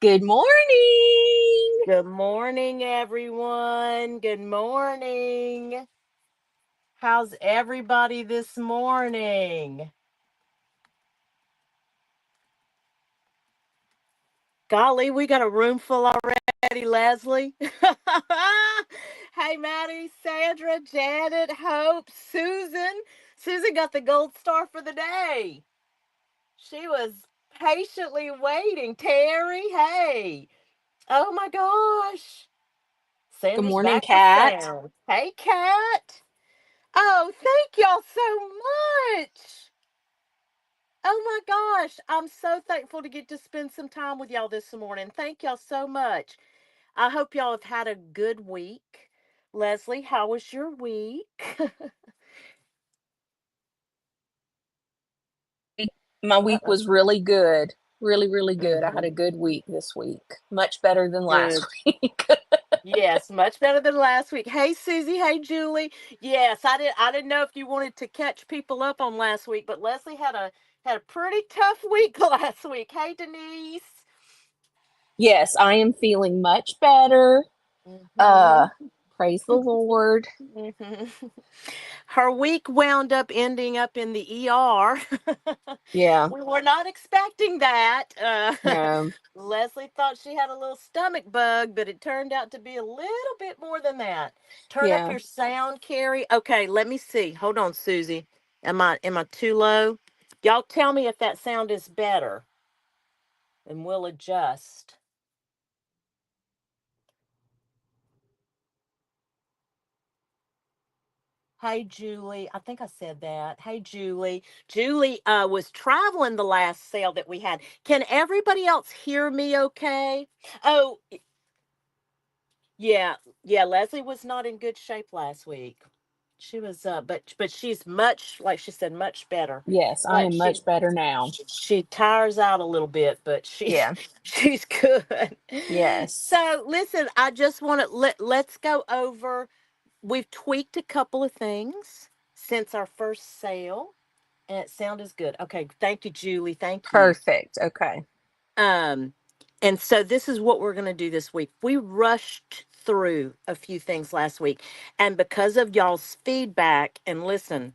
Good morning. Good morning, everyone. Good morning. How's everybody this morning? Golly, we got a room full already, Leslie. Hey, Maddie, Sandra, Janet, Hope, Susan. Susan got the gold star for the day. She was patiently waiting. Terry, hey. Oh my gosh. Good Sandy's morning, back with Kat. sound. Hey, Cat. Oh, thank y'all so much. Oh my gosh. I'm so thankful to get to spend some time with y'all this morning. Thank y'all so much. I hope y'all have had a good week. Leslie, how was your week? My week Uh-oh. was really good. Really, really good. I had a Hmm. good week this week. Much better than last Good. week. Yes, much better than last week. Hey Susie, hey Julie. Yes, I didn't know if you wanted to catch people up on last week, but Leslie had a pretty tough week last week. Hey Denise. Yes, I am feeling much better. Uh, Hmm. Praise the Lord. Hmm. Her week wound up ending up in the ER. Yeah, We were not expecting that. no, Leslie thought she had a little stomach bug, but it turned out to be a little bit more than that. Turn up yeah. your sound, Carrie. Okay, let me see. Hold on, Susie. Am I too low? Y'all tell me if that sound is better, and we'll adjust. Hey, Julie. I think I said that. Hey, Julie. Julie was traveling the last sale that we had. Can everybody else hear me okay? Oh, yeah. Yeah, Leslie was not in good shape last week. She was but she's much, like she said, much better. Yes, I Like am much better now. she tires out a little bit, but she's Yeah, she's good. yes. So, listen, I just want to let's go over. We've tweaked a couple of things since our first sale, and it sounded good. Okay, thank you, Julie. Thank you. Perfect. Okay. Um, and so this is what we're going to do this week. We rushed through a few things last week, and because of y'all's feedback, and listen,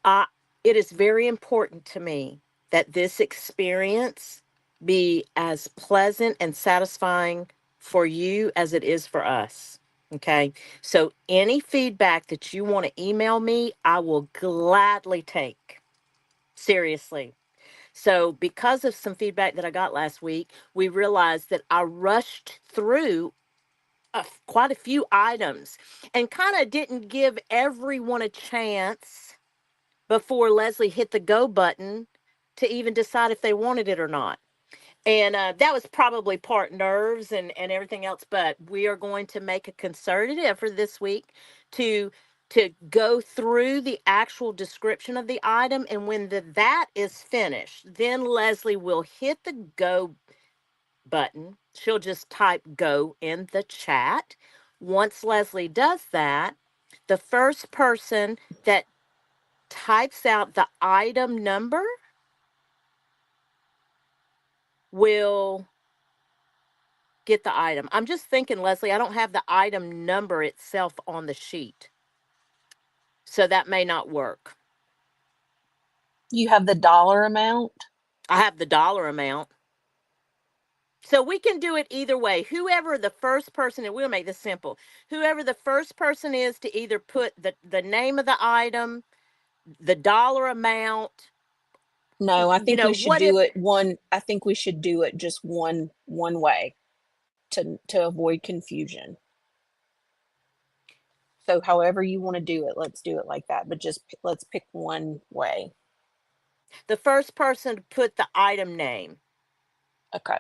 I it is very important to me that this experience be as pleasant and satisfying for you as it is for us. Okay. So any feedback that you want to email me, I will gladly take. Seriously. So, because of some feedback that I got last week, we realized that I rushed through quite a few items and kind of didn't give everyone a chance before Leslie hit the go button to even decide if they wanted it or not. And that was probably part nerves and everything else, but we are going to make a concerted effort this week to go through the actual description of the item, and when that is finished, then Leslie will hit the go button. She'll just type go in the chat. Once Leslie does that, the first person that types out the item number will get the item. I'm just thinking, Leslie, I don't have the item number itself on the sheet. So that may not work. You have the dollar amount? I have the dollar amount. So we can do it either way. Whoever the first person, and we'll make this simple. Whoever the first person is to either put the name of the item, the dollar amount, No, I think we should what do if it I think we should do it just one way to avoid confusion. So however you want to do it, let's do it like that. But just let's pick one way. the first person to put the item name. Okay.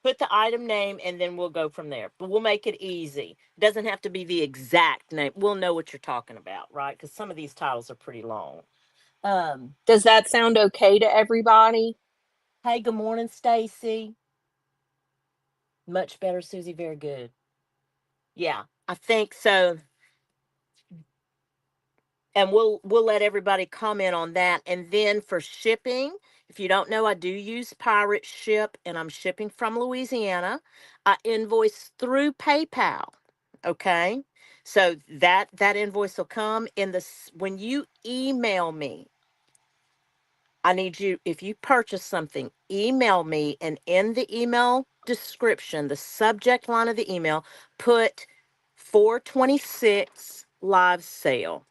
Put the item name and then we'll go from there. But we'll make it easy. It doesn't have to be the exact name. We'll know what you're talking about, right? Because some of these titles are pretty long. Um, Does that sound okay to everybody? hey, good morning, Stacy. Much better, Susie. Very good. Yeah, I think so. And we'll let everybody comment on that. And then for shipping, If you don't know, I do use pirate ship, and I'm shipping from Louisiana. I invoice through PayPal. Okay. So that invoice will come in when you email me. I need you, if you purchase something, email me, and in the email description, the subject line of the email, put 426 live sale.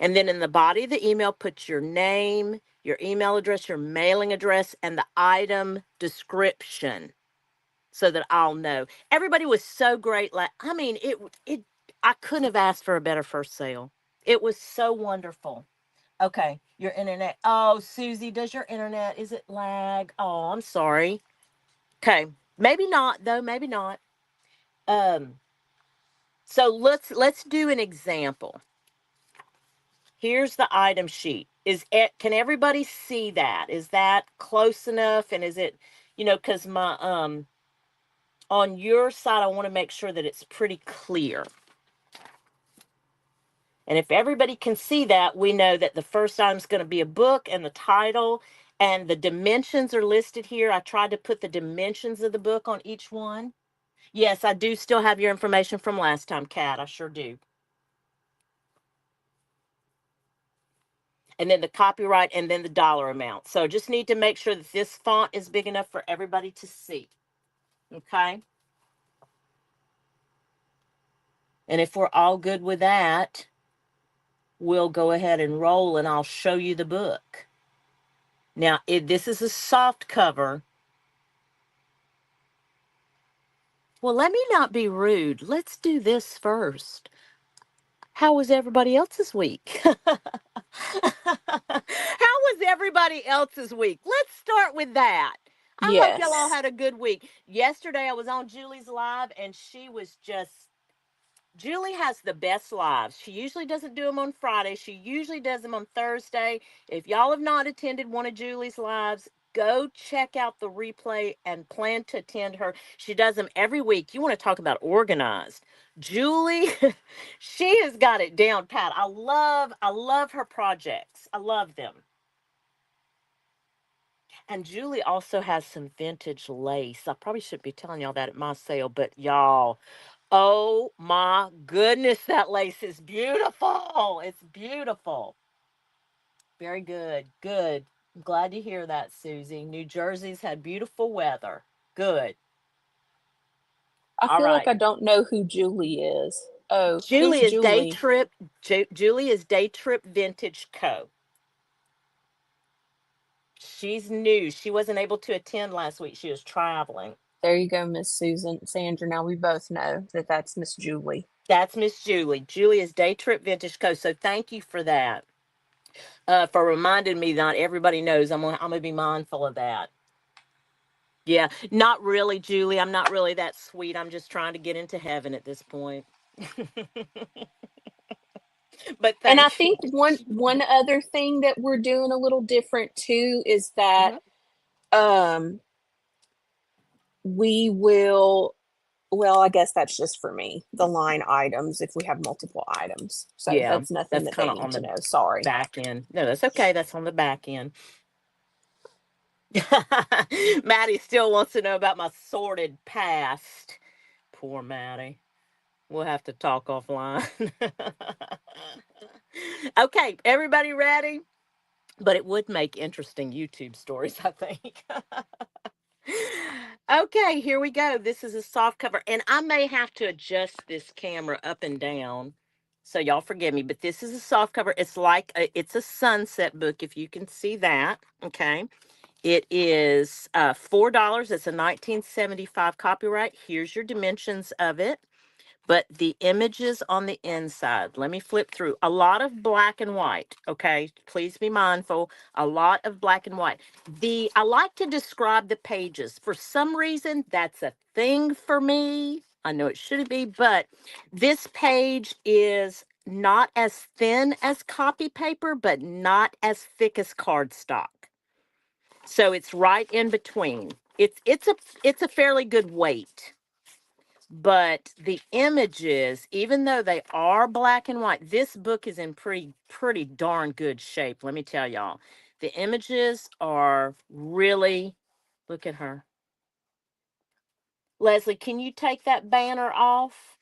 And then in the body of the email, put your name, your email address, your mailing address, and the item description so that I'll know. Everybody was so great. Like, I mean, I couldn't have asked for a better first sale. It was so wonderful. Okay, your internet. Oh, Susie, does your internet, is it lag? Oh, I'm sorry. Okay, maybe not though, maybe not. Um, so let's do an example. Here's the item sheet. Can everybody see that? Is that close enough? And is it, because my on your side, I want to make sure that it's pretty clear. And if everybody can see that, we know that the first item is going to be a book and the title, and the dimensions are listed here. I tried to put the dimensions of the book on each one. Yes, I do still have your information from last time, Kat. I sure do. And then the copyright, and then the dollar amount. So just need to make sure that this font is big enough for everybody to see. Okay. And if we're all good with that, we'll go ahead and roll, and I'll show you the book. Now, this is a soft cover. Well, let me not be rude. Let's do this first. How was everybody else's week? How was everybody else's week? Let's start with that. I hope y'all all Yes. had a good week. Yesterday I was on Julie's live, and she was just, Julie has the best lives. She usually doesn't do them on Friday. She usually does them on Thursday. If y'all have not attended one of Julie's lives, go check out the replay and plan to attend her. She does them every week. You want to talk about organized. Julie, she has got it down pat. I love her projects. I love them. And Julie also has some vintage lace. I probably shouldn't be telling y'all that at my sale, but y'all, oh my goodness, that lace is beautiful. It's beautiful. Very good. Good. I'm glad to hear that, Susie. New Jersey's had beautiful weather. Good. I All feel like right. I don't know who Julie is. Oh, who's Julie is Day Julie? Trip. Julie is Day Trip Vintage Co. She's new. She wasn't able to attend last week. She was traveling. There you go, Miss Susan. Sandra, now we both know that that's Miss Julie. That's Miss Julie. Julie is Day Trip Vintage Co. So thank you for that. For reminding me that everybody knows. I'm gonna be mindful of that. Yeah, not really, Julie. I'm not really that sweet. I'm just trying to get into heaven at this point. But And I thank you. think one other thing that we're doing a little different too is that Mhm. um we will, well, I guess that's just for me, the line items if we have multiple items. So Yeah, that's nothing that's that they kind of need on to the know. Sorry. back end. No, that's okay. That's on the back end. Maddie still wants to know about my sordid past. Poor Maddie. We'll have to talk offline. Okay, everybody ready? But it would make interesting YouTube stories, I think. Okay, here we go. This is a soft cover, and I may have to adjust this camera up and down. So y'all forgive me, but this is a soft cover. It's a sunset book, if you can see that. Okay. It is $4. It's a 1975 copyright. Here's your dimensions of it. But the images on the inside, let me flip through. A lot of black and white, okay? Please be mindful. A lot of black and white. I like to describe the pages. For some reason, that's a thing for me. I know it shouldn't be, but this page is not as thin as copy paper, but not as thick as cardstock. So it's right in between. It's a fairly good weight. But the images, even though they are black and white, this book is in pretty darn good shape. Let me tell y'all. The images are really, look at her. Leslie, can you take that banner off?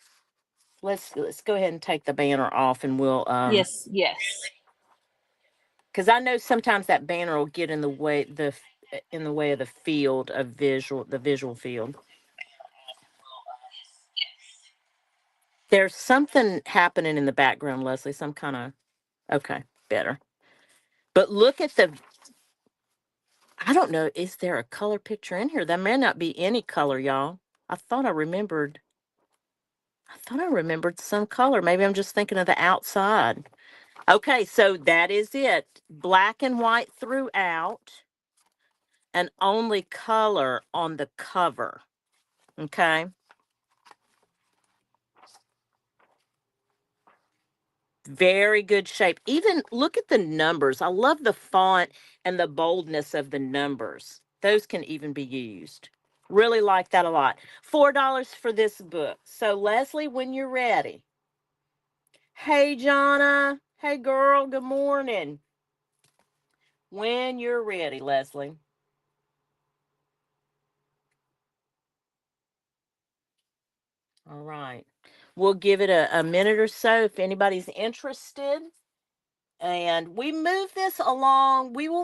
Let's go ahead and take the banner off, and we'll Yes, yes. because I know sometimes that banner will get in the way in the way of the field of the visual field. There's something happening in the background, Leslie. Some kind of okay, better. But look at the. I don't know. Is there a color picture in here? There may not be any color, y'all. I thought I remembered. I thought I remembered some color. Maybe I'm just thinking of the outside. Okay, so that is it. Black and white throughout, and only color on the cover. Okay. Very good shape. Even look at the numbers. I love the font and the boldness of the numbers. Those can even be used. Really like that a lot. $4 for this book. So, Leslie, when you're ready. Hey, Jonna. Hey, girl. Good morning. When you're ready, Leslie. All right. We'll give it a minute or so if anybody's interested. And we will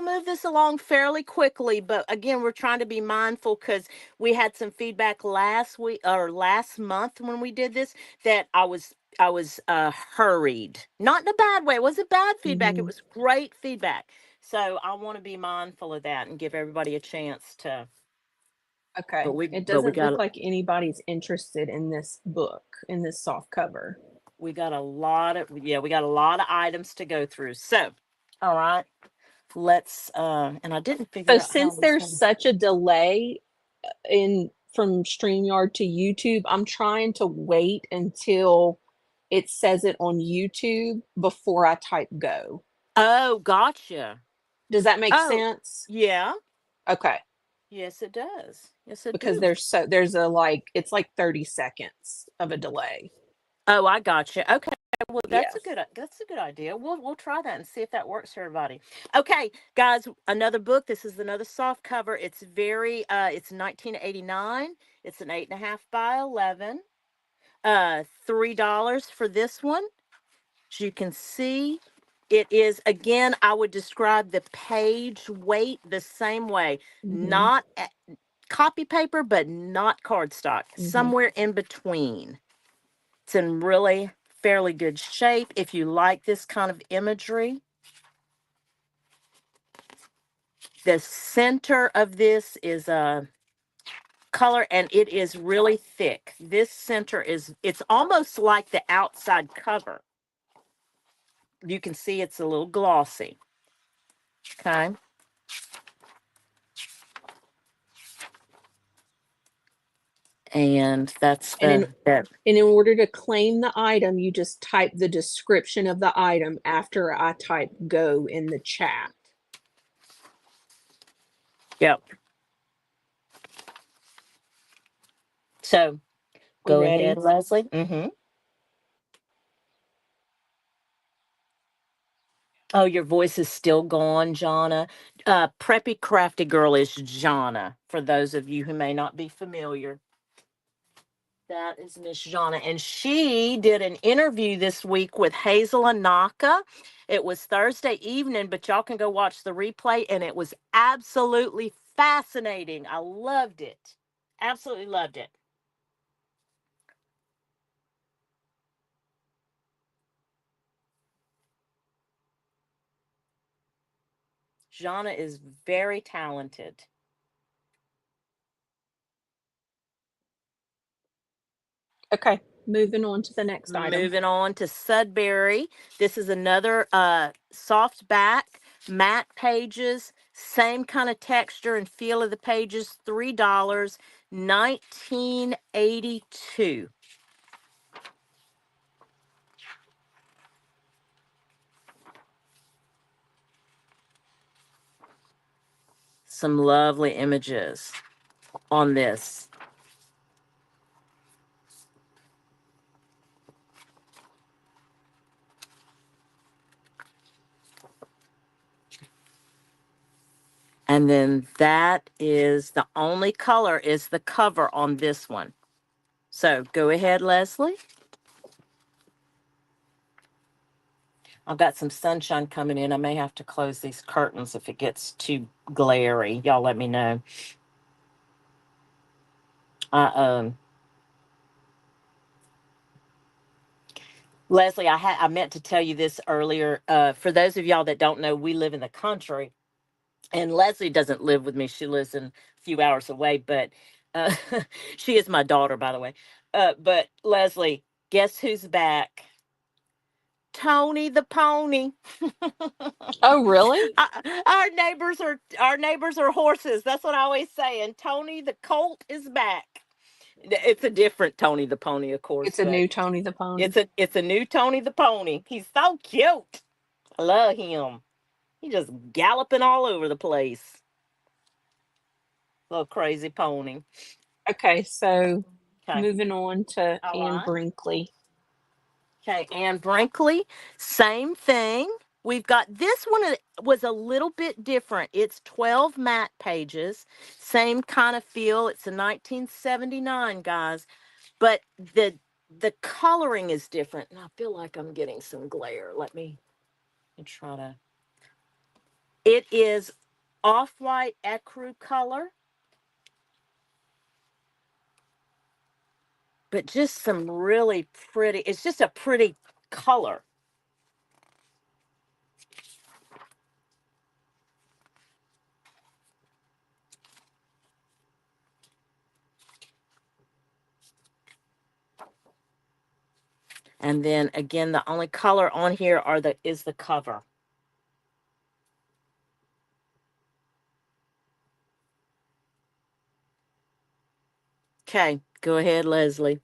move this along fairly quickly, but again, we're trying to be mindful because we had some feedback last week or last month when we did this that I was hurried. Not in a bad way. It wasn't bad feedback. It Mm-hmm. was great feedback. So I want to be mindful of that and give everybody a chance to Okay. It but we doesn't look got like anybody's interested in this book, in this soft cover. we got a lot of we got a lot of items to go through. So, all right. Let's and I didn't So figure out how since this there's one. such a delay in from StreamYard to YouTube, I'm trying to wait until it says it on YouTube before I type go. Oh, gotcha. Does that make Oh, sense? yeah. Okay. Yes, it does. Yes, it Because do. there's a it's like 30 seconds of a delay. Oh, I gotcha. Okay. Well, Yeah. that's a good idea. We'll try that and see if that works for everybody. Okay, guys, another book. This is another soft cover. It's very it's 1989. It's an 8.5 by 11. $3 for this one. As you can see, it is again, I would describe the page weight the same way. Mm-hmm. Not copy paper, but not cardstock. Mm-hmm. Somewhere in between. It's in really fairly good shape. If you like this kind of imagery, the center of this is a color and it is really thick. This center it's almost like the outside cover. You can see it's a little glossy. Okay. And that's And in that. and in order to claim the item, you just type the description of the item after I type go in the chat. Yep. So We go ahead, ready? Leslie. Mm-hmm. Oh, your voice is still gone, Jonna. Preppy Crafty Girl is Jonna, for those of you who may not be familiar. That is Miss Jonna. And she did an interview this week with Hazel Anaka. It was Thursday evening, but y'all can go watch the replay, and it was absolutely fascinating. I loved it. Absolutely loved it. Jonna is very talented. Okay, moving on to the next item. Moving on to Sudbury. This is another soft back, matte pages, same kind of texture and feel of the pages, $3, 1982. Some lovely images on this. And then that is the only color is the cover on this one. So go ahead, Leslie. I've got some sunshine coming in. I may have to close these curtains if it gets too glary. Y'all let me know. I Leslie, I meant to tell you this earlier. For those of y'all that don't know, we live in the country, and Leslie doesn't live with me. She lives in a few hours away, but uh, she is my daughter, by the way. But Leslie, guess who's back? Tony the pony. Oh, really? Our neighbors are horses. That's what I always say. And Tony the colt is back. It's a different Tony the pony, of course, It's a but new Tony the Pony. it's a new Tony the pony. He's so cute. I love him. He just galloping all over the place. Little crazy pony. Okay, so Okay. moving on to All Anne right. Brinkley. Okay, Anne Brinkley, same thing. We've got this one was a little bit different. It's 12 matte pages, same kind of feel. It's a 1979, guys, but the coloring is different. And I feel like I'm getting some glare. Let me try to. It is off-white ecru color, but just some really pretty. It's just a pretty color. And then again, the only color on here is the cover. Okay, go ahead, Leslie.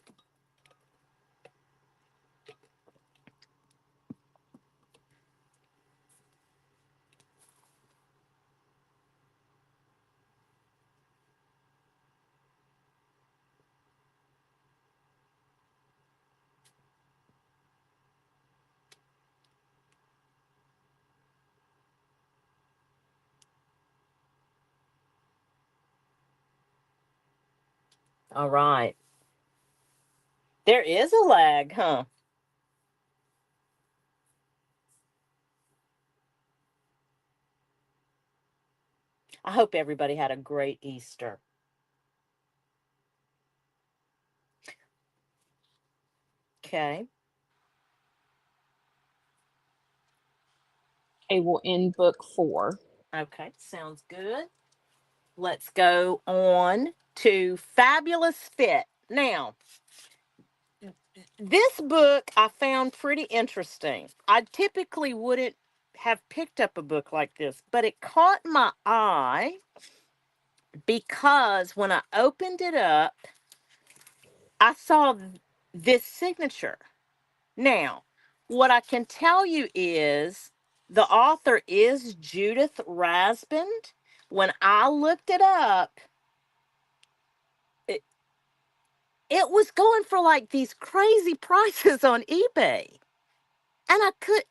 All right. There is a lag, huh? I hope everybody had a great Easter. Okay. Okay, we'll end book 4. Okay, sounds good. Let's go on to Fabulous Fit. Now, this book I found pretty interesting. I typically wouldn't have picked up a book like this, but it caught my eye because when I opened it up, I saw this signature. Now, what I can tell you is the author is Judith Rasband. When I looked it up, it, it was going for like these crazy prices on eBay. And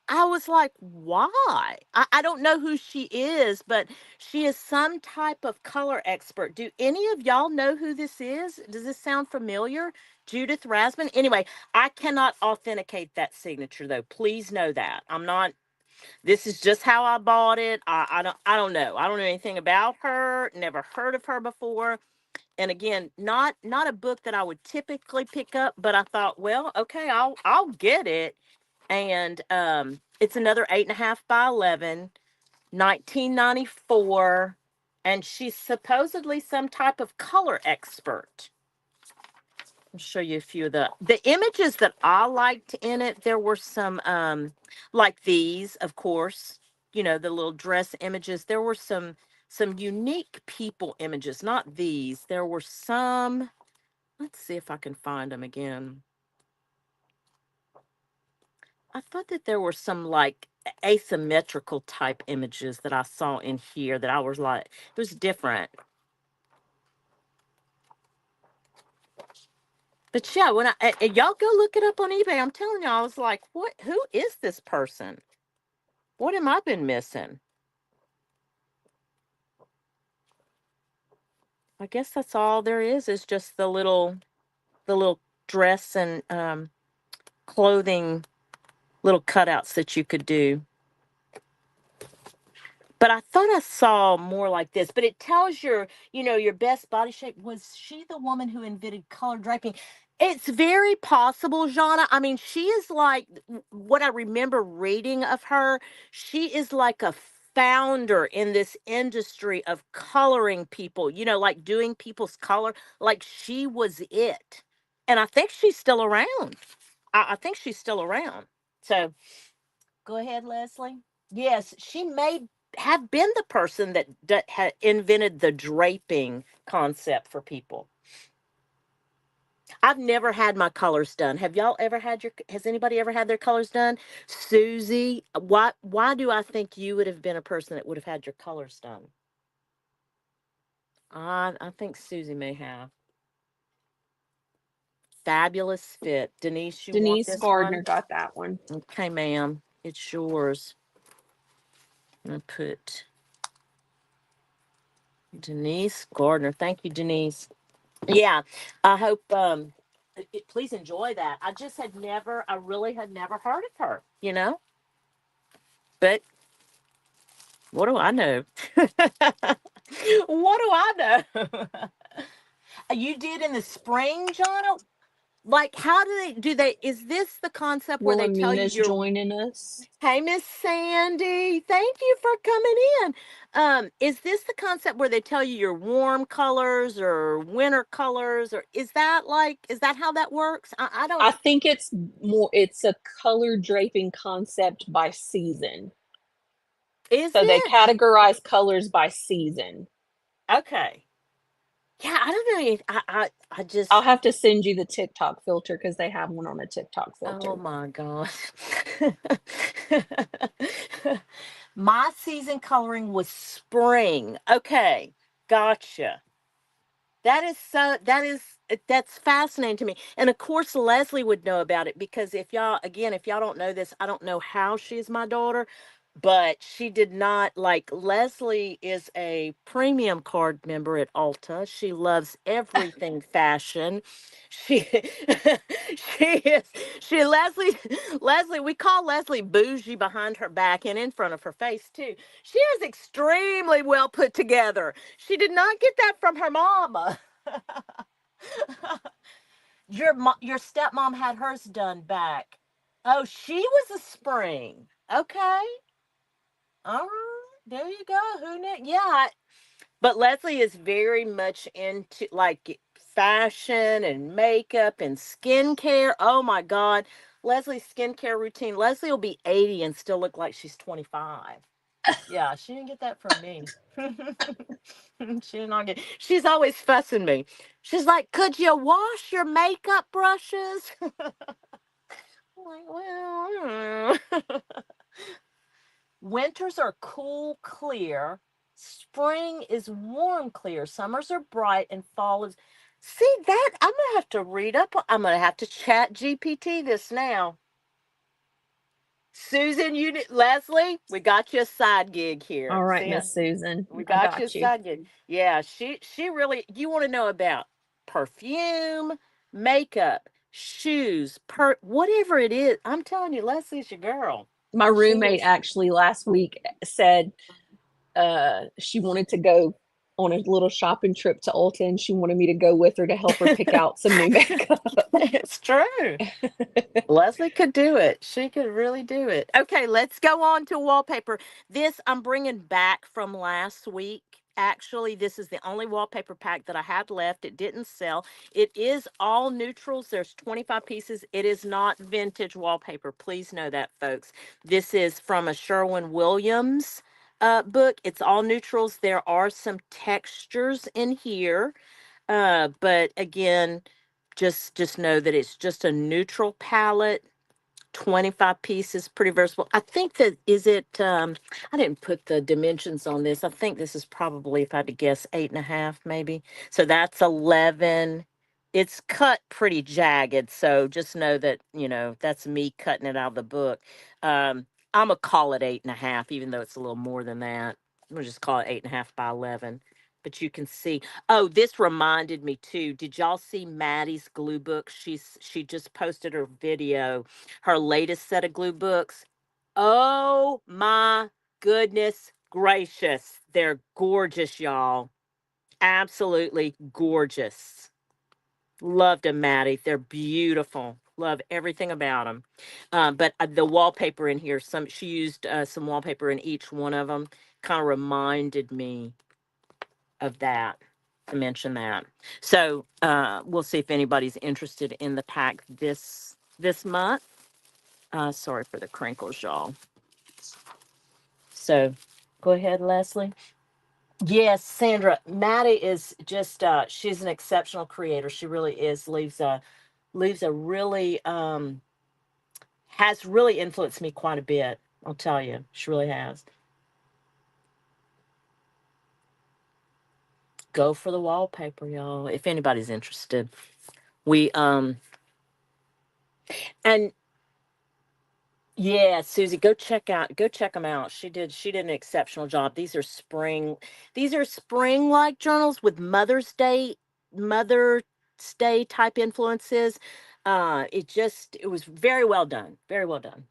I was like, why? I don't know who she is, but she is some type of color expert. Do any of y'all know who this is? Does this sound familiar? Judith Rasman? Anyway, I cannot authenticate that signature though. Please know that. I'm not, this is just how I bought it. I don't know. I don't know anything about her, never heard of her before. And again, not a book that I would typically pick up, but I thought, well, okay, I'll get it. And it's another 8.5 by 11, 1994, and she's supposedly some type of color expert. I'll show you a few of the images that I liked in it. There were some like these, of course, the little dress images. There were some unique people images, not these. There were some, let's see if I can find them again. I thought that there were some like asymmetrical type images that I saw in here that I was like, it was different. But yeah, when and y'all go look it up on eBay, I'm telling you, I was like, what? Who is this person? What am I been missing? I guess that's all there is just the little dress and clothing little cutouts that you could do. But I thought I saw more like this. But it tells your best body shape. Was she the woman who invented color draping? It's very possible, Jana. I mean, she is like what I remember reading of her. She is like a founder in this industry of coloring people, like doing people's color. Like she was it. And I think she's still around. I think she's still around. So go ahead, Leslie. Yes, she may have been the person that had invented the draping concept for people. I've never had my colors done. Have y'all ever had has anybody ever had their colors done? Susie, why do I think you would have been a person that would have had your colors done? I think Susie may have. Fabulous fit. Denise, you want Denise this Gardner one? got that one. Okay, ma'am. It's yours. I'm gonna put Denise Gardner. Thank you, Denise. Yeah, I hope please enjoy that. I really had never heard of her. But what do I know? What do I know? You did in the spring, John? Like, how is this the concept where they tell you Wilhelmina's you're, joining us. hey, Miss Sandy, thank you for coming in. Is this the concept where they tell you your warm colors or winter colors, or is that how that works? I I don't, think it's a color draping concept by season. is So they it? categorize colors by season. Okay. Yeah, I don't know. I I'll just, have to send you the TikTok filter because they have one on a TikTok oh filter. my gosh. My season coloring was spring. Okay. Gotcha. That's fascinating to me. And of course Leslie would know about it because if y'all don't know this, I don't know how she's my daughter, but she did not like Leslie is a premium card member at Ulta. She loves everything fashion. She she is she Leslie, we call Leslie bougie behind her back and in front of her face too. She is extremely well put together. She did not get that from her mama. Your stepmom had hers done back. Oh, she was a spring. Okay. All right. There you go. Who knew? Yeah. But Leslie is very much into like fashion and makeup and skincare. Oh my God. Leslie's skincare routine. Leslie will be 80 and still look like she's 25. Yeah, she didn't get that from me. She did not get. She's always fussing me. She's like, "Could you wash your makeup brushes?" I'm like, well, winters are cool, clear. Spring is warm, clear. Summers are bright, and fall is. See that? I'm gonna have to read up. I'm gonna have to chat GPT this now. Susan, Leslie, we got you a side gig here. All right, See, Miss Susan, we I got you a got you. side gig. Yeah, she really. You want to know about perfume, makeup, shoes, whatever it is. I'm telling you, Leslie's your girl. My She roommate is. actually last week said she wanted to go on a little shopping trip to Ulta and she wanted me to go with her to help her pick out some new makeup. It's true. Leslie could do it. She could really do it. Okay, let's go on to wallpaper. This I'm bringing back from last week. Actually, this is the only wallpaper pack that I had left. It didn't sell. It is all neutrals. There's 25 pieces. It is not vintage wallpaper. Please know that, folks. This is from a Sherwin-Williams book. It's all neutrals. There are some textures in here. But again, just know that it's just a neutral palette, 25 pieces, pretty versatile. I think that is it. I didn't put the dimensions on this. I think this is probably, if I had to guess, 8.5 maybe. So that's 11. It's cut pretty jagged, so just know that that's me cutting it out of the book. I'm gonna call it 8.5, even though it's a little more than that. I'm gonna just call it 8.5 by 11. but you can see. Oh, this reminded me too. Did y'all see Maddie's glue book? She just posted her video, her latest set of glue books. Oh my goodness gracious. They're gorgeous, y'all. Absolutely gorgeous. Loved them, Maddie. They're beautiful. Love everything about them. But the wallpaper in here, she used some wallpaper in each one of them. Kind of reminded me of that, to mention that. So we'll see if anybody's interested in the pack this month. Sorry for the crinkles, y'all. So go ahead, Leslie. Yes, Sandra. Maddie is just she's an exceptional creator. She really is. Leaves a really has really influenced me quite a bit. I'll tell you. She really has. Go for the wallpaper, y'all, if anybody's interested. We and yeah, Susie, go check them out. She did an exceptional job. These are spring like journals with Mother's Day type influences. It was very well done. Very well done.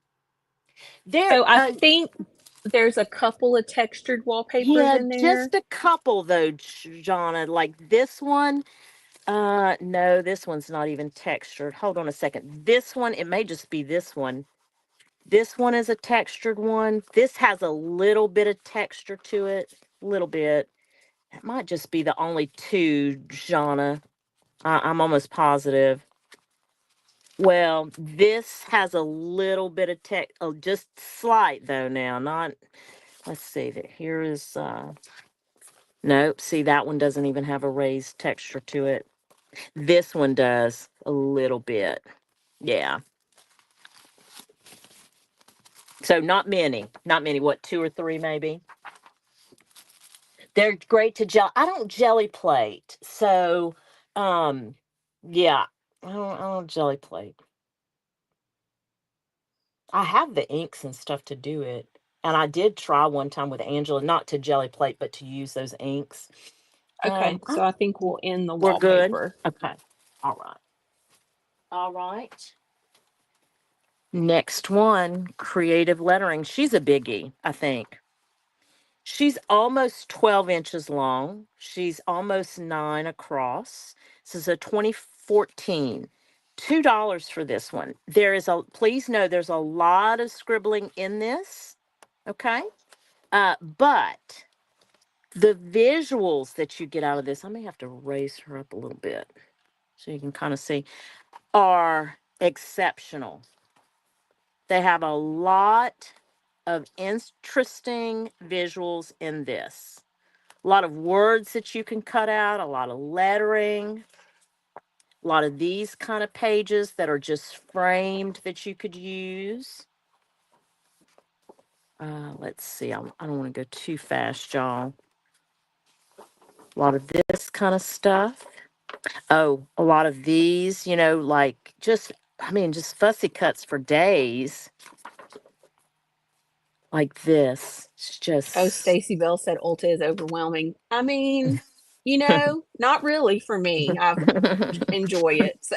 There So I think there's a couple of textured wallpapers Yeah, in just there. a couple though, Jonna. Like this one. No, this one's not even textured. Hold on a second. This one, it may just be this one. This one is a textured one. This has a little bit of texture to it. Little bit. It might just be the only two, Jonna. I'm almost positive. Well, this has a little bit of just slight though now. Not, let's see that here is nope, see that one doesn't even have a raised texture to it. This one does a little bit. Yeah. So not many. Not many. What, two or three maybe? They're great to gel. I don't jelly plate. So um yeah. I don't jelly plate. I have the inks and stuff to do it. And I did try one time with Angela, not to jelly plate, but to use those inks. Okay, I- so I think we'll end the we're good. wallpaper. Okay. All right. All right. Next one, creative lettering. She's a biggie, I think. She's almost 12 inches long. She's almost 9 across. This is a 2014. $2 for this one. Please know there's a lot of scribbling in this. Okay. But the visuals that you get out of this, I may have to raise her up a little bit so you can kind of see, are exceptional. They have a lot of interesting visuals in this. A lot of words that you can cut out, a lot of lettering, a lot of these kind of pages that are just framed that you could use. Let's see. I don't want to go too fast, y'all. A lot of this kind of stuff. Oh, a lot of these, like just fussy cuts for days. Like this. It's Oh, just. Stacy Bell said Ulta is overwhelming. I mean, not really for me. I enjoy it, so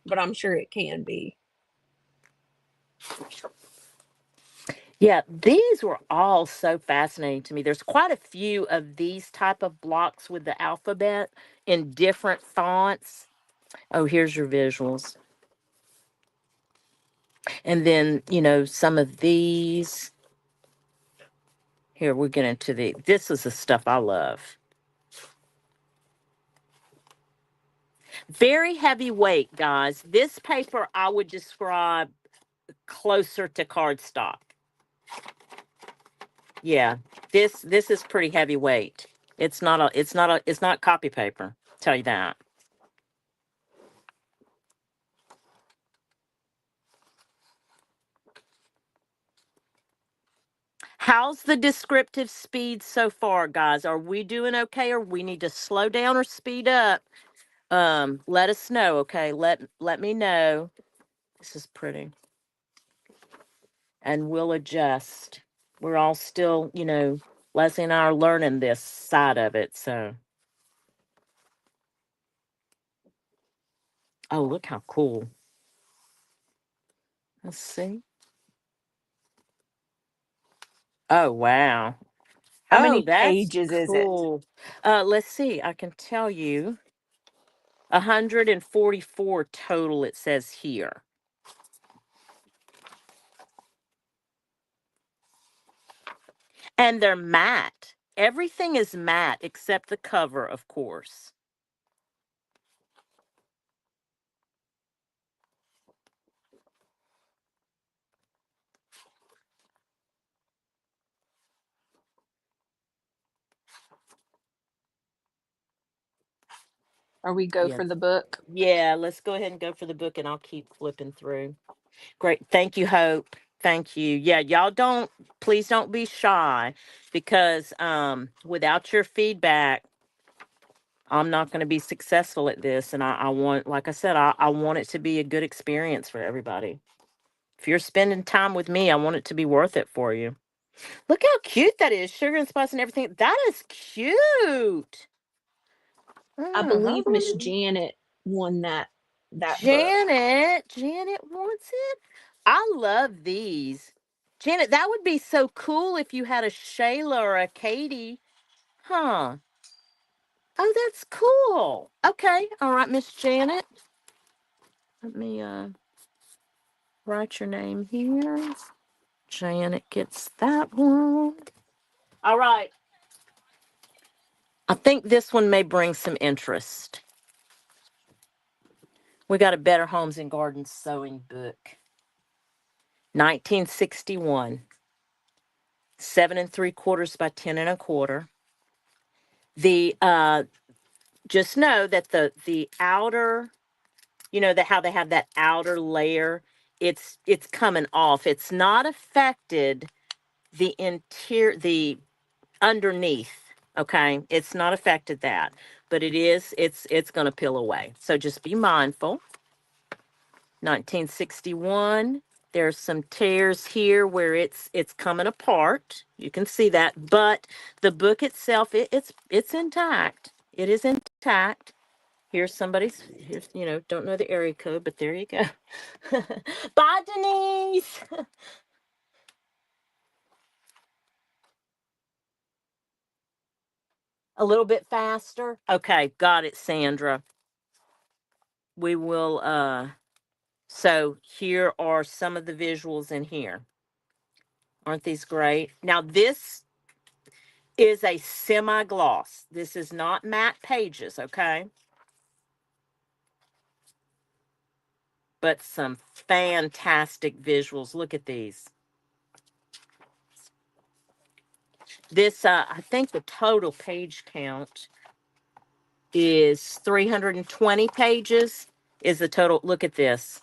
but I'm sure it can be. Yeah, these were all so fascinating to me. There's quite a few of these type of blocks with the alphabet in different fonts. Oh, here's your visuals. And then, some of these. Here, we'll get into this is the stuff I love. Very heavy weight, guys. This paper I would describe closer to cardstock. Yeah, this is pretty heavyweight. It's not copy paper. Tell you that. How's the descriptive speed so far, guys? Are we doing okay, or we need to slow down or speed up? Let us know, okay? Let me know. This is pretty, and we'll adjust. We're all still, Leslie and I are learning this side of it. So, oh, look how cool. Let's see. Oh, wow. How Oh, many that's pages is it? cool. Let's see. I can tell you 144 total, it says here. And they're matte. Everything is matte except the cover, of course. Or we go Yes. for the book? Yeah, let's go ahead and go for the book and I'll keep flipping through. Great. Thank you, Hope. Thank you. Yeah, y'all please don't be shy because without your feedback, I'm not going to be successful at this. And I want, like I said, I want it to be a good experience for everybody. If you're spending time with me, I want it to be worth it for you. Look how cute that is. Sugar and spice and everything. That is cute. I How believe Miss do Janet won that book. Janet wants it. I love these. Janet, that would be so cool if you had a Shayla or a Katie. Huh. Oh, that's cool. Okay. All right, Miss Janet. Let me write your name here. Janet gets that one. All right. I think this one may bring some interest. We got a Better Homes and Gardens sewing book. 1961. 7 3/4 by 10 1/4. The just know that the outer, how they have that outer layer, it's coming off. It's not affected the the underneath. Okay, it's not affected that, but it's going to peel away. So just be mindful. 1961. There's some tears here where it's coming apart. You can see that, but the book itself, it's intact. It is intact. Here's don't know the area code, but there you go. Bye, Denise. A little bit faster. Okay, got it, Sandra. We will so here are some of the visuals in here. Aren't these great? Now this is a semi-gloss. This is not matte pages, okay? But some fantastic visuals. Look at these. This, I think the total page count is 320 pages is the total. Look at this.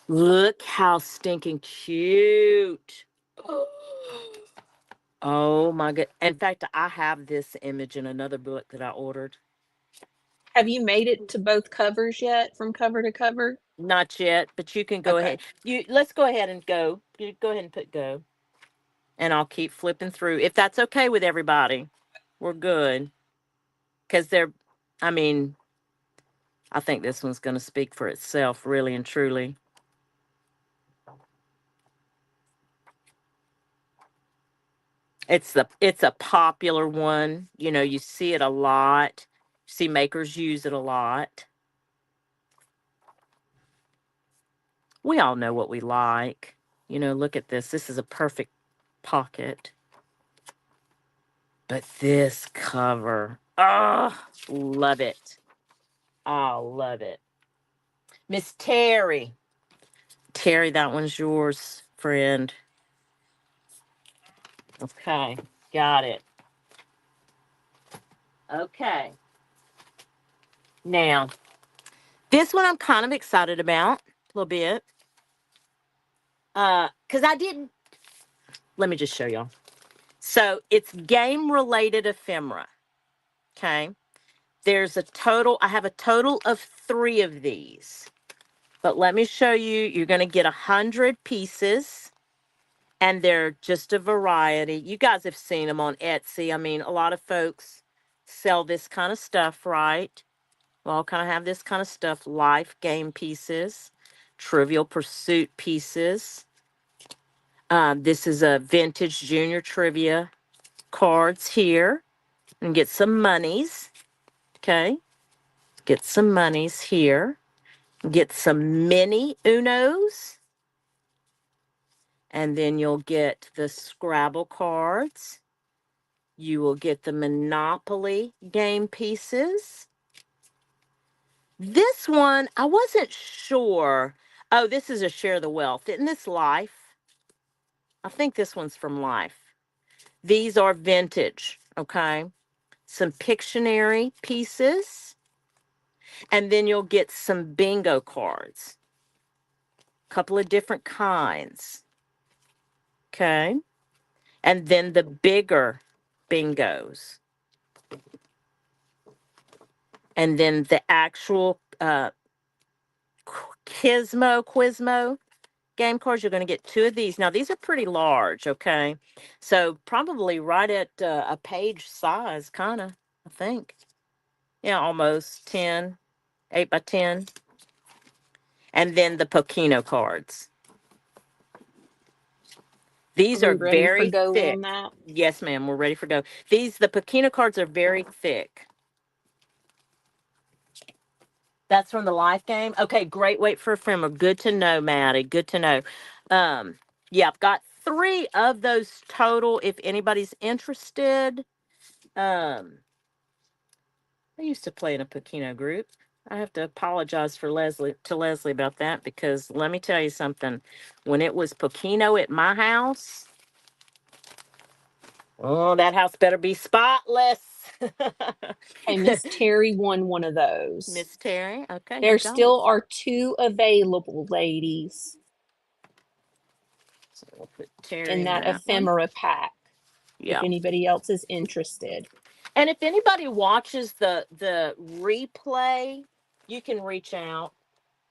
Look how stinking cute. Oh my God. In fact, I have this image in another book that I ordered. Have you made it to both covers yet, from cover to cover? Not yet, but you can go ahead. Okay. Let's go ahead and go. You go ahead and put go. And I'll keep flipping through. If that's okay with everybody, we're good. Because I mean, I think this one's going to speak for itself, really and truly. It's a popular one. You see it a lot. See makers use it a lot. We all know what we like. Look at this. This is a perfect pocket. But this cover, oh, love it. I love it. Miss Terry. Terry, that one's yours, friend. Okay, got it. Okay. Now, this one I'm kind of excited about a little bit. Because I didn't. Let me just show y'all. So it's game related ephemera. Okay. I have a total of 3 of these. But let me show you. You're going to get 100 pieces. And they're just a variety. You guys have seen them on Etsy. I mean, a lot of folks sell this kind of stuff, right? We all kind of have this kind of stuff. Life game pieces, Trivial Pursuit pieces. This is a vintage junior trivia cards here. And get some monies. Okay. Get some monies here. Get some mini Unos. And then you'll get the Scrabble cards. You will get the Monopoly game pieces. This one, I wasn't sure. Oh, this is a Share the Wealth. Isn't this Life? I think this one's from Life. These are vintage, okay? Some Pictionary pieces. And then you'll get some bingo cards. A couple of different kinds. Okay. And then the bigger bingos. And then the actual Quizmo game cards. You're going to get two of these. Now, these are pretty large, okay? So probably right at a page size, kind of, I think. Yeah, almost 10, 8 by 10. And then the Pokino cards. Are These we are ready for very go on thick. that? Yes, ma'am, we're ready for go. The Pokino cards are very thick. That's from the Life game. Okay, great. Wait for a ephemeral. Good to know, Maddie. Good to know. Um, yeah, I've got 3 of those total. If anybody's interested, I used to play in a Pokino group. I have to apologize for Lesli about that, because let me tell you something. When it was Pokino at my house, oh, that house better be spotless. Hey, Miss Terry won one of those. Miss Terry, okay, you There got it. still are 2 available, ladies, So we'll put Terry in in that that one. ephemera pack, if Yeah. anybody else is interested. And if anybody watches the replay, you can reach out.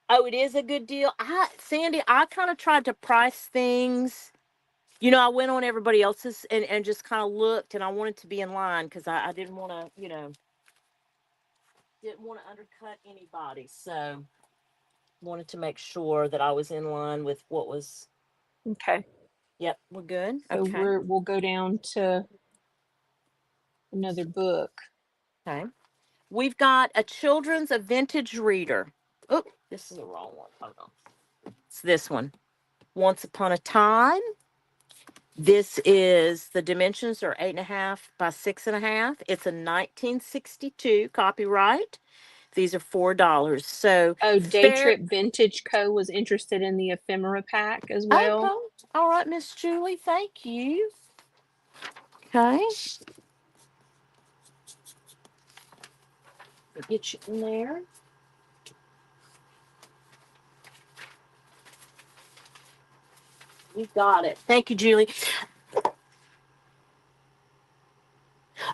Oh, it is a good deal. Sandy, I kind of tried to price things. I went on everybody else's and just kind of looked, and I wanted to be in line because I didn't want to, didn't want to undercut anybody. So wanted to make sure that I was in line with what was. Okay. Yep, we're good. So Okay. we'll go down to another book. Okay. We've got a vintage reader. Oh, this is the wrong one. Hold on. It's this one. Once Upon a Time. This is the dimensions are 8.5 by 6.5. It's a 1962 copyright. These are $4. So Oh, Day fair. Trip Vintage Co. was interested in the ephemera pack as well. Okay. All right, Miss Julie. Thank you. Okay. Get you in there. You got it. Thank you, Julie.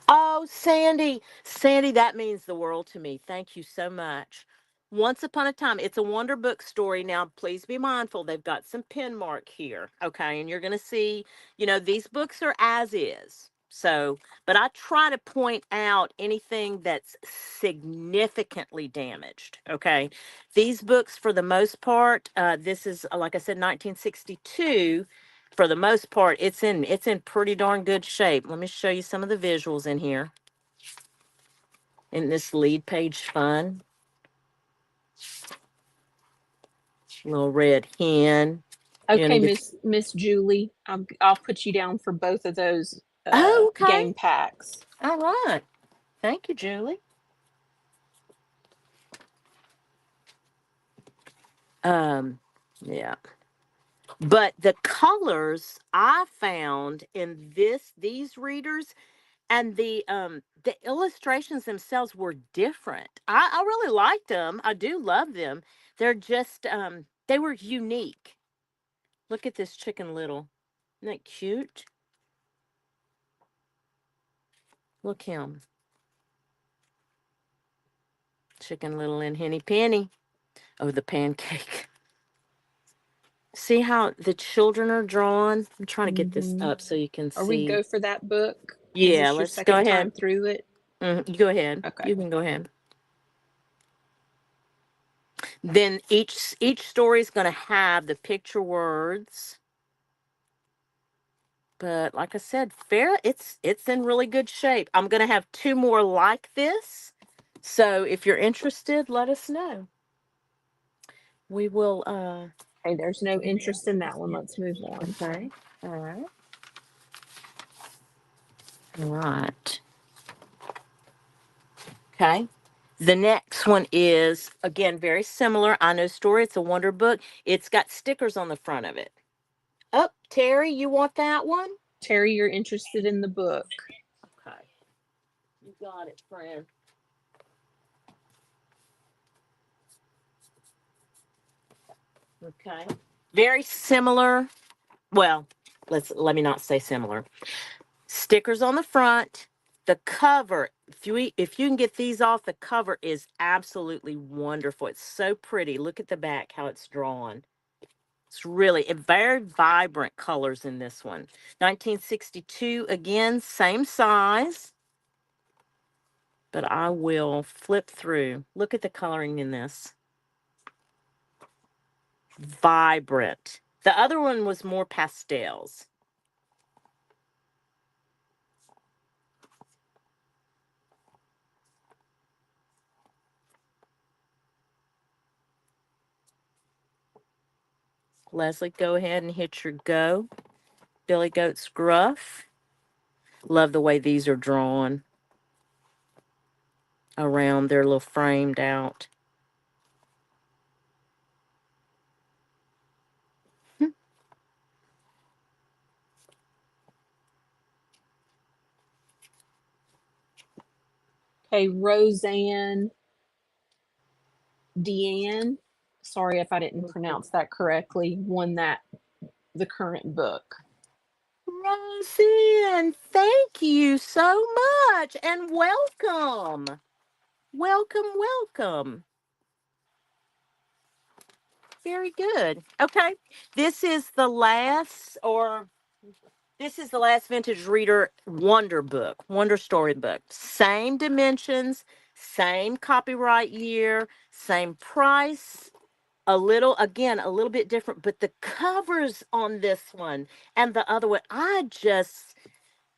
Oh, Sandy. Sandy, that means the world to me. Thank you so much. Once Upon a Time, it's a Wonder Book story. Now, please be mindful. They've got some pen mark here. Okay. And you're going to see, these books are as is. So, but I try to point out anything that's significantly damaged. Okay. These books, for the most part, this is, like I said, 1962. For the most part, it's in pretty darn good shape. Let me show you some of the visuals in here. In this lead page fun? Little red hen. You don't Okay, need to. Miss Julie, I'll put you down for both of those Oh, okay. game packs. All right. Thank you, Julie. Yeah. But the colors I found in these readers, and the illustrations themselves were different. I really liked them. I do love them. They're just they were unique. Look at this Chicken Little. Isn't that cute? Look him. Chicken Little and Henny Penny. Oh, the pancake. See how the children are drawn? I'm trying to get this Mm-hmm. up so you can Are we see. go for that book? Is Yeah, this your let's go second ahead. time through it? You go ahead. Okay. You can go ahead. Then each story is going to have the picture words. But like I said, fair. It's in really good shape. I'm going to have 2 more like this. So if you're interested, let us know. We will. Hey, there's no interest in that one. Let's move on. Okay. All right. All right. Okay. The next one is, again, very similar. I Know Story. It's a wonder book. It's got stickers on the front of it. Oh, Terry, you want that one? Terry, you're interested in the book. Okay. You got it, friend. Okay. Very similar. Well, let me not say similar. Stickers on the front. The cover, if you can get these off, the cover is absolutely wonderful. It's so pretty. Look at the back, how it's drawn. It's really very vibrant colors in this one. 1962, again, same size. But I will flip through. Look at the coloring in this. Vibrant. The other one was more pastels. Lesli, go ahead and hit your go. Billy Goat's Gruff. Love the way these are drawn around. They're a little framed out. Okay, Roseanne Deanne. Sorry if I didn't pronounce that correctly. Won that the current book. Roseanne, thank you so much and welcome. Welcome, welcome. Very good. Okay. This is the last, or this is the last vintage reader wonder book, wonder story book. Same dimensions, same copyright year, same price. Again, a little bit different, but the covers on this one and the other one,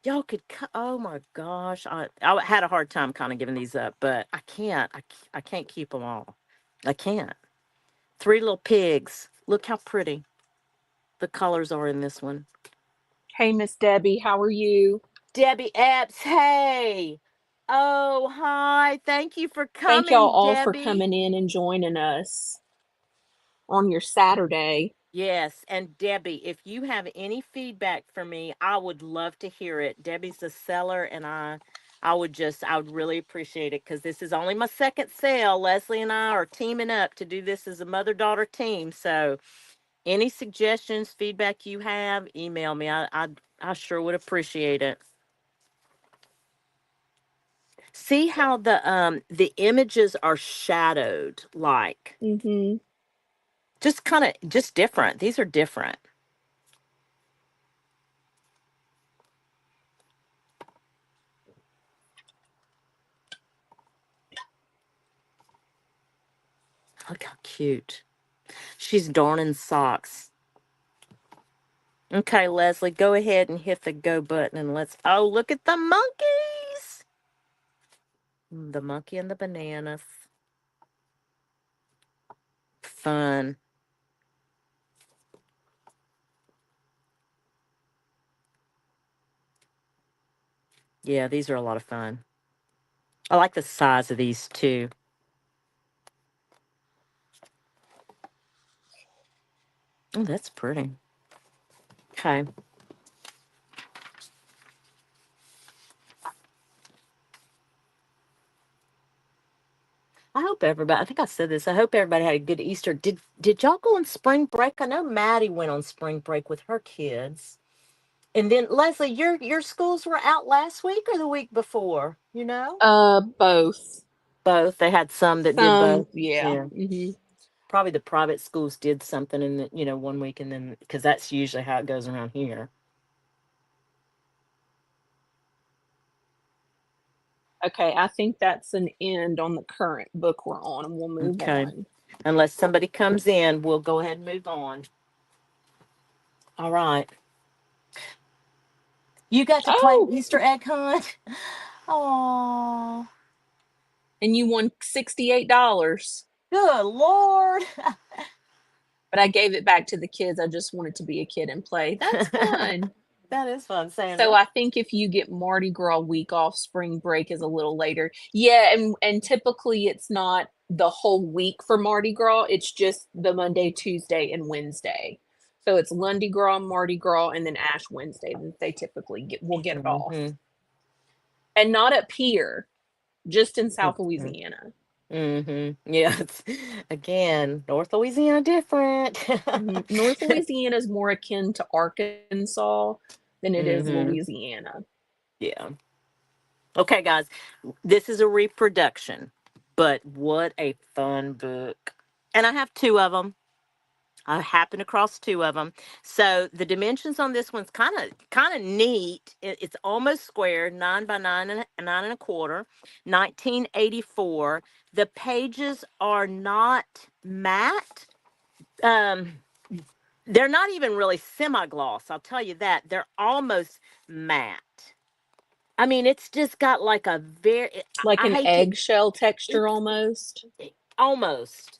y'all could, oh my gosh. I had a hard time kind of giving these up, but I can't keep them all. I can't. 3 little pigs. Look how pretty the colors are in this one. Hey, Miss Debbie, how are you? Debbie Epps, hey. Oh, hi. Thank you for Thank y'all coming, all for Debbie. coming in and joining us on your Saturday. Yes, and Debbie, if you have any feedback for me, I would love to hear it. Debbie's the seller, and I would really appreciate it because this is only my second sale. Lesli and I are teaming up to do this as a mother-daughter team. So any suggestions, feedback you have, email me. I sure would appreciate it. See how the images are shadowed, like Mm-hmm. just kind of just different. These are different. Look how cute. She's darning socks. Okay, Lesli, go ahead and hit the go button and let's. Oh, look at the monkeys! The monkey and the bananas. Fun. Yeah, these are a lot of fun. I like the size of these too. Oh, that's pretty. Okay. I hope everybody. I think I said this. I hope everybody had a good Easter. Did y'all go on spring break? I know Maddie went on spring break with her kids. And then Lesli, your schools were out last week or the week before? You know, Both. both. They had some that did Some, both. yeah. Yeah. Mm-hmm. Probably the private schools did something in the, 1 week, and then because that's usually how it goes around here. Okay, I think that's an end on the current book we're on, and we'll move Okay. on. Unless somebody comes in, we'll go ahead and move on. All right. You got to play Oh, Easter egg hunt. Oh, and you won $68. good Lord. But I gave it back to the kids. I just wanted to be a kid and play. That's fun. That is fun, So Sandra. I think if you get Mardi Gras week off, spring break is a little later. Yeah, and typically it's not the whole week for Mardi Gras. It's just the Monday, Tuesday, and Wednesday. So it's Lundi Gras, Mardi Gras, and then Ash Wednesday that they typically will get off. Mm-hmm. And not up here, just in South Mm-hmm. Louisiana. Mm-hmm. Yeah. Again, North Louisiana different. North Louisiana is more akin to Arkansas than it is Mm-hmm. Louisiana. Yeah. Okay, guys. This is a reproduction, but what a fun book. And I have two of them. I happened across two of them. So the dimensions on this one's kind of neat. It's almost square, 9 by 9 and 9 1/4, 1984. The pages are not matte. Um, they're not even really semi-gloss. I'll tell you that. They're almost matte. I mean, it's just got like a very. Like I an hate to. eggshell texture It's almost. almost.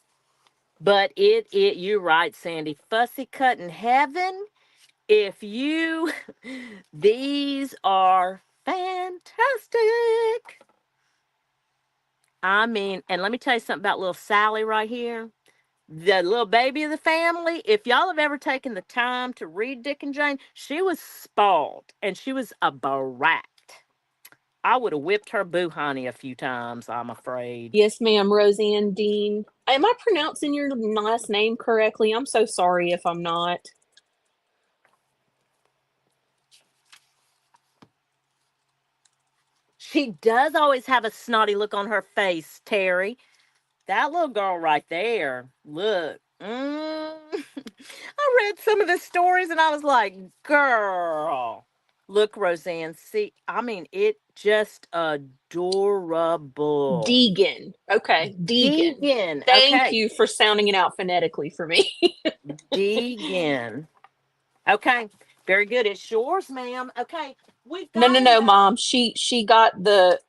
But you're right, Sandy. Fussy cut in heaven. If you, these are fantastic. I mean, and let me tell you something about little Sally right here. The little baby of the family. If y'all have ever taken the time to read Dick and Jane, she was spoiled and she was a brat. I would have whipped her boo honey a few times, I'm afraid. Yes, ma'am, Roseanne Dean. Am I pronouncing your last name correctly? I'm so sorry if I'm not. She does always have a snotty look on her face, Terry. That little girl right there. Look. I read some of the stories and I was like, girl. Look, Roseanne. See, I mean, it just adorable. Deegan. Okay, Deegan. Deegan. Thank Okay. you for sounding it out phonetically for me. Deegan. Okay. Very good. It's yours, ma'am. Okay. We've No, got no, no, another. Mom. She got the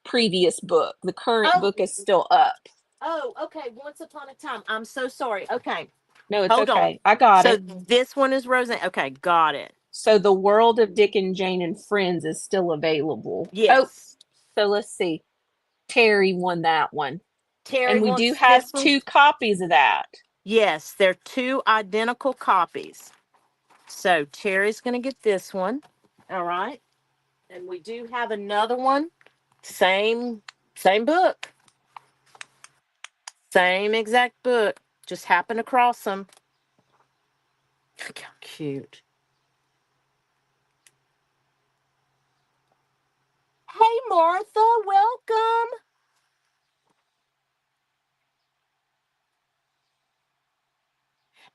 previous book. The current Oh, book is still up. oh, okay. Once upon a time. I'm so sorry. Okay. No, it's Hold on. okay. I got So it. this one is Roseanne. Okay, got it. So the World of Dick and Jane and Friends is still available. Oh, Yes. so let's see. Terry won that one. Terry And we do wants have this one. two copies of that. Yes, they're two identical copies. So Terry's going to get this one. All right. And we do have another one. Same book. Same exact book. Just happened across them. Look how cute. Hey, Martha, welcome.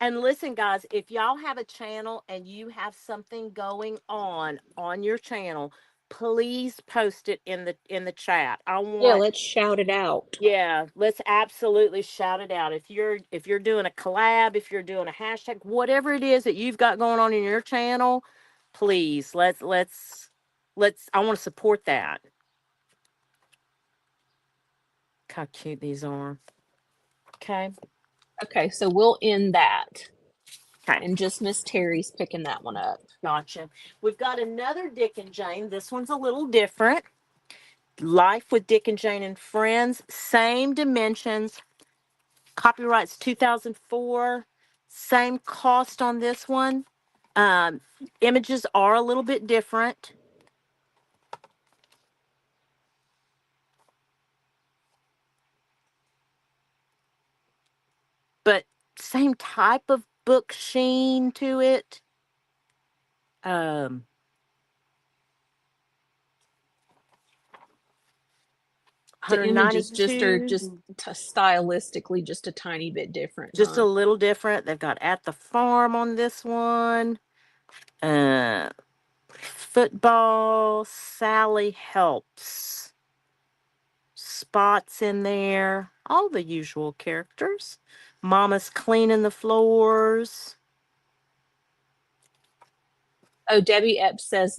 And listen, guys, if y'all have a channel and you have something going on your channel, please post it in the chat. I Yeah, want. let's shout it out. Yeah, let's absolutely shout it out. If you're doing a collab, if you're doing a hashtag, whatever it is that you've got going on in your channel, please let's I want to support that. Look how cute these are. Okay. Okay, so we'll end that. Okay. And just Miss Terry's picking that one up. Gotcha. We've got another Dick and Jane. This one's a little different. Life with Dick and Jane and Friends. Same dimensions. Copyrights 2004. Same cost on this one. Um, Images are a little bit different. But same type of book sheen to it. Um, The images just are 192. just stylistically just a tiny bit different, Just huh? a little different. They've got At the Farm on this one. Uh, Football, Sally Helps. Spots in there. All the usual characters. Mama's cleaning the floors. Oh, Debbie Epps says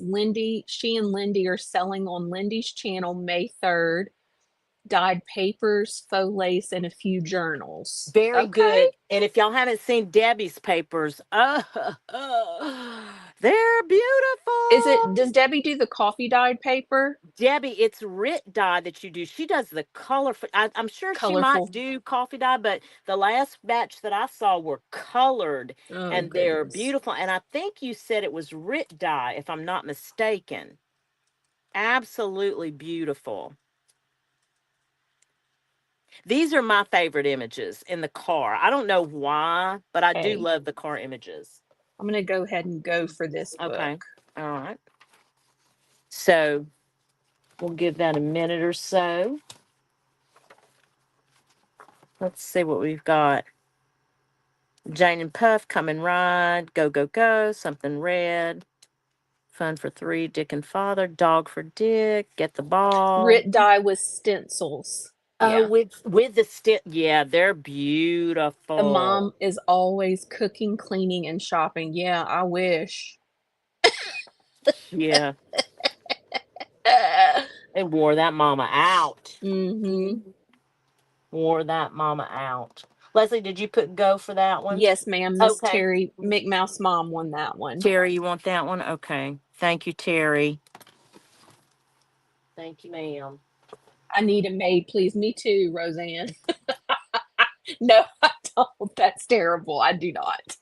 she and Lindy are selling on Lindy's channel May 3rd. Dyed papers, faux lace, and a few journals. Very Okay. good. And if y'all haven't seen Debbie's papers, they're beautiful. Does Debbie do the coffee dyed paper? Debbie, it's Rit dye that you do. She does the colorful. I'm sure she might Colorful. do coffee dye, but the last batch that I saw were colored Oh, and they're goodness. beautiful. And I think you said it was Rit dye, if I'm not mistaken. Absolutely beautiful. These are my favorite images in the car. I don't know why, but I do Okay. love the car images. I'm going to go ahead and go for this book. Okay. All right. So we'll give that a minute or so. Let's see what we've got. Jane and Puff, Come and Ride, Go, Go, Go, Something Red, Fun for Three, Dick and Father, Dog for Dick, Get the Ball. Rit dye with stencils. Oh, Yeah. with the stick. Yeah, they're The beautiful. mom is always cooking, cleaning, and shopping. Yeah, I wish. Yeah, they wore that mama out. Mm-hmm. Wore that mama out. Leslie, did you put go for that one? Yes, ma'am. Miss Okay. Terry McMouse mom won that one. Terry, you want that one? Okay. Thank you, Terry. Thank you, ma'am. I need a maid, please. Me too, Roseanne. No, I don't. That's terrible. I do not.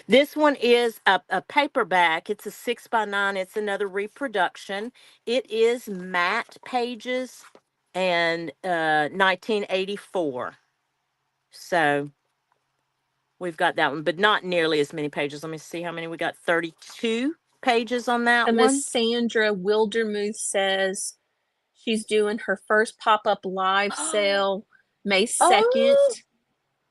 This one is a paperback. It's a 6x9. It's another reproduction. It is matte pages and 1984. So we've got that one, but not nearly as many pages. Let me see how many we got. 32 pages on that Miss one. Sandra Wildermuth says she's doing her first pop-up live sale May 2nd Oh,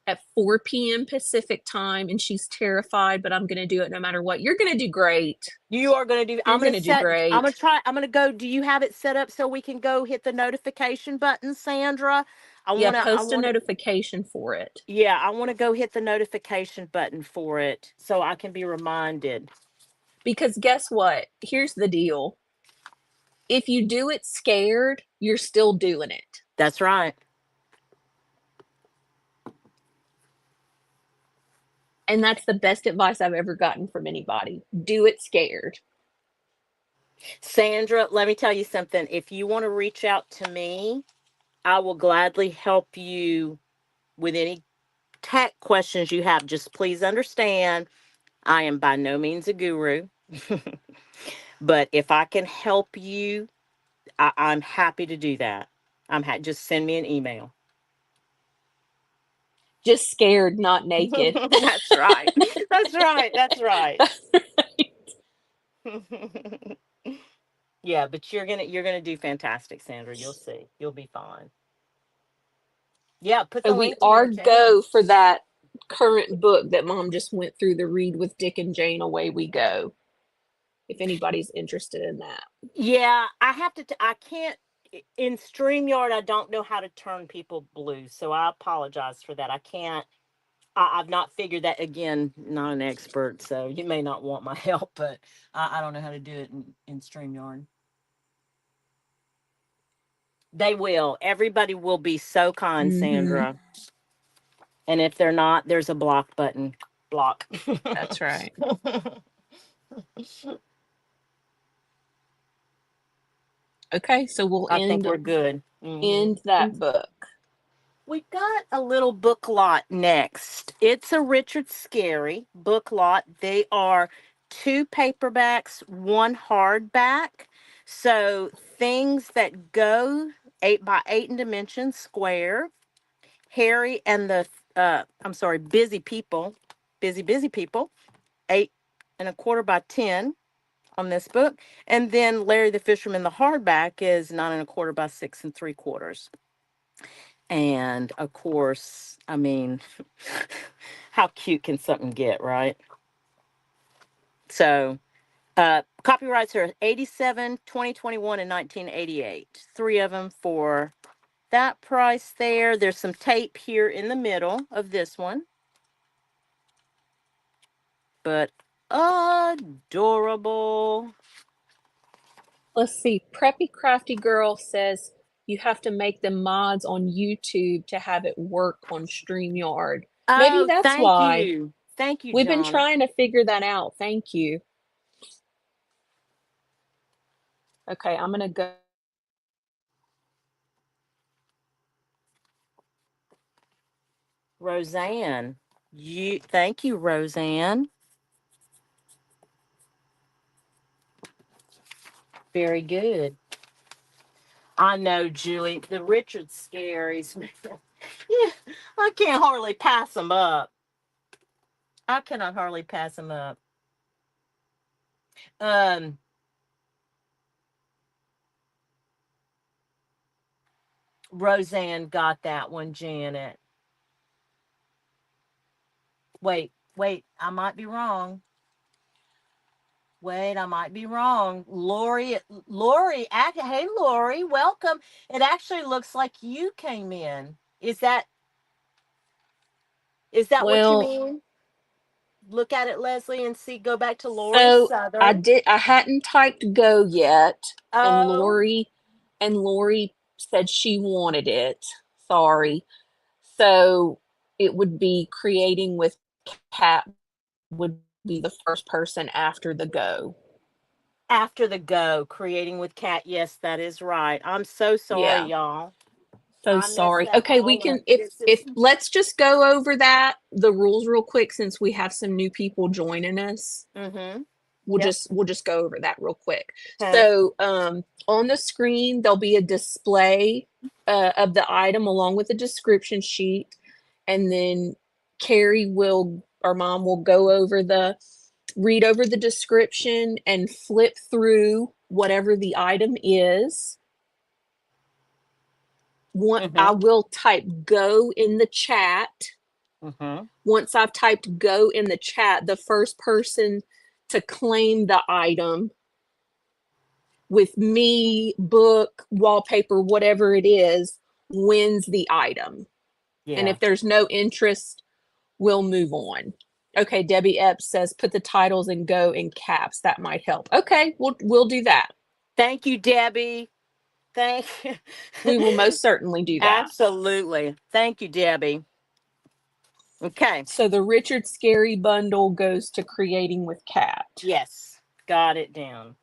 at 4 p.m. Pacific time, and she's terrified, but I'm going to do it no matter what. You're going to do great. you are going to do. You're going to do I'm going great. to try. I'm going to go. Do you have it set up so we can go hit the notification button, Sandra? Yeah, post a notification for it. Yeah, I want to go hit the notification button for it so I can be reminded. Because guess what? Here's the deal. If you do it scared, you're still doing it. That's right. And that's the best advice I've ever gotten from anybody. Do it scared. Sandra, let me tell you something. If you want to reach out to me, I will gladly help you with any tech questions you have. Just please understand, I am by no means a guru. But if I can help you, I'm happy to do that. Just send me an email. Just scared, not naked. That's right. That's right. That's right. Yeah, but you're gonna do fantastic, Sandra. You'll see. You'll be fine. Yeah, put So the we link to are your channel. go for that current book that mom just went through, the Read with Dick and Jane, Away We Go. If anybody's interested in that. Yeah, I have to. I can't in StreamYard. I don't know how to turn people blue, so I apologize for that. I can't. I've not figured that again. Not an expert, so you may not want my help, but I don't know how to do it in StreamYard. They will. Everybody will be so kind, Mm-hmm. Sandra. And if they're not, there's a block button. Block. That's right. Okay, so we'll I think we're good. end that book. We've got a little book lot next. It's a Richard Scarry book lot. They are 2 paperbacks, 1 hardback. So things that go 8x8 in dimensions, square. Harry and the busy people, 8 1/4 by 10. on this book. And then Larry the Fisherman, the hardback, is 9 1/4 by 6 3/4. And of course, I mean, how cute can something get, right? So, copyrights are 87, 2021, and 1988. Three of them for that price there. There's some tape here in the middle of this one, but adorable. Let's see. Preppy Crafty Girl says you have to make them mods on YouTube to have it work on StreamYard. Maybe Oh, that's thank why. you. Thank you, We've been Donna. trying to figure that out. Thank you. Okay, I'm going to go. Roseanne. Thank you, Roseanne. Very good. I know, Julie. The Richard scaries. Yeah, I can't hardly pass them up. I cannot hardly pass them up. Um, Roseanne got that one, Janet. Wait, I might be wrong. Wait, I might be wrong. Hey, Lori, welcome. It actually looks like you came in. Is that what you Well, mean? Look at it, Leslie, and see. Go back to Lori so Southern. I hadn't typed go yet, and Oh, Lori said she wanted it. Sorry. So it would be creating with cat would be the first person after the go. after the go, creating with cat. Yes, that is right. I'm so sorry, Yeah. y'all. So I messed sorry. that Okay, we all can up. This if is. let's just go over the rules real quick since we have some new people joining us. Mm-hmm. we'll Yep. just we'll just go over that real quick. Okay. So on the screen there'll be a display of the item along with a description sheet, and then Carrie will our mom will go over the read over the description and flip through whatever the item is. I Mm-hmm. will type go in the chat. Mm-hmm. Once I've typed go in the chat, the first person to claim the item with me, book, wallpaper, whatever it is, wins the item. And Yeah. if there's no interest, we'll move on. Okay, Debbie Epps says put the titles and go in caps. That might help. Okay, we'll do that. Thank you, Debbie. Thank you. We will most certainly do that. Absolutely. Thank you, Debbie. Okay. So the Richard Scary bundle goes to creating with cat. Yes. Got it down.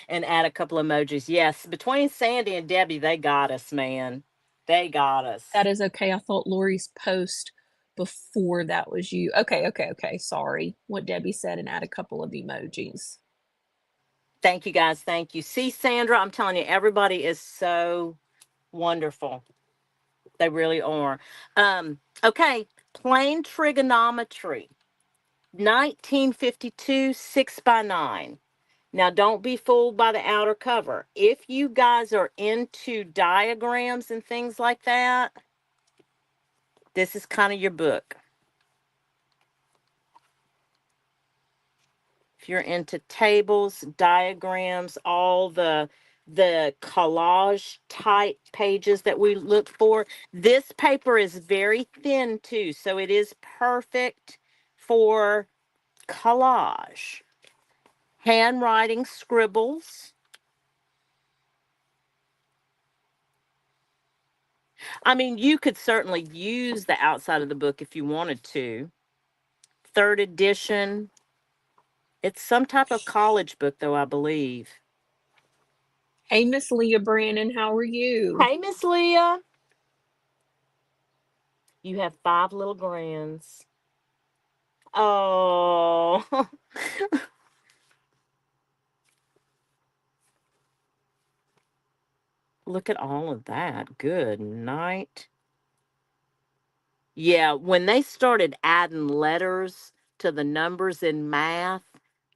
And add a couple emojis. Yes. Between Sandy and Debbie, they got us, man. They got us. That is okay. I thought Lori's post before that was you. Okay. Sorry. What Debbie said and add a couple of emojis. Thank you, guys. Thank you. See, Sandra, I'm telling you, everybody is so wonderful. They really are. Okay. Plain trigonometry. 1952, 6 by 9. Now, don't be fooled by the outer cover. If you guys are into diagrams and things like that, this is kind of your book. If you're into tables, diagrams, all the collage type pages that we look for, this paper is very thin too, so it is perfect for collage. Handwriting scribbles. I mean, you could certainly use the outside of the book if you wanted to. Third edition. It's some type of college book, though, I believe. Hey, Miss Leah Brannon, how are you? Hey, Miss Leah. You have 5 little grands. Oh, look at all of that. Good night. Yeah, when they started adding letters to the numbers in math,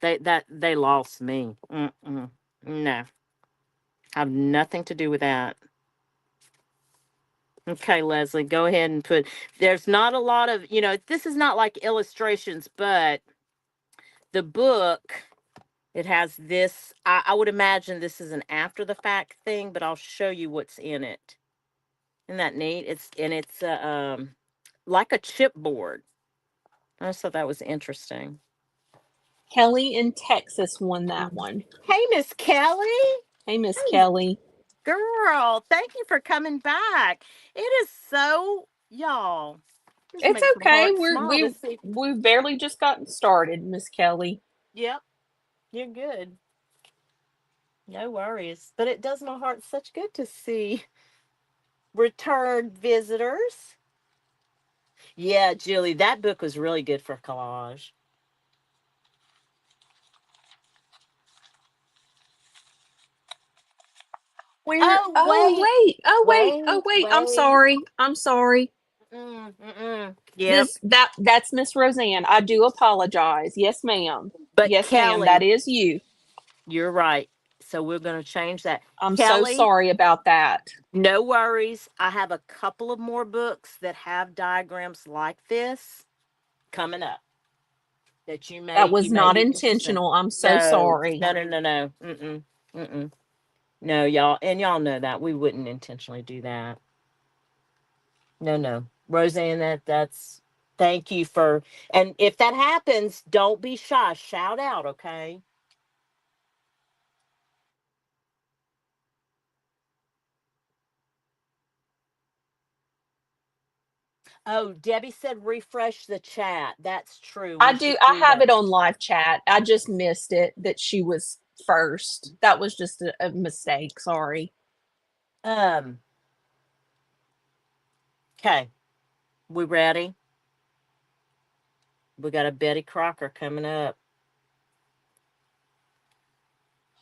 they lost me. Mm-mm. No, have nothing to do with that. Okay, Leslie, go ahead and put. There's not a lot of, this is not like illustrations, but the book, it has this. I would imagine this is an after the fact thing, but I'll show you what's in it. Isn't that neat? It's like a chipboard. I just thought that was interesting. Kelly in Texas won that one. Hey, Miss Kelly. Hey, Miss Hey, Kelly. girl. Thank you for coming back. It is so, y'all. Just It's makes my okay. heart smile to see. We've barely just gotten started, Miss Kelly. Yep, you're good. No worries. But it does my heart such good to see return visitors. Yeah, Julie, that book was really good for collage. Where? Oh, Oh wait, wait. Oh wait. Oh wait, wait. I'm wait. sorry. I'm sorry. Yep. That's Miss Roseanne. I do apologize. Yes, ma'am. But Yes, ma'am. That Kelly, is you. you're right. So we're going to change that. I'm so Kelly, sorry about that. no worries. I have a couple of more books that have diagrams like this coming up that That you was may not be interested. intentional. I'm so No, sorry. no, no, no, no. Mm-mm. No, y'all, and y'all know that we wouldn't intentionally do that. No, no, Roseanne, that's thank you for. And if that happens, don't be shy. Shout out, okay? Oh, Debbie said refresh the chat. That's true. I We do. should I do have that. it on live chat. I just missed it that she was first. That was just a mistake. Sorry. Um. Okay, we ready? We got a Betty Crocker coming up.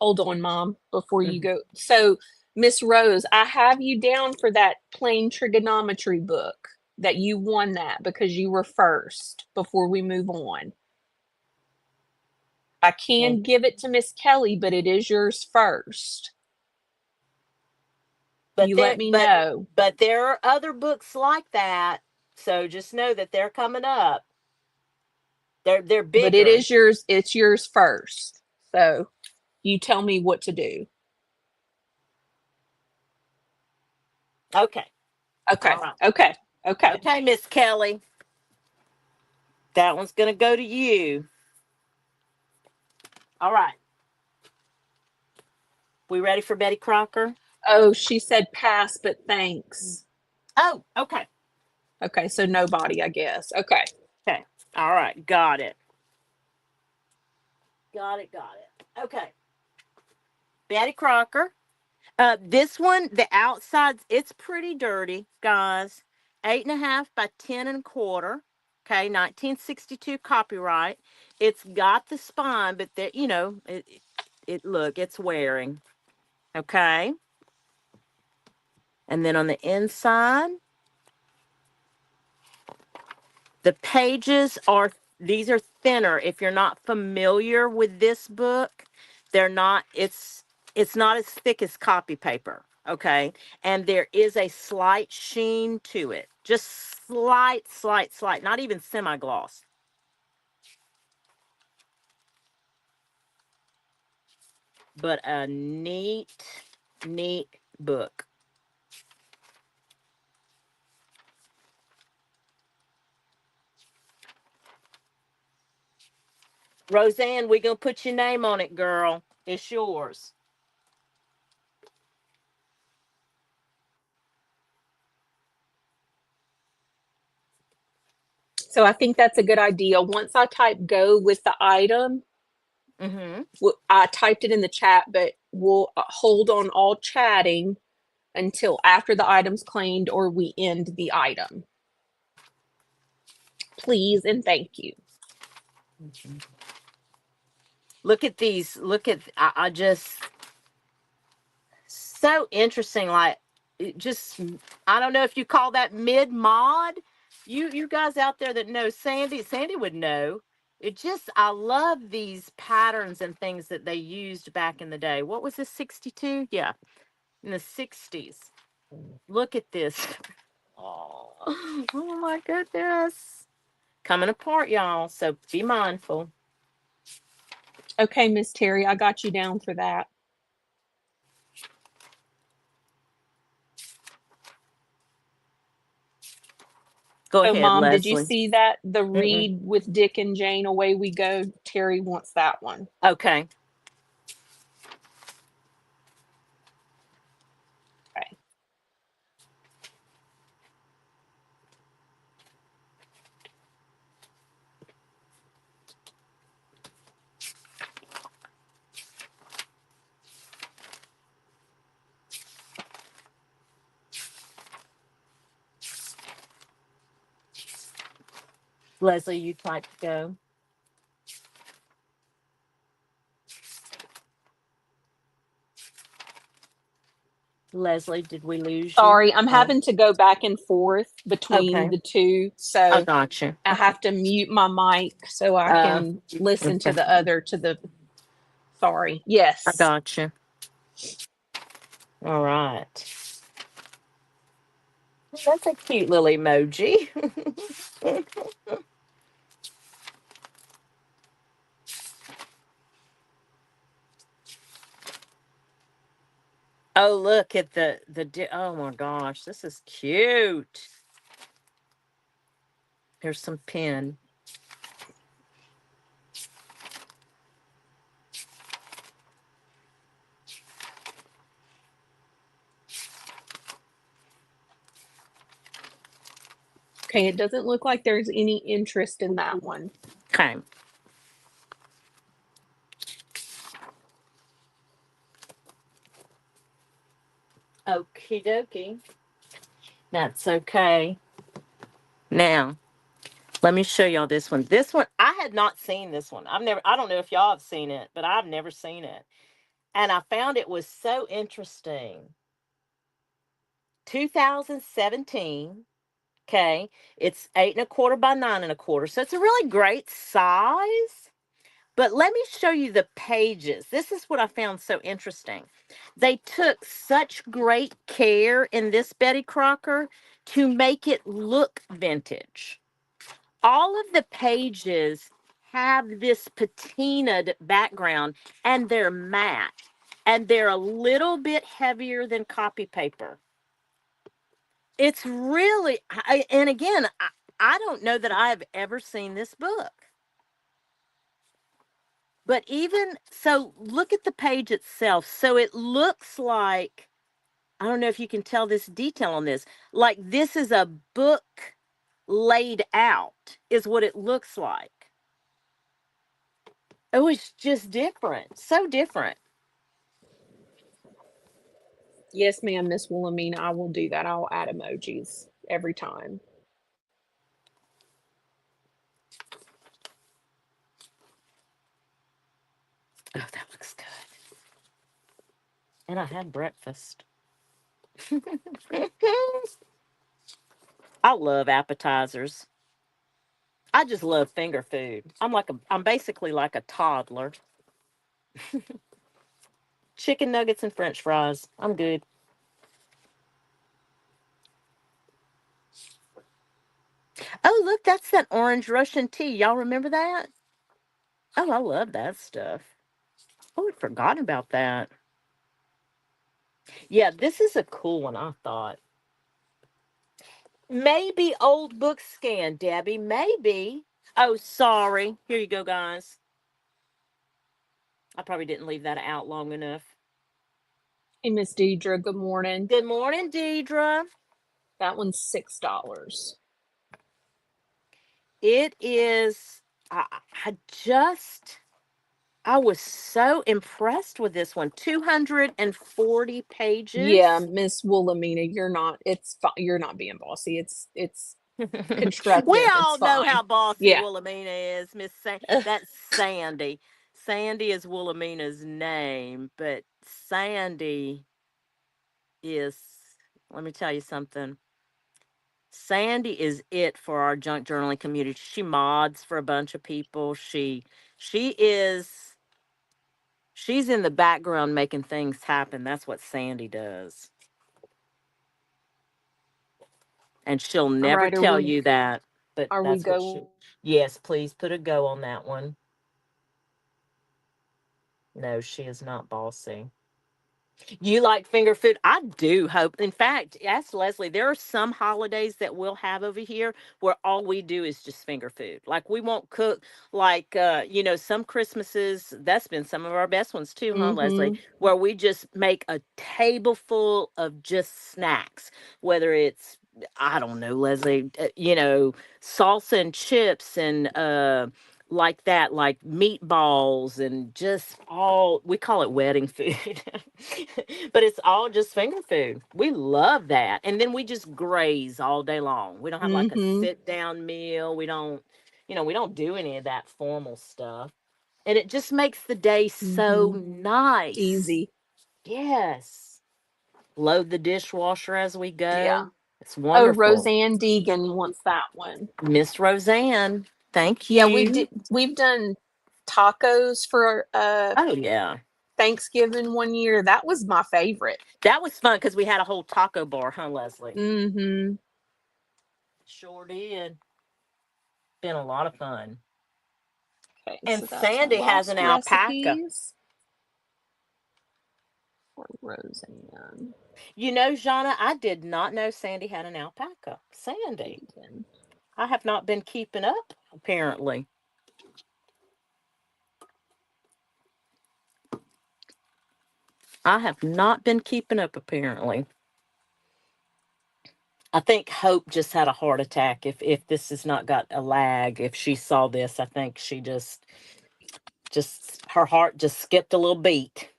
Hold on, Mom, before you Mhm. go. So, Miss Rose, I have you down for that plain trigonometry book that you won that because you were first before we move on. I Okay. can give it to Miss Kelly, but it is yours first. But You there, let me but know. but there are other books like that. So just know that they're coming up. They're But it bigger. is yours. It's yours first. So, you tell me what to do. Okay. Okay. All right. Okay. Okay. Okay, Miss Kelly. That one's gonna go to you. All right. We ready for Betty Crocker? Oh, she said pass, but thanks. Oh, okay. Okay, so nobody, I guess. Okay. Okay. All right. Got it. Got it. Got it. Okay. Betty Crocker. This one, the outsides, it's pretty dirty, guys. 8.5 by 10 1/4. Okay, 1962 copyright. It's got the spine, but it look, it's wearing. Okay, and then on the inside, the pages are these are thinner. If you're not familiar with this book, they're not. It's not as thick as copy paper. Okay, and there is a slight sheen to it, just slight, not even semi gloss, but a neat book. Roseanne, we gonna put your name on it, girl. It's yours. So I think that's a good idea. Once I type go with the item, Mm-hmm. I typed it in the chat, but we'll hold on all chatting until after the item's claimed or we end the item. Please and thank you. Look at these. Look at I just so interesting. Like it just I don't know if you call that mid mod. You guys out there that know Sandy would know. It just, I love these patterns and things that they used back in the day. What was this, 62? Yeah, in the 60s. Look at this. Oh, oh my goodness. Coming apart, y'all. So be mindful. Okay, Miss Terry, I got you down for that. Go Oh, ahead, Mom, did you Leslie. see that? The Mm-mm. Read with Dick and Jane, Away We Go. Terry wants that one. Okay. Okay. Leslie, you type to go. Leslie, did we lose you? Sorry, I'm Oh, having to go back and forth between okay. the two, I so got you. I have to mute my mic so I Uh, can listen to okay. the other to the sorry. I Yes. got you. All right. That's a cute little emoji. Oh, look at oh my gosh, this is cute. Here's some pen. Okay, it doesn't look like there's any interest in that one. Okay. Okie dokie. That's okay. Now, let me show y'all this one. This one, I had not seen this one. I don't know if y'all have seen it, but I've never seen it. And I found it was so interesting. 2017. Okay. It's 8 1/4 by 9 1/4. So it's a really great size. But let me show you the pages. This is what I found so interesting. They took such great care in this Betty Crocker to make it look vintage. All of the pages have this patinaed background and they're matte and they're a little bit heavier than copy paper. It's really, and again, I don't know that I've ever seen this book. But even so, look at the page itself. So it looks like, I don't know if you can tell this detail on this, like this is a book laid out, is what it looks like. Oh, it's just different. So different. Yes, ma'am, Miss Wilhelmina, I will do that. I'll add emojis every time. Oh, that looks good. And I had breakfast. I love appetizers. I just love finger food. I'm basically like a toddler. Chicken nuggets and french fries. I'm good. Oh, look, that's that orange Russian tea. Y'all remember that? Oh, I love that stuff. Oh, I forgot about that. Yeah, this is a cool one, I thought. Maybe old book scan, Debbie. Maybe. Oh, sorry. Here you go, guys. I probably didn't leave that out long enough. Hey, Miss Deidre, good morning. Good morning, Deidre. That one's $6. It is. I, I just. I was so impressed with this one. 240 Yeah, pages. Miss Wilhelmina, you're not being bossy. It's We constructive. It's all know fine. how bossy Yeah. Wilhelmina is, That's Sandy. Sandy is Wilhelmina's name, but Sandy is. Let me tell you something. Sandy is it for our junk journaling community. She mods for a bunch of people. She is she's in the background making things happen. That's what Sandy does. And she'll All never right, tell you that, but are we that's what she. go Yes, please put a go on that one. No, she is not bossy. You like finger food? I do hope. In fact, ask Leslie. There are some holidays that we'll have over here where all we do is just finger food. Like we won't cook. Like some Christmases. That's been some of our best ones too, huh, Leslie? Mm-hmm. Where we just make a table full of just snacks. Whether it's I don't know, Leslie. Salsa and chips and like that, like meatballs and just all we call it wedding food. But it's all just finger food. We love that. And then we just graze all day long. We don't have like a Mm-hmm. sit down meal. We don't do any of that formal stuff. And it just makes the day so Mm-hmm. nice. Easy. Yes. Load the dishwasher as we Yeah. go. It's Oh, wonderful. Roseanne Deegan wants that one. Miss Roseanne, thank Yeah, you. we've done tacos for Oh yeah. Thanksgiving one year. That was my favorite. That was fun because we had a whole taco bar, huh, Leslie? Mm-hmm. Sure did. Been a lot of fun. Okay, And so that's our Sandy has an lost alpaca. recipes for Roseanne Jana, I did not know Sandy had an alpaca. Sandy, Deegan. I have not been keeping up, apparently. I have not been keeping up, apparently. I think Hope just had a heart attack. If this has not got a lag, if she saw this, I think she just her heart just skipped a little beat.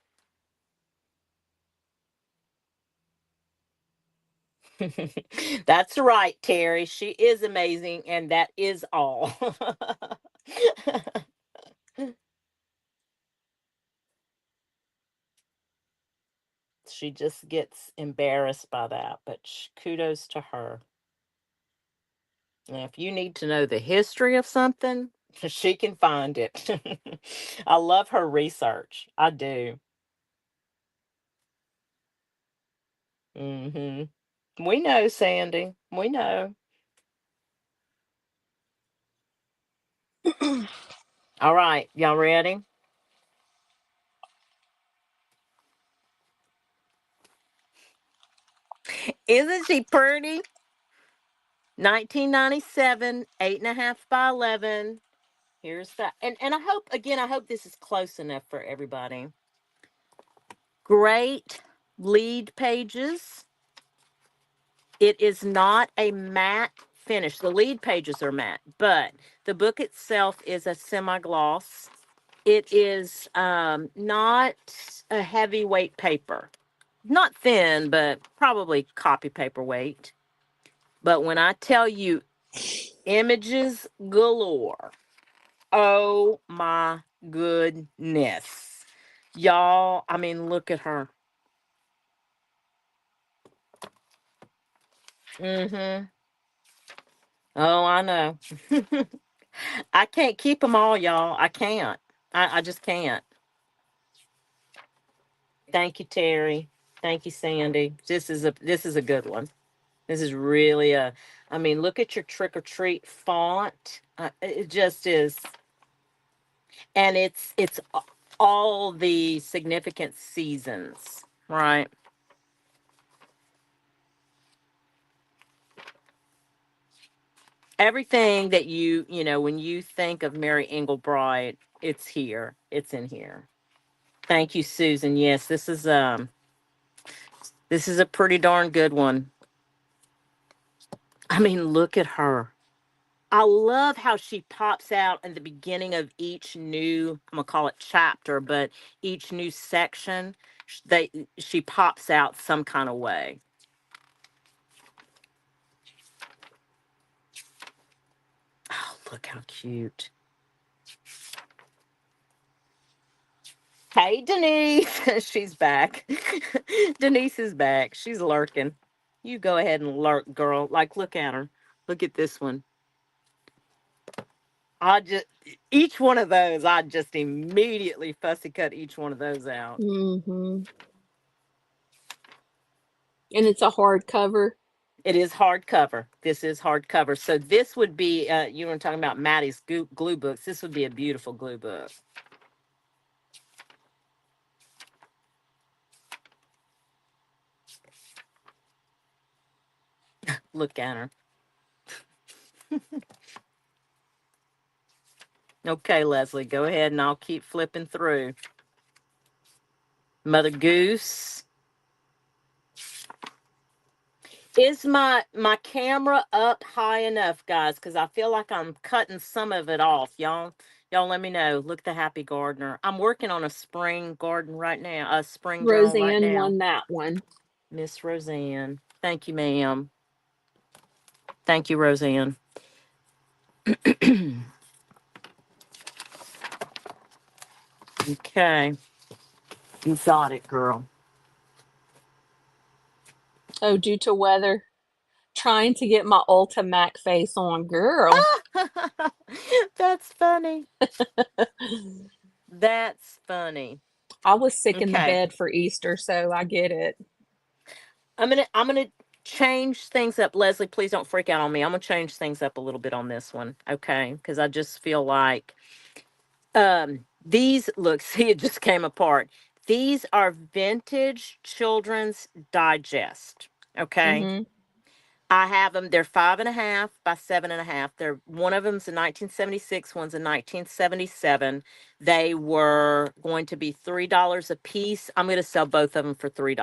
That's right, Terry. She is amazing, and that is all. She just gets embarrassed by that, but kudos to her. And if you need to know the history of something, she can find it. I love her research. I do. Hmm. We know, Sandy. We know. All right, y'all ready? Isn't she pretty? 1997, 8.5 by 11. Here's that. And I hope this is close enough for everybody. Great lead pages. It is not a matte finish. The lead pages are matte, but the book itself is a semi-gloss. It is not a heavyweight paper. Not thin, but probably copy paper weight. But when I tell you images galore, oh my goodness. Y'all, I mean, look at her. Mm-hmm. Oh, I know. I can't keep them all, y'all. I can't. I just can't. Thank you, Terry. Thank you, Sandy. This is a good one. This is really a. I mean, look at your trick or treat font. It just is, and it's all the significant seasons, right? Everything that when you think of Mary Englebright, it's here. It's in here. Thank you, Susan. Yes, this is a pretty darn good one. I mean, look at her. I love how she pops out in the beginning of each new, I'm gonna call it chapter, but each new section, she pops out some kind of way. Oh, look how cute. Hey, Denise. She's back. Denise is back. She's lurking. You go ahead and lurk, girl. Like, look at her. Look at this one. I just, each one of those, I just immediately fussy cut each one of those out. Mhm. And it's a hardcover. It is hardcover. This is hardcover. So this would be, you were talking about Maddie's glue books. This would be a beautiful glue book. Look at her. Okay, Lesli, go ahead and I'll keep flipping through. Mother Goose. Is my camera up high enough, guys? Because I feel like I'm cutting some of it off. Y'all let me know. Look at the Happy Gardener. I'm working on a spring garden right now, a spring journal right Roseanne now. won that one. Miss Roseanne. Thank you, ma'am. Thank you, Roseanne. Okay. You got it, girl. Oh, due to weather. Trying to get my Ultimac face on, girl. That's funny. That's funny. I was sick in the Okay. bed for Easter, so I get it. I'm gonna change things up. Lesli, please don't freak out on me. I'm gonna change things up a little bit on this one, okay? Because I just feel like these look, see, it just came apart. These are vintage children's digest. Okay. Mhm. I have them. They're 5.5 by 7.5. They're one of them's a 1976, one's a 1977. They were going to be $3 a piece. I'm going to sell both of them for $3.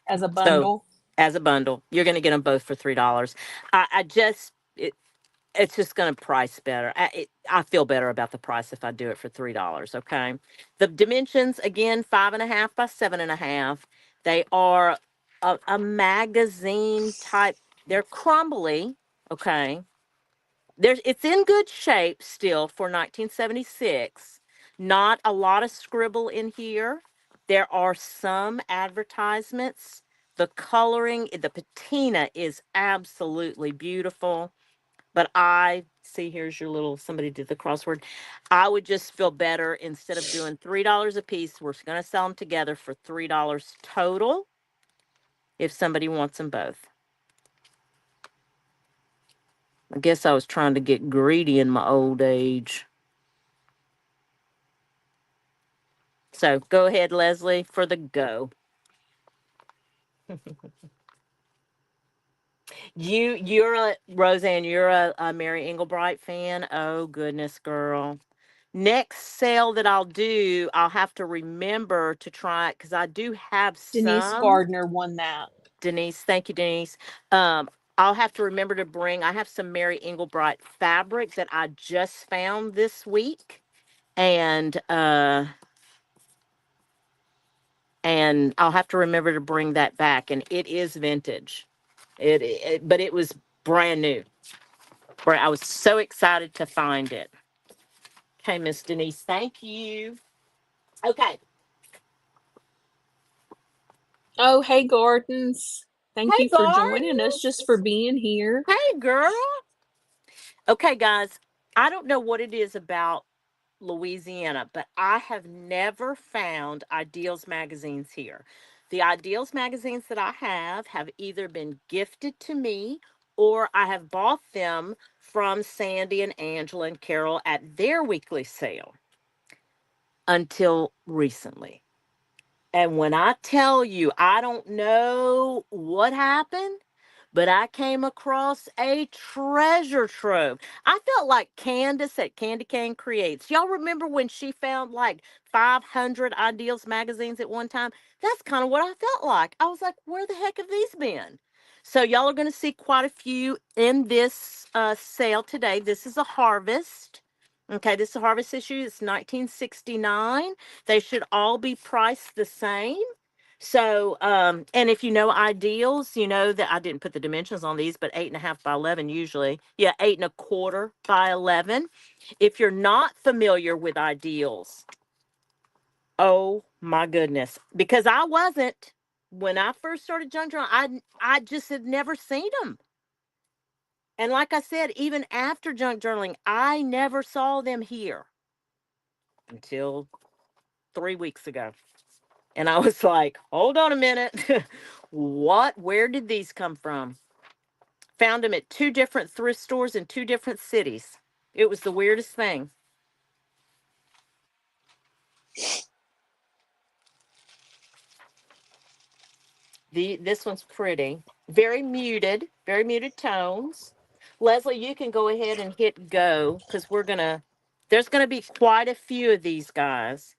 As a So bundle. as a bundle, you're going to get them both for $3. I just it's just going to price better. I feel better about the price if I do it for $3. Okay. The dimensions again, 5.5 by 7.5. They are a magazine type. They're crumbly. Okay. It's in good shape still for 1976. Not a lot of scribble in here. There are some advertisements. The coloring, the patina is absolutely beautiful. But I see, here's your little, somebody did the crossword. I would just feel better instead of doing $3 a piece. We're going to sell them together for $3 total if somebody wants them both. I guess I was trying to get greedy in my old age. So go ahead, Lesli, for the go. You're a Roseanne, you're a Mary Engelbright fan. Oh goodness, girl. Next sale that I'll do, I'll have to remember to try it because I do have Denise some. Gardner won that. Denise, thank you, Denise. Um, I'll have to remember to bring. I have some Mary Engelbright fabric that I just found this week, and I'll have to remember to bring that back. And it is vintage. But it was brand new. Where I was so excited to find it. Okay, Miss Denise, thank you. Okay. Oh, hey, Gordons. Thank Hey, you for joining us, just for Gardens. being here. Hey, girl. Okay, guys. I don't know what it is about Louisiana, but I have never found Ideals magazines here. The Ideals magazines that I have either been gifted to me or I have bought them from Sandy and Angela and Carol at their weekly sale until recently. And when I tell you, I don't know what happened, but I came across a treasure trove. I felt like Candace at Candy Cane Creates. Y'all remember when she found like 500 Ideals magazines at one time? That's kind of what I felt like. I was like, where the heck have these been? So y'all are going to see quite a few in this sale today. This is a harvest. Okay, this is a harvest issue. It's 1969. They should all be priced the same. So, and if you know ideals, you know that I didn't put the dimensions on these, but 8.5 by 11 usually. Yeah, 8.25 by 11. If you're not familiar with ideals, oh my goodness, because I wasn't. when I first started junk journaling, I just had never seen them. And like I said, even after junk journaling, I never saw them here until 3 weeks ago. And I was like, hold on a minute. What? Where did these come from? Found them at 2 different thrift stores in 2 different cities. It was the weirdest thing. This one's pretty. Very muted tones. Leslie, you can go ahead and hit go because there's gonna be quite a few of these guys.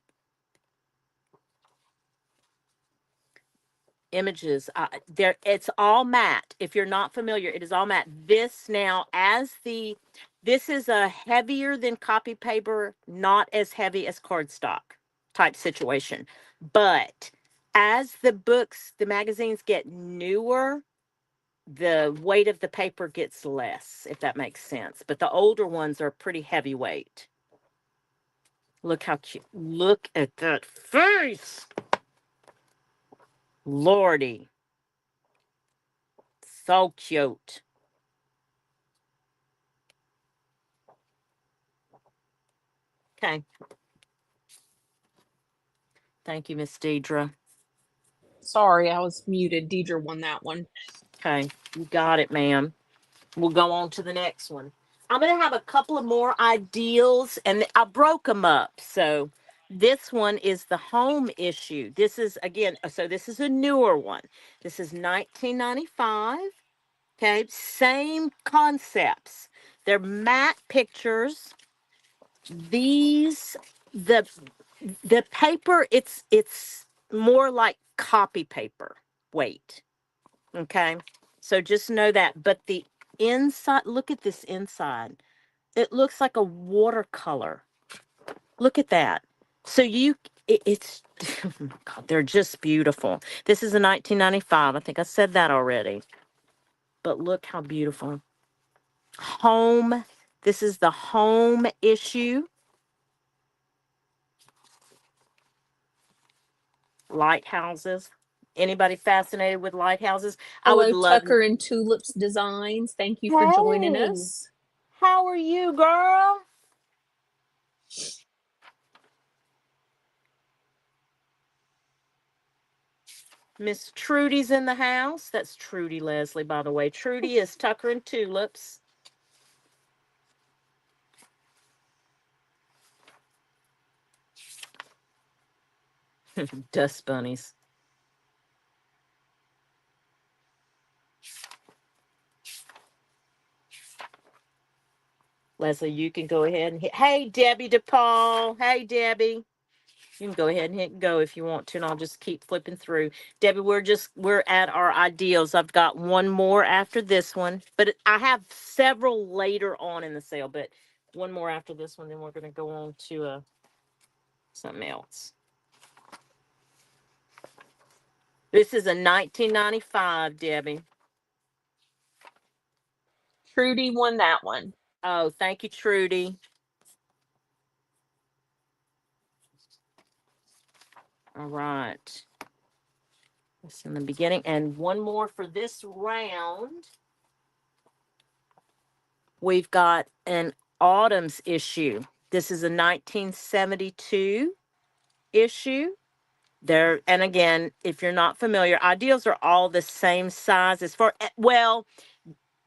Images, there, it's all matte. If you're not familiar, it is all matte. This is a heavier than copy paper, not as heavy as cardstock type situation. But as the magazines get newer, the weight of the paper gets less, if that makes sense. But the older ones are pretty heavyweight. Look how cute. Look at that face. Lordy. So cute. Okay. Thank you, Miss Deidre. Sorry, I was muted. Deidre won that one. Okay. You got it, ma'am. We'll go on to the next one. I'm going to have a couple of more ideals, and I broke them up. So this one is the home issue. This is, again, so this is a newer one. This is 1995. Okay. Same concepts. They're matte pictures. These, the the paper, it's more like copy paper weight. Okay. So just know that. But the inside, look at this inside. It looks like a watercolor. Look at that. So it's, God, they're just beautiful. This is a 1995. I think I said that already. But look how beautiful. Home. This is the home issue. Lighthouses. Anybody fascinated with lighthouses? I would Hello, love. Tucker and Tulips Designs. Thank you for joining Hey, us. how are you, girl? Miss Trudy's in the house. That's Trudy Leslie, by the way. Trudy is Tucker and Tulips. Dust bunnies. Leslie, you can go ahead and hit. Hey, Debbie DePaul. Hey, Debbie. You can go ahead and hit go if you want to, and I'll just keep flipping through. Debbie, we're at our ideals. I've got one more after this one, but I have several later on in the sale, but one more after this one, then we're going to go on to something else. This is a 1995, Debbie. Trudy won that one. Oh, thank you, Trudy. All right. That's in the beginning. And one more for this round. We've got an Autumn's issue. This is a 1972 issue. And again, if you're not familiar, ideals are all the same size as far, well,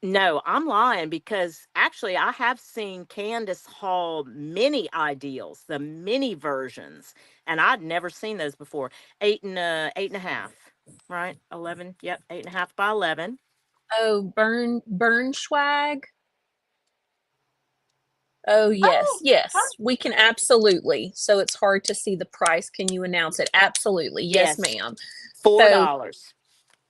no, I'm lying because actually I have seen Candace haul mini ideals, the mini versions, and I'd never seen those before. 8.5, right? 11. Yep. 8.5 by 11. Oh, burn swag. Oh, yes, Oh, yes, we can absolutely. So it's hard to see the price. Can you announce it? Absolutely. Yes, yes. ma'am. So $4.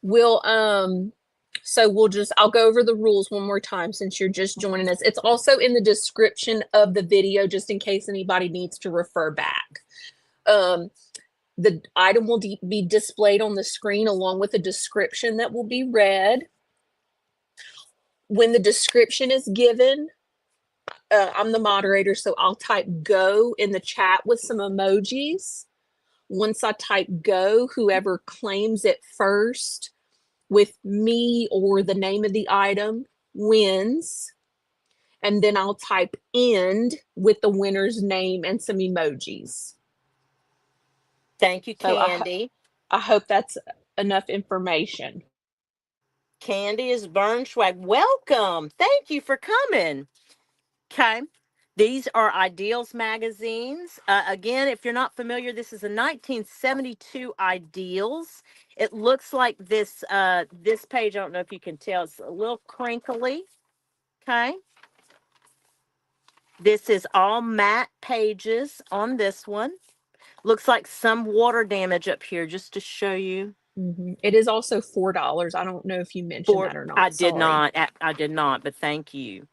we'll I'll go over the rules one more time since you're just joining us. It's also in the description of the video just in case anybody needs to refer back. The item will be displayed on the screen along with a description that will be read. When the description is given, I'm the moderator, so I'll type go in the chat with some emojis. Once I type go, whoever claims it first with me or the name of the item wins. And then I'll type end with the winner's name and some emojis. Thank you, So Candy. I hope that's enough information. Candy is Bernschwag. Welcome. Thank you for coming. Okay. These are Ideals magazines. Again, if you're not familiar, this is a 1972 Ideals. It looks like this page. I don't know if you can tell. It's a little crinkly. Okay. This is all matte pages on this one. Looks like some water damage up here, just to show you. It is also $4. I don't know if you mentioned For that or I not. did Sorry. not. I did not, but thank you.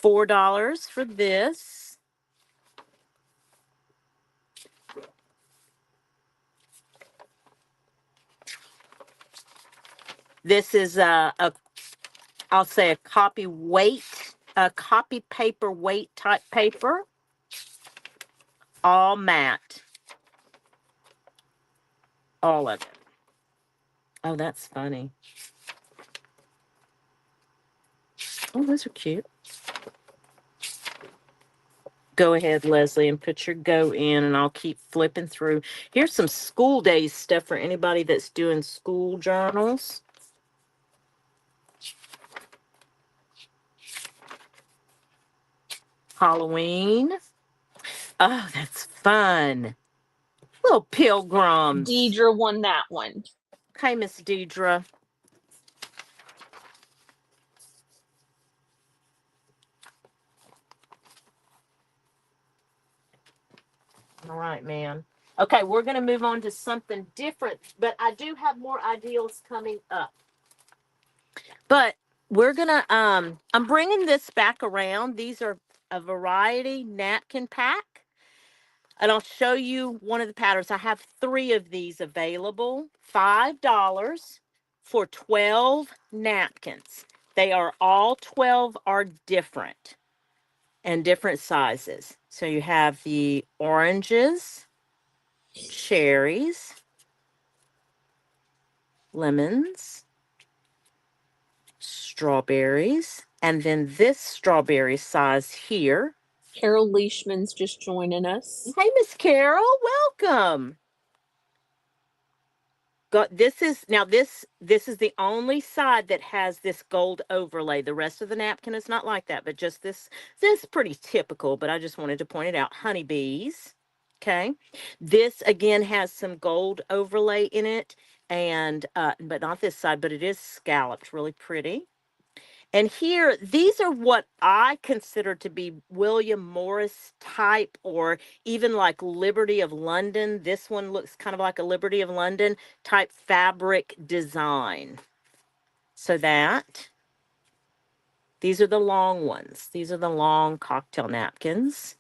$4 for this. This is I'll say a copy paper weight type paper, all matte, all of it. Oh, that's funny. Oh, those are cute. Go ahead, Leslie, and put your go in, and I'll keep flipping through. Here's some school days stuff for anybody that's doing school journals. Halloween. Oh, that's fun. Little pilgrims. Deidre won that one. Okay, Miss Deidre. All right, man. Okay, we're going to move on to something different, but I do have more ideals coming up. But we're going to, I'm bringing this back around. These are a variety napkin pack. And I'll show you one of the patterns. I have 3 of these available. $5 for 12 napkins. They are all 12 are different and different sizes. So you have the oranges, cherries, lemons, strawberries, and then this strawberry size here. Carol Leishman's just joining us. Hey, Miss Carol, welcome. Got this is now this is the only side that has this gold overlay. The rest of the napkin is not like that, but just this pretty typical, but I just wanted to point it out. Honeybees. Okay. This again has some gold overlay in it, and but not this side, but it is scalloped, really pretty. And here, these are what I consider to be William Morris type, or even like Liberty of London. This one looks kind of like a Liberty of London type fabric design. So these are the long ones. These are the long cocktail napkins.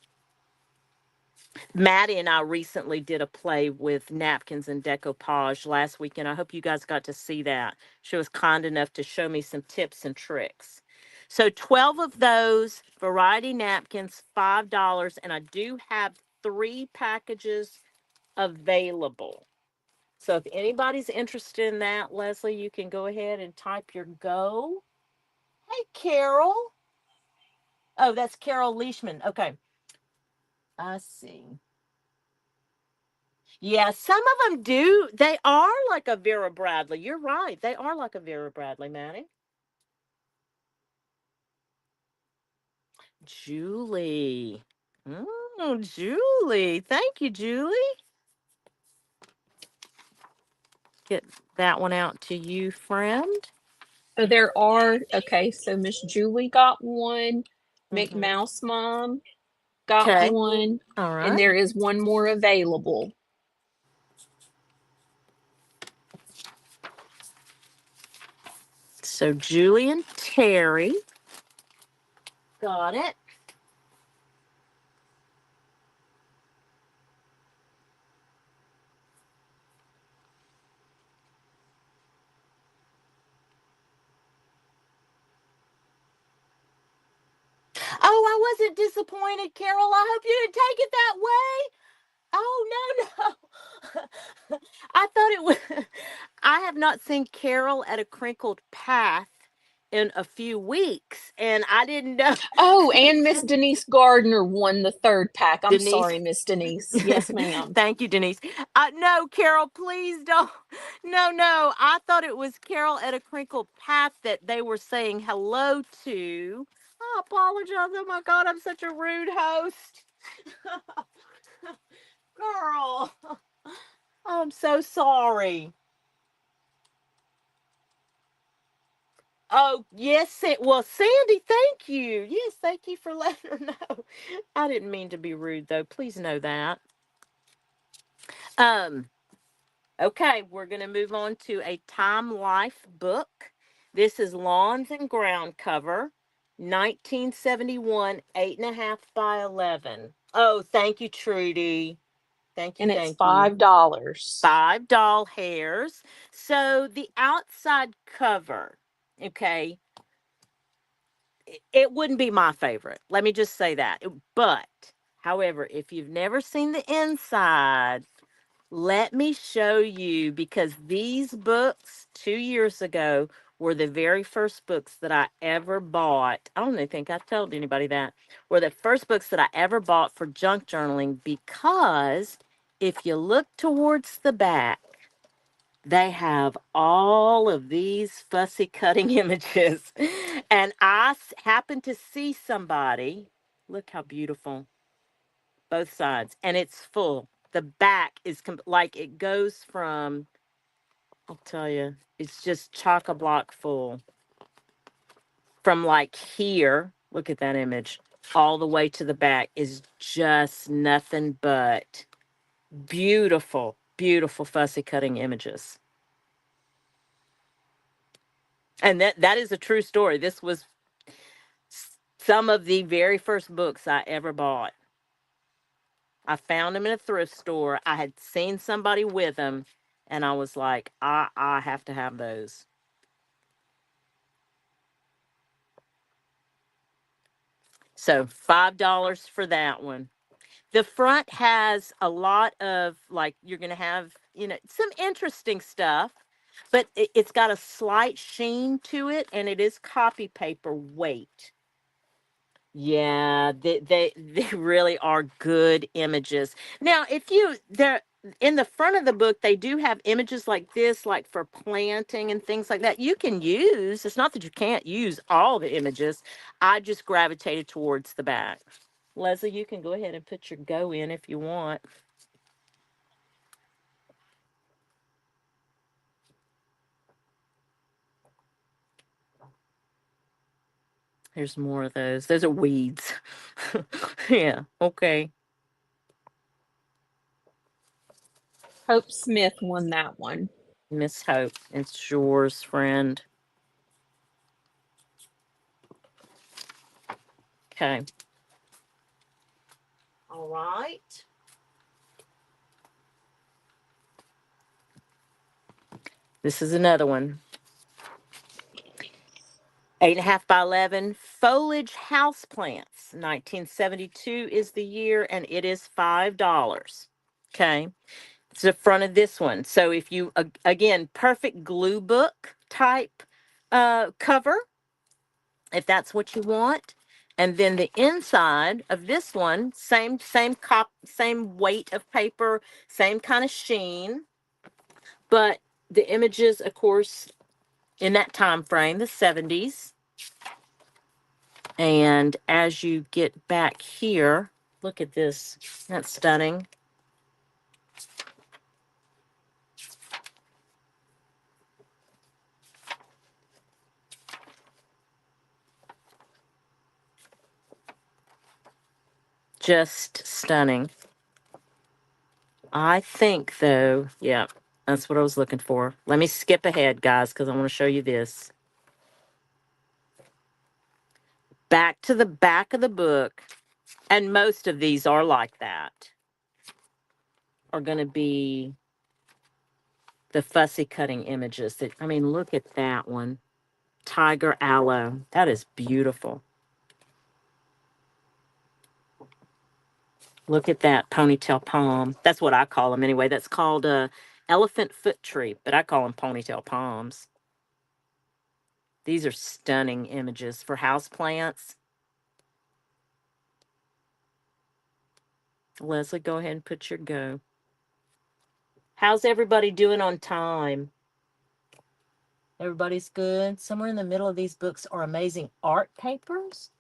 Maddie and I recently did a play with napkins and decoupage last weekend. I hope you guys got to see that. She was kind enough to show me some tips and tricks. So 12 of those variety napkins, $5, and I do have 3 packages available. So if anybody's interested in that, Leslie, you can go ahead and type your go. Hey, Carol. Oh, that's Carol Leishman. Okay. I see. Yeah, some of them do. They are like a Vera Bradley. You're right. They are like a Vera Bradley, Maddie. Julie. Oh, Julie. Thank you, Julie. Get that one out to you, friend. So there are, okay, so Miss Julie got one, Mm-hmm. McMouse Mom got Okay. one, All and right. there is one more available. So Julie and Terry got it. Oh, I wasn't disappointed, Carol. I hope you didn't take it that way. Oh, no, no. I thought it was. I have not seen Carol at a crinkled path in a few weeks, and I didn't know. Oh, and Miss Denise Gardner won the third pack. I'm Denise. sorry, Miss Denise. Yes, ma'am. Thank you, Denise. No, Carol, please don't. No, no. I thought it was Carol at a crinkled path that they were saying hello to. I apologize. Oh my God, I'm such a rude host. Girl, I'm so sorry. Oh, yes. Well, Sandy, thank you. Yes, thank you for letting her know. I didn't mean to be rude, though. Please know that. Um, okay, we're going to move on to a Time Life book. This is Lawns and Ground cover, 1971, 8.5 by 11. Oh, thank you, Trudy. Thank you, And it's thank you. $5. 5 doll hairs. So the outside cover, okay, it wouldn't be my favorite. Let me just say that. But, however, if you've never seen the inside, let me show you because these books 2 years ago were the very first books that I ever bought. I don't even think I told anybody that. Were the first books that I ever bought for junk journaling because if you look towards the back, they have all of these fussy cutting images. And happened to see somebody. Look how beautiful. Both sides. And it's full. The back is like it goes from, I'll tell you, it's just chock a block full. From like here, look at that image, all the way to the back is just nothing but beautiful, beautiful fussy cutting images. And that is a true story. This was some of the very first books I ever bought. I found them in a thrift store. I had seen somebody with them, and I was like, I have to have those. So $5 for that one. The front has a lot of like you're gonna have, some interesting stuff, but it's got a slight sheen to it, and it is copy paper weight. Yeah, they really are good images. Now, if you they're in the front of the book, they do have images like this, like for planting and things like that. You can use. It's not that you can't use all the images. I just gravitated towards the back. Leslie, you can go ahead and put your go in if you want. Here's more of those. Those are weeds. Yeah. Okay. Hope Smith won that one. Miss Hope, it's yours, friend. Okay. All right. This is another one. 8.5 by 11 foliage houseplants. 1972 is the year, and it is $5. Okay. It's the front of this one. So if you, again, perfect glue book type cover, if that's what you want. And then the inside of this one, same weight of paper, same kind of sheen, but the images, of course, in that time frame, the 70s. And as you get back here, look at this. That's stunning. Just stunning. I think, though, yeah, that's what I was looking for. Let me skip ahead, guys, because I want to show you this. Back to the back of the book, and most of these are like that, are going to be the fussy cutting images. That I mean, look at that one. Tiger aloe. That is beautiful. Look at that ponytail palm. That's what I call them anyway. That's called a elephant foot tree, but I call them ponytail palms. These are stunning images for house plants. Leslie, go ahead and put your go. How's everybody doing on time? Everybody's good. Somewhere in the middle of these books are amazing art papers.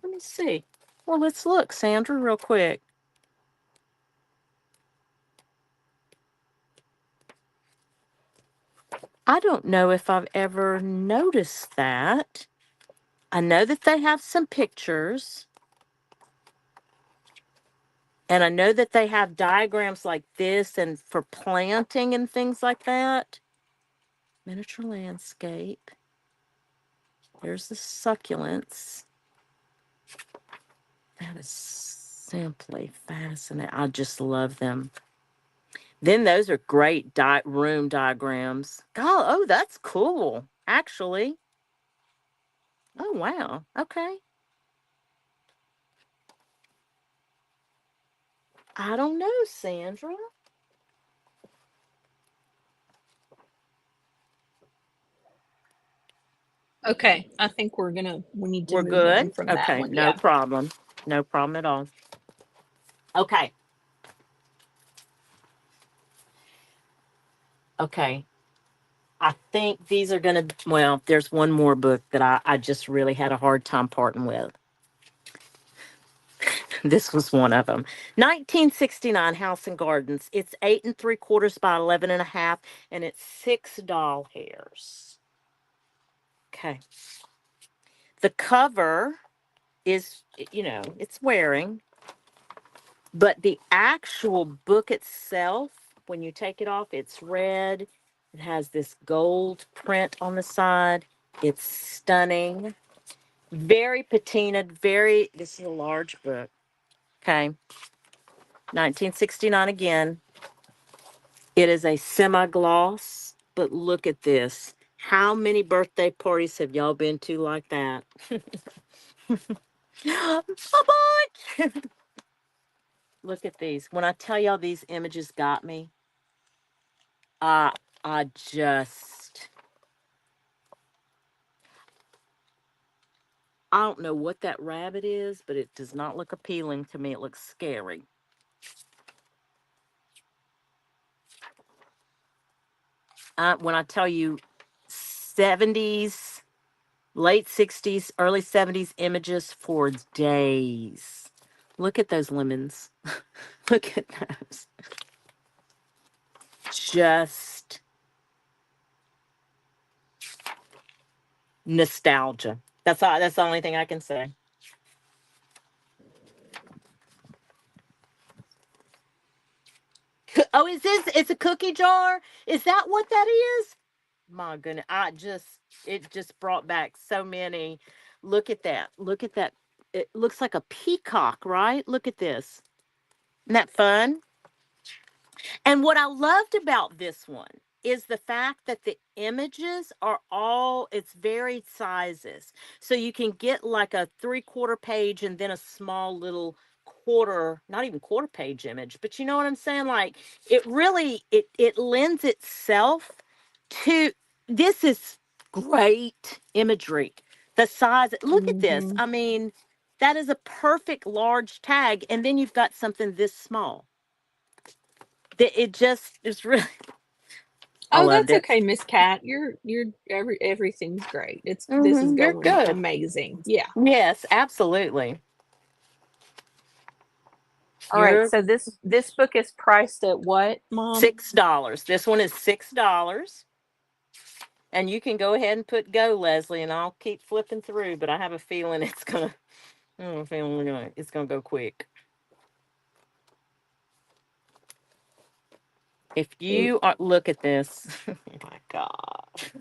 Let me see. Well, let's look, Sandra, real quick. I don't know if I've ever noticed that. I know that they have some pictures. And I know that they have diagrams like this and for planting and things like that. Miniature landscape. There's the succulents. That is simply fascinating. I just love them. Then those are great room diagrams. God, oh, that's cool, actually. Oh, wow. Okay. I don't know, Sandra. Okay, I think we need to We're move on good? from that Okay, one. no Yeah. problem. No problem at all. Okay. Okay. I think these are going to, well, there's one more book that I just really had a hard time parting with. This was one of them. 1969 House and Gardens. It's 8 3/4 by 11 1/2, and it's $6 hairs. Okay. The cover is, it's wearing, but the actual book itself, when you take it off, it's red. It has this gold print on the side. It's stunning. Very patinaed, this is a large book. Okay. 1969 again. It is a semi-gloss, but look at this. How many birthday parties have y'all been to like that? A bunch. Look at these. When I tell y'all these images got me, I I just I don't know what that rabbit is, but it does not look appealing to me. It looks scary. When I tell you 70s, late 60s, early 70s images for days. Look at those lemons. Look at those. Just nostalgia. That's the only thing I can say. Oh, is this it's a cookie jar? Is that what that is? My goodness. It just brought back so many. Look at that. Look at that. It looks like a peacock, right? Look at this. Isn't that fun? And what I loved about this one is the fact that the images are all, it's varied sizes. So you can get like a 3/4 page and then a small little quarter, not even quarter page image, but you know what I'm saying? Like it really, it lends itself to, this is great imagery. The size, look at this. Hmm. I mean, that is a perfect large tag. And then you've got something this small. It just is really, I Oh, loved that's it. okay, Miss Cat. Everything's great. This is You're going good. amazing. Yeah. Yes, absolutely. All right. You're So this book is priced at what, Mom? $6. This one is $6. And you can go ahead and put go, Leslie, and I'll keep flipping through, but I have a feeling I have a feeling it's gonna go quick. If It, you are, look at this. Oh my God.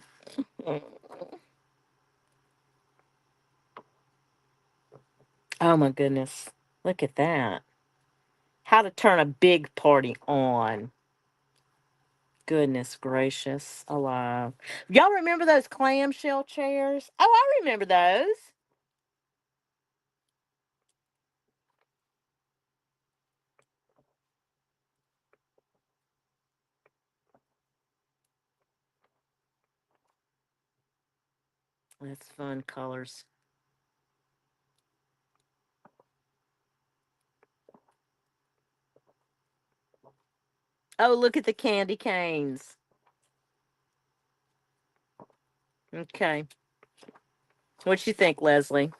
Oh my goodness. Look at that. How to turn a big party on. Goodness gracious alive. Y'all remember those clamshell chairs? Oh, I remember those. That's fun colors. Oh, look at the candy canes. Okay. What you think, Leslie?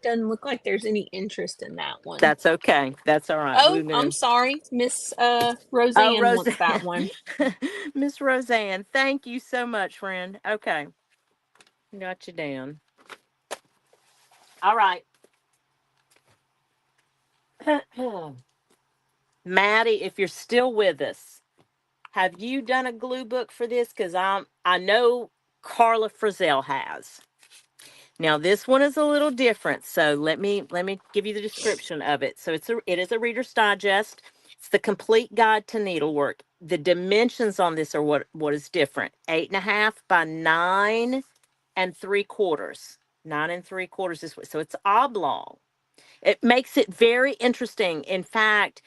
Doesn't look like there's any interest in that one. That's okay. That's all right. We're Oh, I'm gonna. sorry. Miss Oh, Roseanne wants that Roseanne, one. Miss Roseanne, thank you so much, friend. Okay, got you down. All right, Maddie, if you're still with us, have you done a glue book for this? Because I know Carla Frizzell has. Now this one is a little different, so let me give you the description of it. So it is a Reader's Digest. It's the complete guide to needlework. The dimensions on this are what is different: 8.5 by 9 3/4. 9 3/4 this way, so it's oblong. It makes it very interesting. In fact,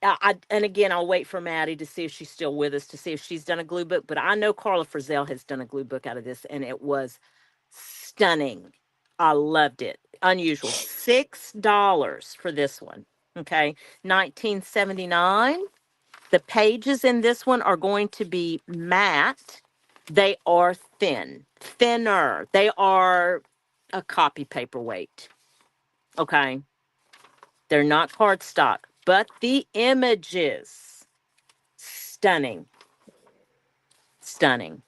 and again, I'll wait for Maddie to see if she's still with us to see if she's done a glue book. But I know Carla Frizzell has done a glue book out of this, and it was stunning. I loved it. Unusual. $6 for this one. Okay. 1979. The pages in this one are going to be matte. They are thinner. They are a copy paperweight. Okay. They're not cardstock, but the images, stunning. Stunning.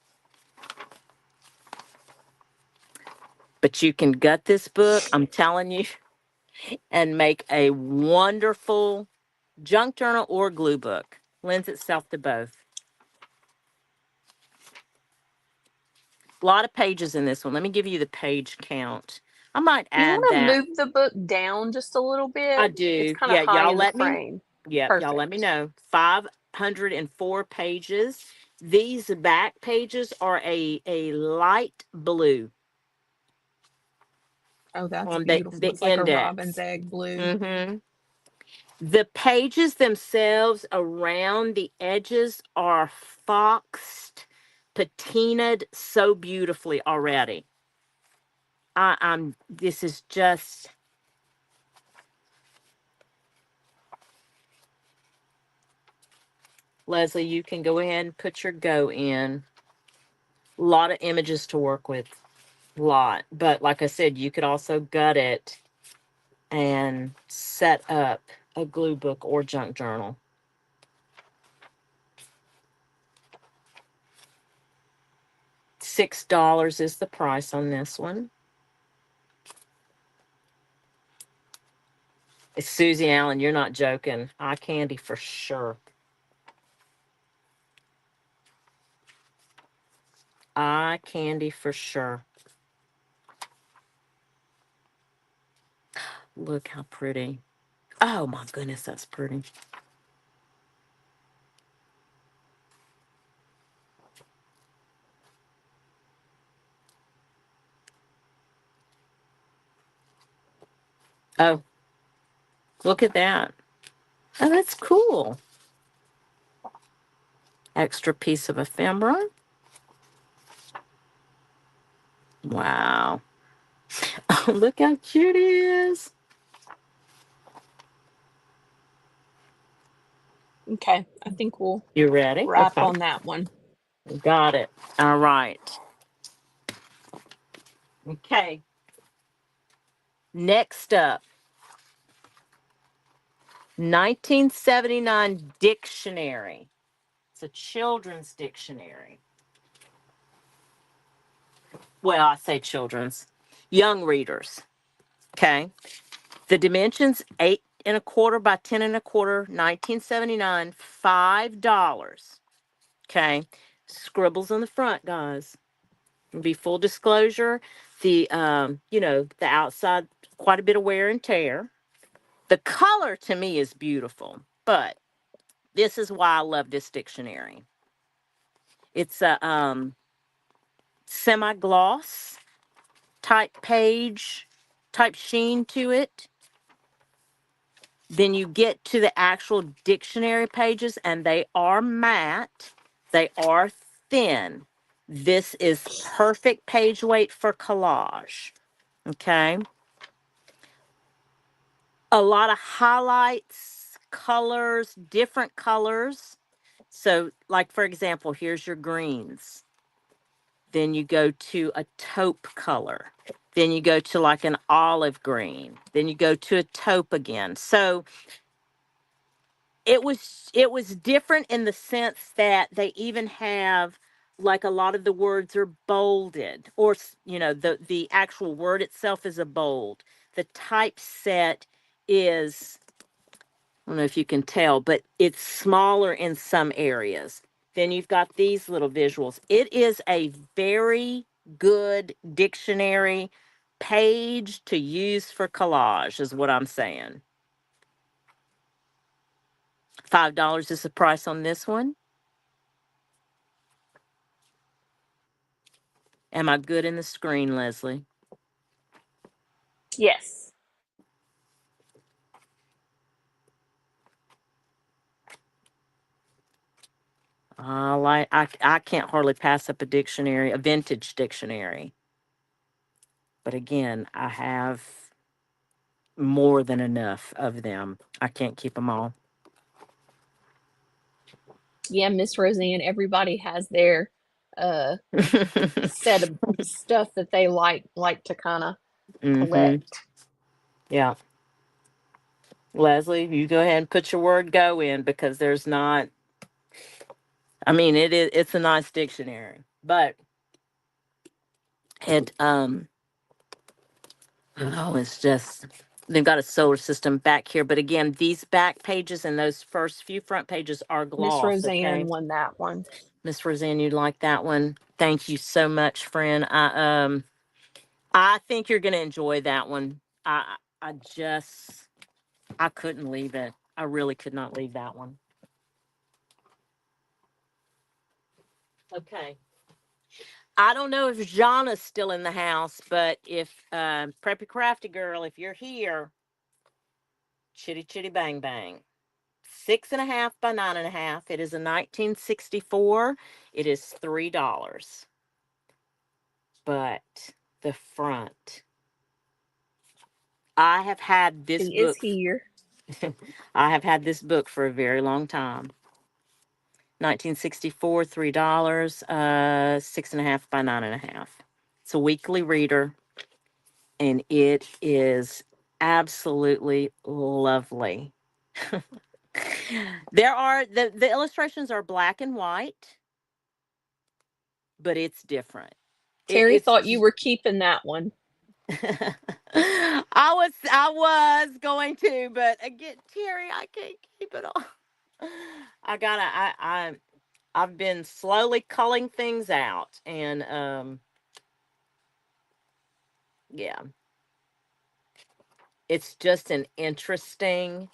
But you can gut this book, I'm telling you, and make a wonderful junk journal or glue book. Lends itself to both. A lot of pages in this one. Let me give you the page count. I might You add want to that. move the book down just a little I bit? It's do. kind of Yeah, high y'all in the let me. frame. Yep, y'all let me Perfect. know. 504 pages. These back pages are a light blue Oh, that's on beautiful. the It's like a robin's index. egg blue. Mm-hmm. The pages themselves around the edges are foxed, patinaed so beautifully already. I'm this is just Leslie, you can go ahead and put your go in. A lot of images to work with. Lot. But like I said, you could also gut it and set up a glue book or junk journal. $6 is the price on this one. It's Susie Allen, you're not joking. Eye candy for sure. Eye candy for sure. Look how pretty. Oh my goodness, that's pretty. Oh, look at that. Oh, that's cool. Extra piece of ephemera. Wow. Oh, look how cute he is. Okay, I think we'll You ready? wrap Okay. on that one. Got it. All right. Okay. Next up, 1979 dictionary. It's a children's dictionary. Well, I say children's, young readers. Okay. The dimensions 8 1/4 by 10 1/4, 1979, $5. Okay. Scribbles on the front, guys. Be full disclosure. The outside, quite a bit of wear and tear. The color to me is beautiful, but this is why I love this dictionary. It's a semi-gloss type page, type sheen to it. Then you get to the actual dictionary pages, and they are matte. They are thin. This is perfect page weight for collage. Okay. A lot of highlights, colors, different colors. So, like, for example, here's your greens. Then you go to a taupe color. Then you go to like an olive green. Then you go to a taupe again. So it was different in the sense that they even have, like, a lot of the words are bolded, or the actual word itself is a bold. The typeset is, I don't know if you can tell, but it's smaller in some areas. Then you've got these little visuals. It is a very good dictionary page to use for collage, is what I'm saying. $5 is the price on this one. Am I good in the screen, Leslie? Yes. I can't hardly pass up a dictionary, a vintage dictionary. But again, I have more than enough of them. I can't keep them all. Yeah, Miss Roseanne, everybody has their uh set of stuff that they like to kind of Mm-hmm. collect. Yeah. Leslie, you go ahead and put your word go in, because there's not, I mean, it's a nice dictionary. But it oh, it's just, they've got a solar system back here. But again, these back pages and those first few front pages are Miss gloss, Roseanne okay? won that one. Miss Roseanne, you like that one? Thank you so much, friend. I think you're gonna enjoy that one. I just, I couldn't leave it. I really could not leave that one. Okay. I don't know if Jana's still in the house, but if Preppy Crafty Girl, if you're here, chitty chitty bang bang. 6.5 by 9.5. It is a 1964. It is $3. But the front, I have had this She is book. here. I have had this book for a very long time. 1964, $3, 6.5 by 9.5. It's a weekly reader, and it is absolutely lovely. The illustrations are black and white, but it's different. Carrie It's thought you were keeping that one. I was going to, but again, Terry, I can't keep it all. I've been slowly culling things out, and yeah, it's just an interesting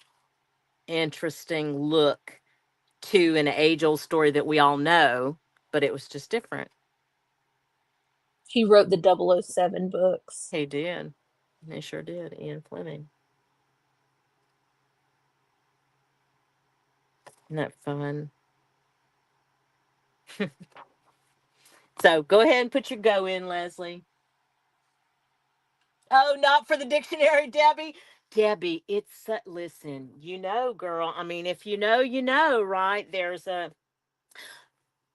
look to an age old story that we all know, but it was just different. He wrote the 007 books. He did. He sure did. Ian Fleming. Isn't that fun? So go ahead and put your go in, Leslie. Oh, not for the dictionary, Debbie. Debbie, listen, girl. I mean, if you know, you know, right?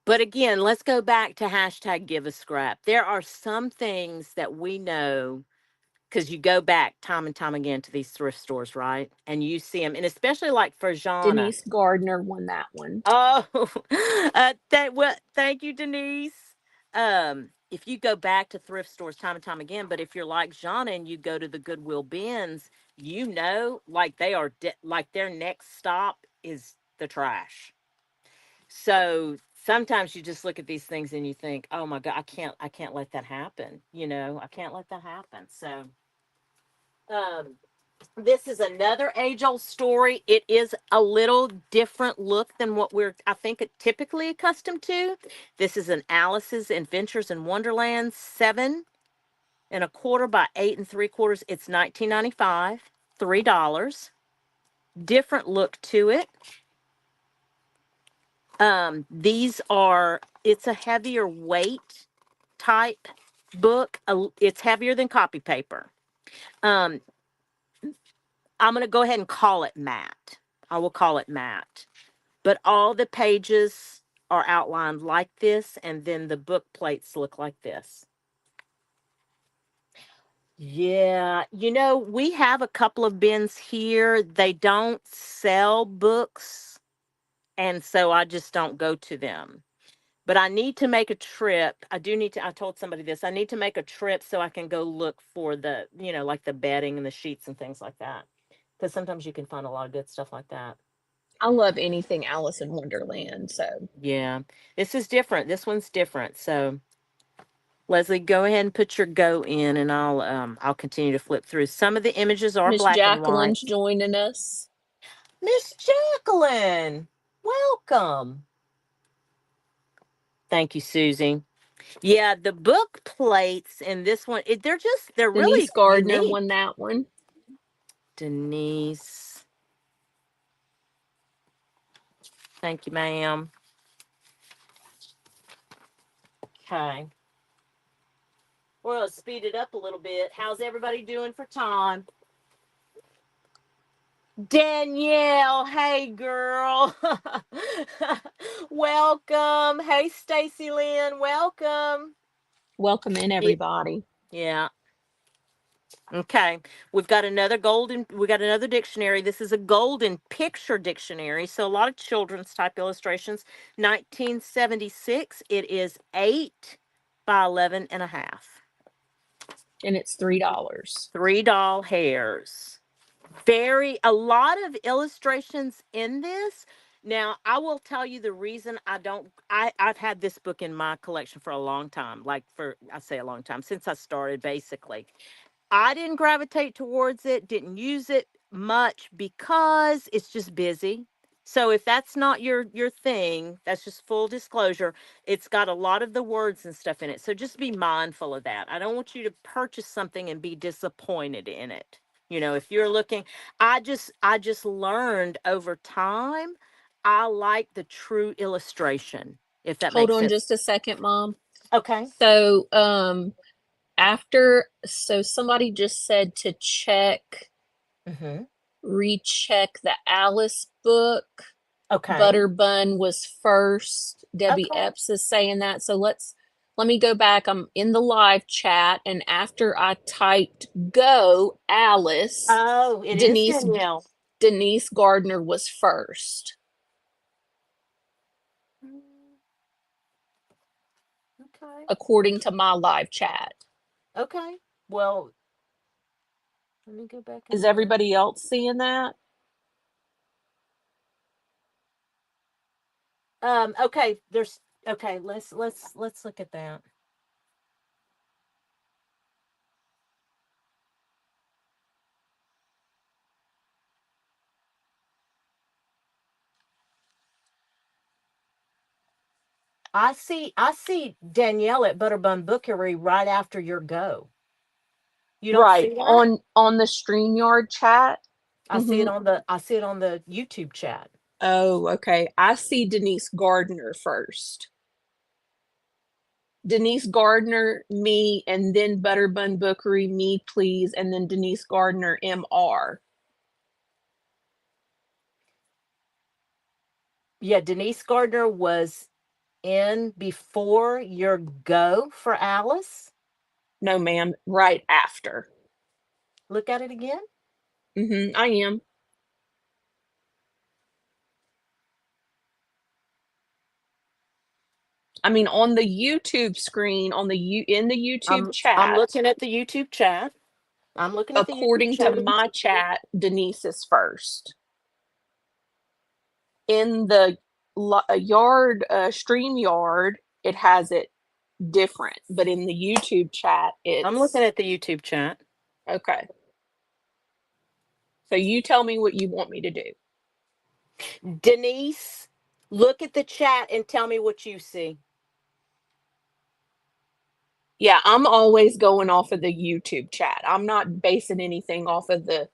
But again, let's go back to hashtag give a scrap. There are some things that we know, because you go back time and time again to these thrift stores, right? And you see them, and especially like for Jana. Denise Gardner won that one. Oh, thank you, Denise. If you go back to thrift stores time and time again, but if you're like Jana and you go to the Goodwill bins, like they are, like their next stop is the trash. So sometimes you just look at these things and you think, oh my God, I can't let that happen. I can't let that happen. So, um, this is another age old story. It is a little different look than what we're, I think, typically accustomed to. This is an Alice's Adventures in Wonderland, 7.25 by 8.75. It's 1995, $3. Different look to it. These are, it's a heavier weight type book. It's heavier than copy paper. Um, I'm going to go ahead and call it matte. I will call it matte. But all the pages are outlined like this, and then the book plates look like this. Yeah, we have a couple of bins here. They don't sell books, and so I just don't go to them. But I need to make a trip. I told somebody this. I need to make a trip so I can go look for like the bedding and the sheets and things like that. Because sometimes you can find a lot of good stuff like that. I love anything Alice in Wonderland, so Yeah. This is different. This one's different. So Leslie, go ahead and put your go in, and I'll continue to flip through. Some of the images are Miss black and white. Jacqueline's joining us. Miss Jacqueline, welcome. Thank you, Susie. Yeah, the book plates in this one, they're Denise really Gardner unique. won that one. Denise. Thank you, ma'am. Okay. Well, speed it up a little bit. How's everybody doing for time? Danielle, hey girl. Welcome. Hey Stacy Lynn, welcome. Welcome in, everybody. Yeah. Okay. We got another dictionary. This is a golden picture dictionary. So a lot of children's type illustrations. 1976. It is 8 by 11.5. And it's $3. 3 doll hairs. A lot of illustrations in this. Now, I will tell you the reason I've had this book in my collection for a long time. I say a long time, since I started basically. I didn't gravitate towards it, didn't use it much because it's just busy. So if that's not your thing, that's just full disclosure. It's got a lot of the words and stuff in it. So just be mindful of that. I don't want you to purchase something and be disappointed in it. If you're looking, I just learned over time I like the true illustration, if that Hold makes on sense. just a second, Mom. Okay. So, so somebody just said to Mhm. recheck the Alice book. Okay. Butterbun was first. Debbie Okay. Epps is saying that. So let me go back. I'm in the live chat, and after I typed go Alice, Oh, it is Denise Danielle. Denise Gardner was first, Mm, okay. according to my live chat. Okay. Well, let me go back Is and look. everybody else seeing that? Okay, okay, let's look at that. I see Danielle at Butterbun Bookery right after your go. You don't Right, see that? on the StreamYard chat. Mm-hmm. I see it on the YouTube chat. Oh, okay. I see Denise Gardner first. Denise Gardner, me, and then Butterbun Bookery, me, please, and then Denise Gardner, MR. Yeah, Denise Gardner was in before your go for Alice. No, ma'am, right after. Look at it again. I am. I mean, on the YouTube screen, in the YouTube I'm chat, looking at the YouTube chat. I'm looking at the YouTube according to chat. my chat, Denise is first. In the yard, stream yard, it has it different, but in the YouTube chat, I'm looking it's at the YouTube chat. okay. So you tell me what you want me to do. Denise, look at the chat and tell me what you see. Yeah, I'm always going off of the YouTube chat. I'm not basing anything off of the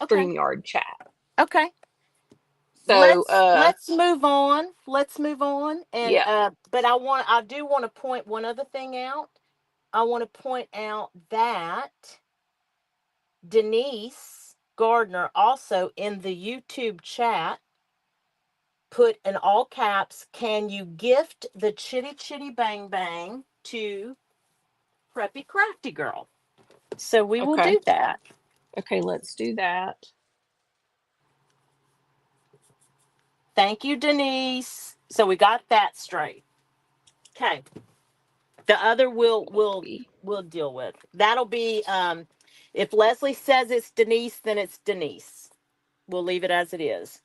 Okay. StreamYard chat. Okay. So, let's move on. Let's move on. And yeah. but I do want to point one other thing out. I want to point out that Denise Gardner also in the YouTube chat put in all caps, can you gift the Chitty Chitty Bang Bang to Preppy Crafty Girl? So we will Okay. do that. Okay, let's do that. Thank you, Denise. So we got that straight. Okay. The other Copy. we'll deal with. That'll be if Lesli says it's Denise, then it's Denise. We'll leave it as it is.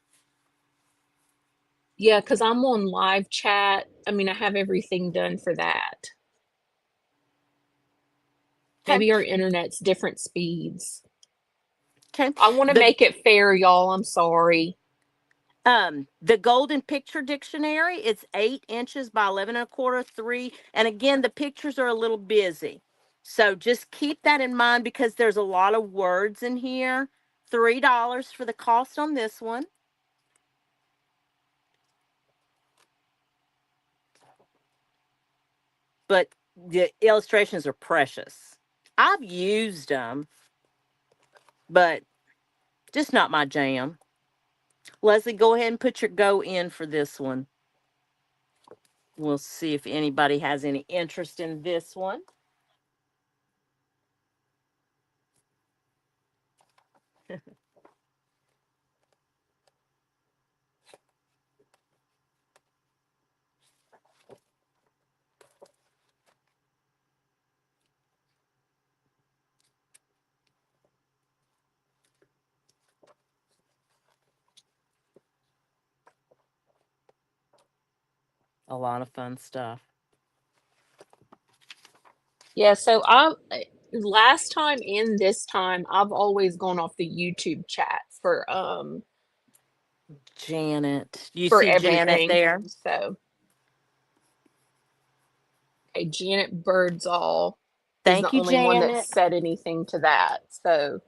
Yeah, because I'm on live chat. I mean, I have everything done for that. Okay. Maybe our internet's different speeds. Okay. I want to The make it fair, y'all. I'm sorry. the golden picture dictionary, it's 8 inches by 11 1/4, 3. And again, the pictures are a little busy. So just keep that in mind because there's a lot of words in here. $3 for the cost on this one. But the illustrations are precious. I've used them, but just not my jam. Lesli, go ahead and put your go in for this one. We'll see if anybody has any interest in this one. A lot of fun stuff. Yeah, so I last time and this time I've always gone off the YouTube chat Janet. You for see Janet everything. there? So, okay, Janet Birdsall is the Thank you, only one that Janet. said anything to that. So,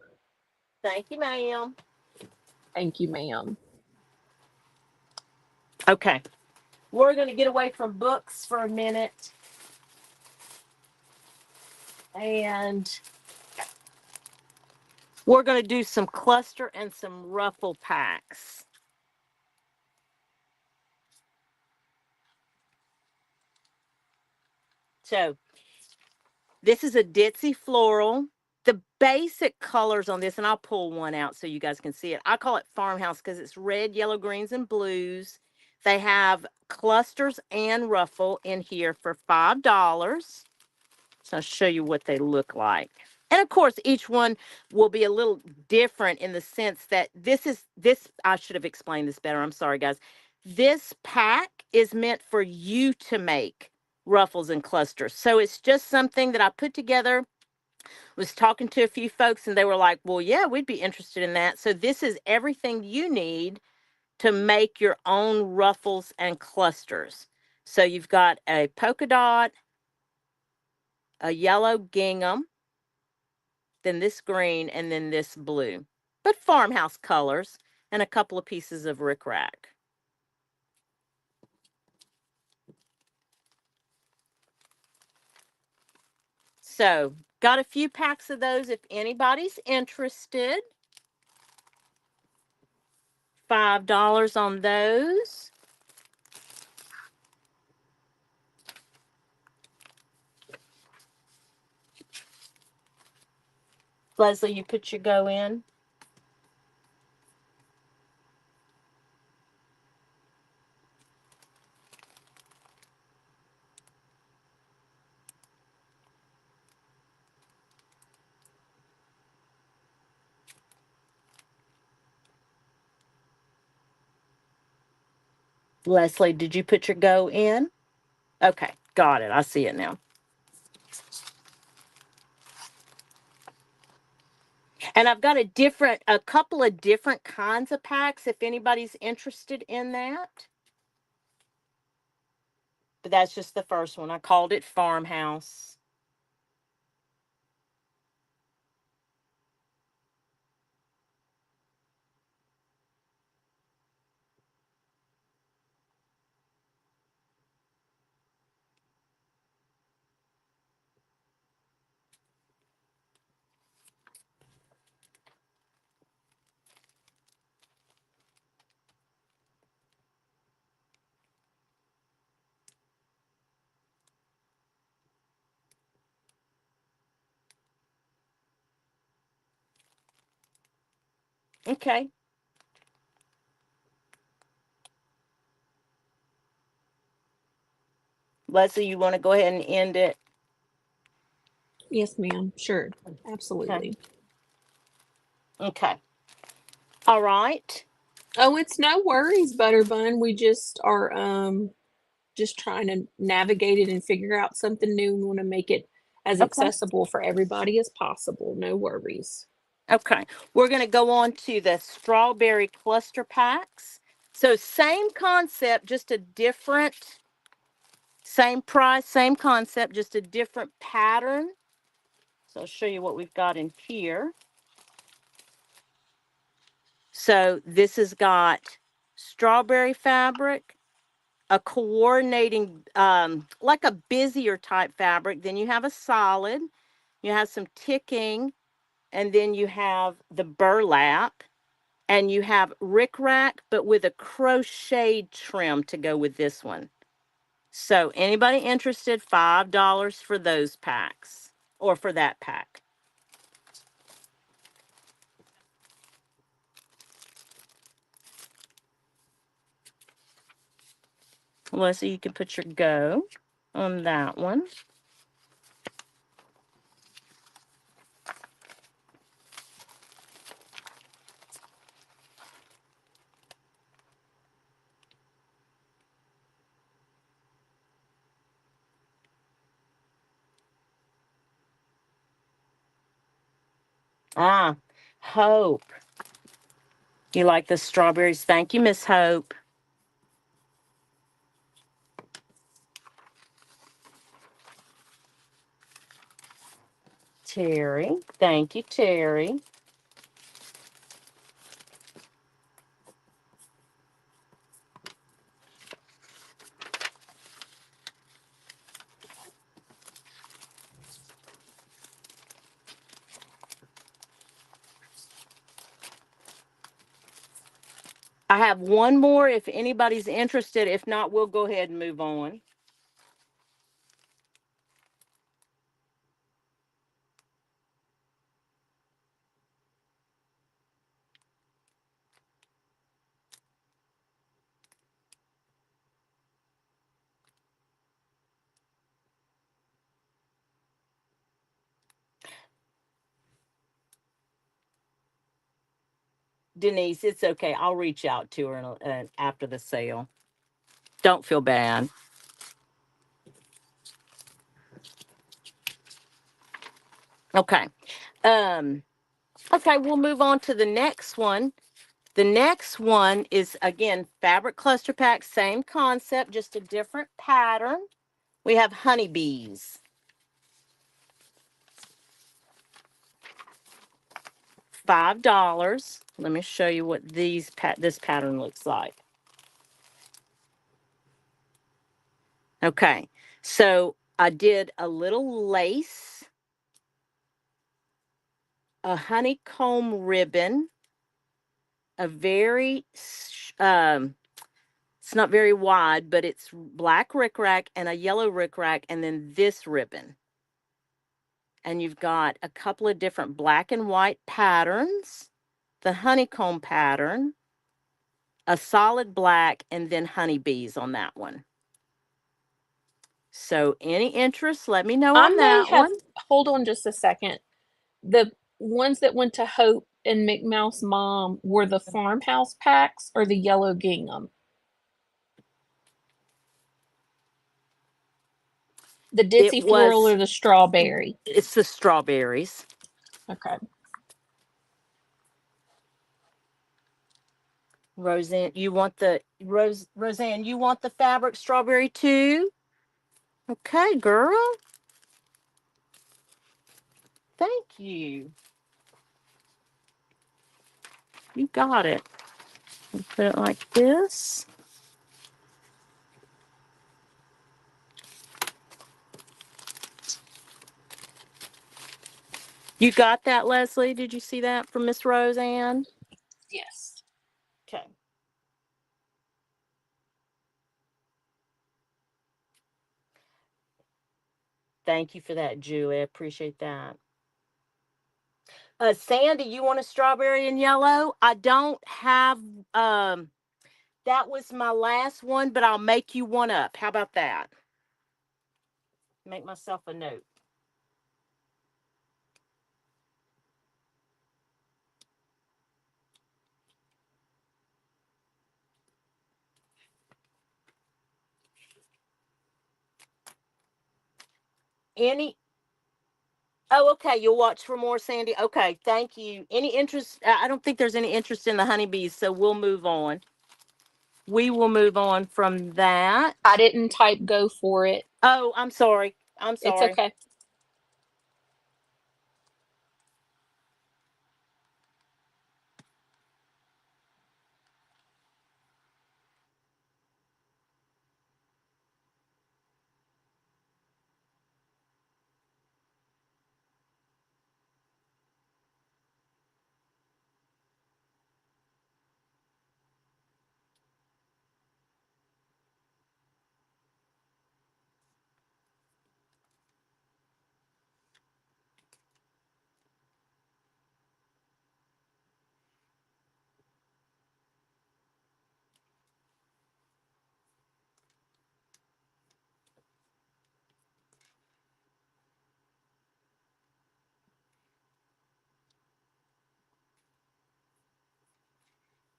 Thank you, ma'am. thank you, ma'am. Okay. We're going to get away from books for a minute. And we're going to do some cluster and some ruffle packs. So this is a ditzy floral. The basic colors on this, and I'll pull one out so you guys can see it. I call it farmhouse because it's red, yellow, greens, and blues. They have clusters and ruffle in here for $5. So I'll show you what they look like. And of course, each one will be a little different in the sense that this, I should have explained this better. I'm sorry, guys. This pack is meant for you to make ruffles and clusters. So it's just something that I put together. Was talking to a few folks and they were like, well, yeah, we'd be interested in that. So this is everything you need to make your own ruffles and clusters. So you've got a polka dot, a yellow gingham, then this green, and then this blue. But farmhouse colors and a couple of pieces of rickrack. So got a few packs of those if anybody's interested. $5 on those. Lesli, you put your go in. Lesli, did you put your go in? Okay, got it. I see it now. And I've got a couple of different kinds of packs if anybody's interested in that. But that's just the first one. I called it Farmhouse. Okay. Leslie, you want to go ahead and end it? Yes, ma'am. Sure. Okay. Absolutely. Okay. All right. Oh, it's no worries, Butterbun. We just trying to navigate it and figure out something new. We want to make it as Okay. accessible for everybody as possible. No worries. Okay. We're going to go on to the strawberry cluster packs. So, same concept, just a different, same price, same concept, just a different pattern. So, I'll show you what we've got in here. So, this has got strawberry fabric, a coordinating, like a busier type fabric. Then you have a solid, you have some ticking, and then you have the burlap, and you have rickrack, but with a crocheted trim to go with this one. So, anybody interested? $5 for those packs or for that pack. Leslie, you can put your go on that one. Ah, Hope. You like the strawberries? Thank you, Miss Hope. Terry. Thank you, Terry. I have one more if anybody's interested. If not, we'll go ahead and move on. Denise, it's okay. I'll reach out to her after the sale. Don't feel bad. Okay. Um, okay, we'll move on to the next one. The next one is again fabric cluster pack, same concept, just a different pattern. We have honeybees. $5. Let me show you what this pattern looks like. Okay, so I did a little lace, a honeycomb ribbon, a very, it's not very wide, but it's black rickrack and a yellow rickrack, and then this ribbon. And you've got a couple of different black and white patterns, the honeycomb pattern, a solid black, and then honeybees on that one. So, any interest, let me know I on may that have, one. hold on just a second. The ones that went to Hope and McMouse mom were the farmhouse packs or the yellow gingham? The It ditzy floral was, or the strawberry? it's the strawberries. Okay. Roseanne, you want the Roseanne, you want the fabric strawberry too? Okay, girl. Thank you. You got it. Put it like this. You got that, Leslie? Did you see that from Miss Roseanne? Yes. Okay. Thank you for that, Julie. I appreciate that. Sandy, you want a strawberry and yellow? I don't have, um, that was my last one, but I'll make you one up. How about that? Make myself a note. Any Oh, okay. You'll watch for more, Sandy. Okay, thank you. Any interest? I don't think there's any interest in the honeybees, so we'll move on. We will move on from that. I didn't type go for it. Oh, I'm sorry. I'm It's sorry. okay.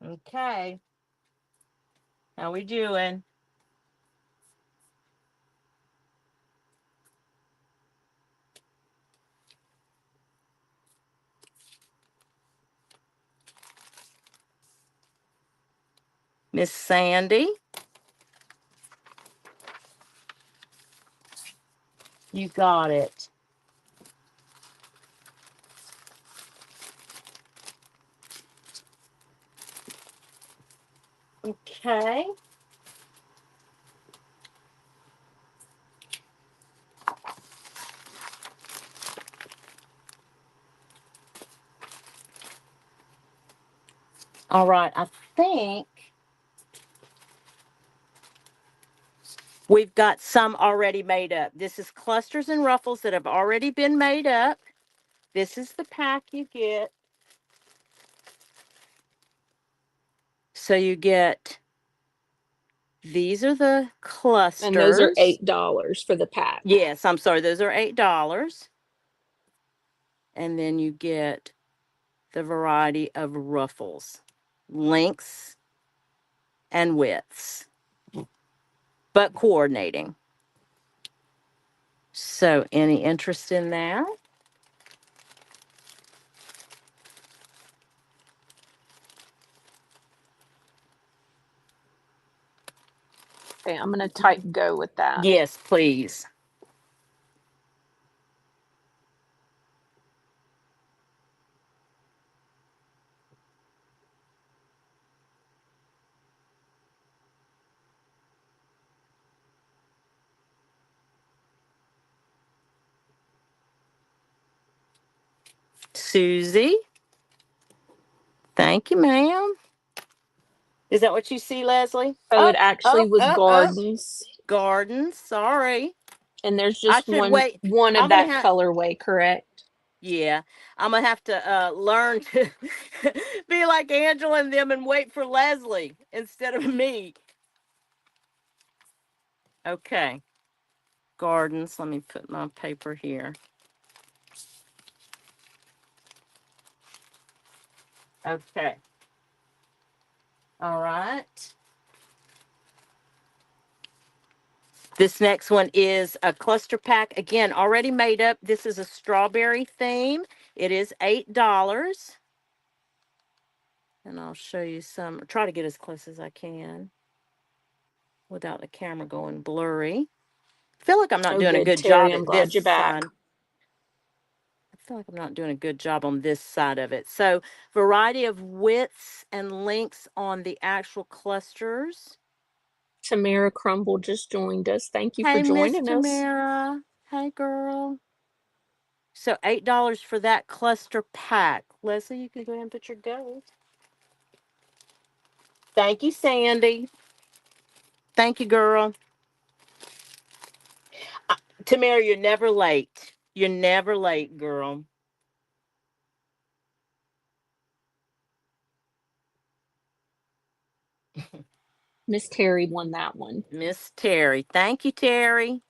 Okay. How we doing? Miss Sandy, you got it. Okay. All right. I think we've got some already made up. This is clusters and ruffles that have already been made up. This is the pack you get. So you get, these are the And those are clusters. $8 for the pack. Yes, I'm sorry, those are $8. And then you get the variety of ruffles, lengths and widths, but coordinating. So, any interest in that? Okay, I'm gonna type go with that. Yes, please. Susie, thank you, ma'am. Is that what you see, Leslie? So it actually was Oh. gardens, Garden. Sorry. and there's I just should one wait. one of I'm going to that have, colorway, correct? yeah, I'm going to have to learn to be like Angela and them and wait for Leslie instead of me. Okay. Gardens. Let me put my paper here. Okay. All right. This next one is a cluster pack. Again, already made up. This is a strawberry theme. It is $8. And I'll show you some, try to get as close as I can without the camera going blurry. I feel like I'm not Oh, doing a good, good Terry. job I'm at this glad you're back. side. I feel like I'm not doing a good job on this side of it. So, variety of widths and lengths on the actual clusters. Tamara Crumble just joined us. Thank you for Hey, Miss joining us. Tamara. Hey, girl. So, $8 for that cluster pack. Leslie, you can go ahead and put your gold. Thank you, Sandy. Thank you, girl. Uh, Tamara, you're never late. You're never late, girl. Miss Terry won that one. Miss Terry. Thank you, Terry.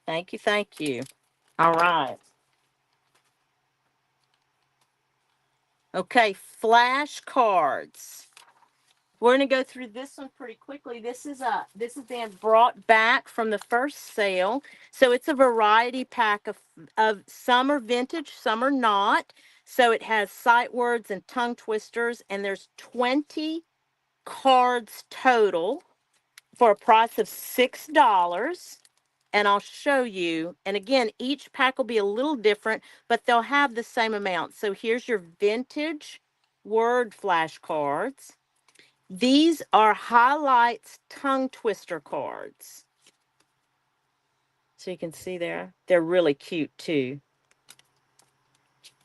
Thank you. Thank you. All right. Okay, flashcards. We're going to go through this one pretty quickly. This is being brought back from the first sale. So it's a variety pack of some are vintage, some are not. So it has sight words and tongue twisters, and there's 20 cards total for a price of $6. And I'll show you. And again, each pack will be a little different, but they'll have the same amount. So here's your vintage word flashcards. These are highlights tongue twister cards. So you can see there. They're really cute too.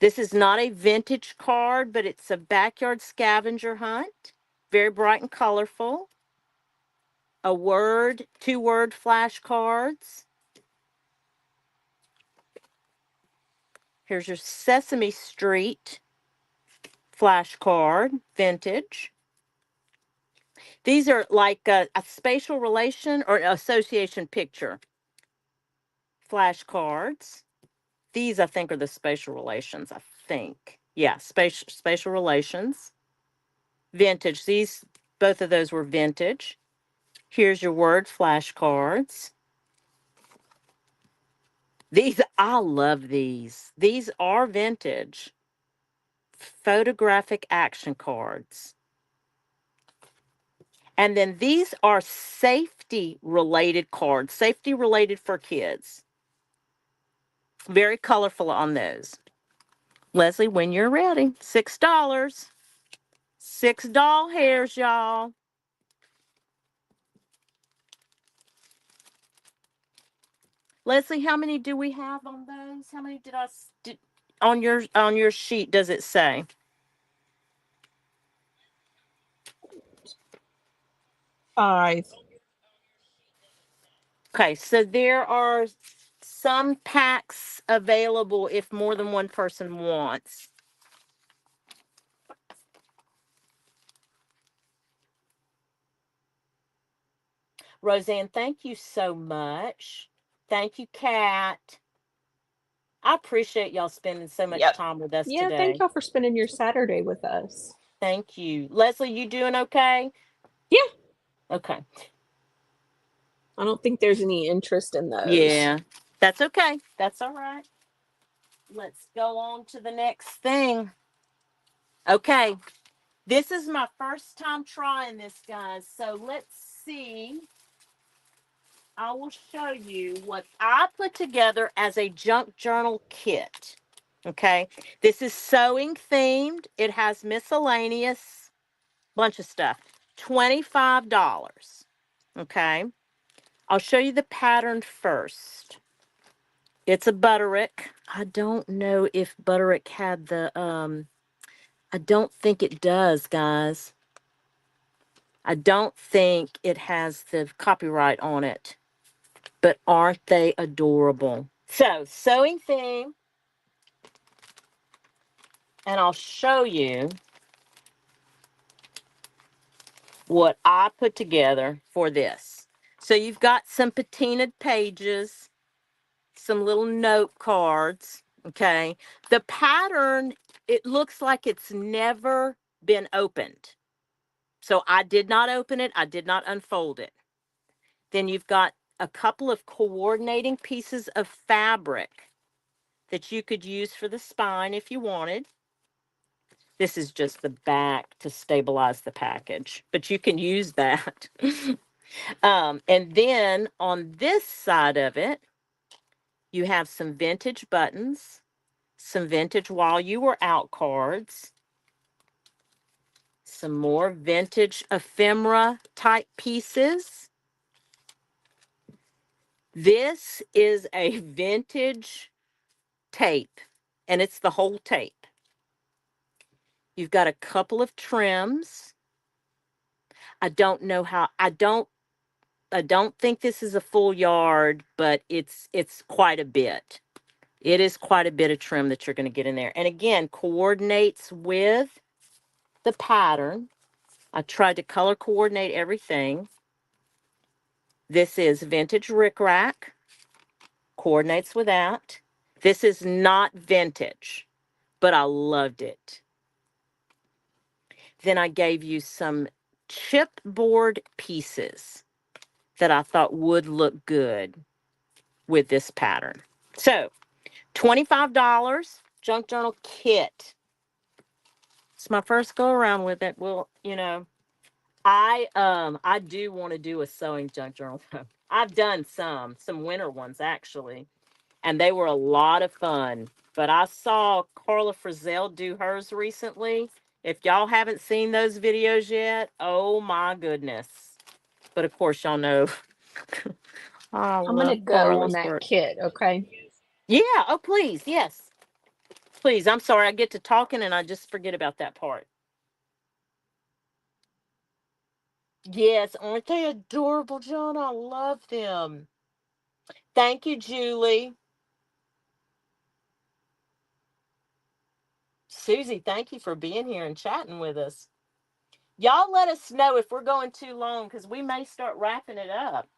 This is not a vintage card, but it's a backyard scavenger hunt. Very bright and colorful. A word, 2-word flashcards. Here's your Sesame Street flashcard, vintage. These are like a spatial relation or association picture flashcards. These, I think, are the spatial relations, I think. Yeah, spatial relations. Vintage. Both of those were vintage. Here's your word flashcards. I love these. These are vintage. Photographic action cards. And then these are safety related cards, safety related for kids. Very colorful on those. Leslie, when you're ready, $6. 6 doll hairs, y'all. Leslie, how many do we have on those? How many did on your sheet does it say? 5. Okay, so there are some packs available if more than one person wants. Roseanne, thank you so much. Thank you, Kat. I appreciate y'all spending so much Yep. time with us Yeah, thank today. y'all for spending your Saturday with us. Thank you. Leslie, you doing okay? Yeah, Okay. I don't think there's any interest in those. Yeah, that's okay. That's all right. Let's go on to the next thing. Okay. This is my first time trying this, guys. So let's see. I will show you what I put together as a junk journal kit. Okay. This is sewing themed. It has miscellaneous, bunch of stuff. $25. Okay. I'll show you the pattern first. It's a Butterick. I don't know if Butterick had I don't think it does, guys. I don't think it has the copyright on it. But aren't they adorable? So, sewing theme, and I'll show you what I put together for this. So, you've got some patinaed pages, some little note cards, okay? The pattern, it looks like it's never been opened. So, I did not open it, I did not unfold it. Then you've got a couple of coordinating pieces of fabric that you could use for the spine if you wanted. This is just the back to stabilize the package, but you can use that. And then on this side of it, you have some vintage buttons, some vintage while you were out cards, some more vintage ephemera type pieces. This is a vintage tape, and it's the whole tape. You've got a couple of trims. I don't know how, I don't think this is a full yard, but it's quite a bit. It is quite a bit of trim that you're going to get in there. And again, coordinates with the pattern. I tried to color coordinate everything. This is vintage rickrack. Coordinates with that. This is not vintage, but I loved it. Then I gave you some chipboard pieces that I thought would look good with this pattern. So, $25 junk journal kit. It's my first go around with it. Well, I do want to do a sewing junk journal. I've done some winter ones actually, and they were a lot of fun. But I saw Carla Frizzell do hers recently. If y'all haven't seen those videos yet, oh my goodness. But of course, y'all know I I'm gonna love go on Carla's that work. kit, okay? Yeah, oh please, yes. Please, I'm sorry, I get to talking and I just forget about that part. Yes, aren't they adorable, John? I love them. Thank you, Julie. Susie, thank you for being here and chatting with us. Y'all let us know if we're going too long because we may start wrapping it up.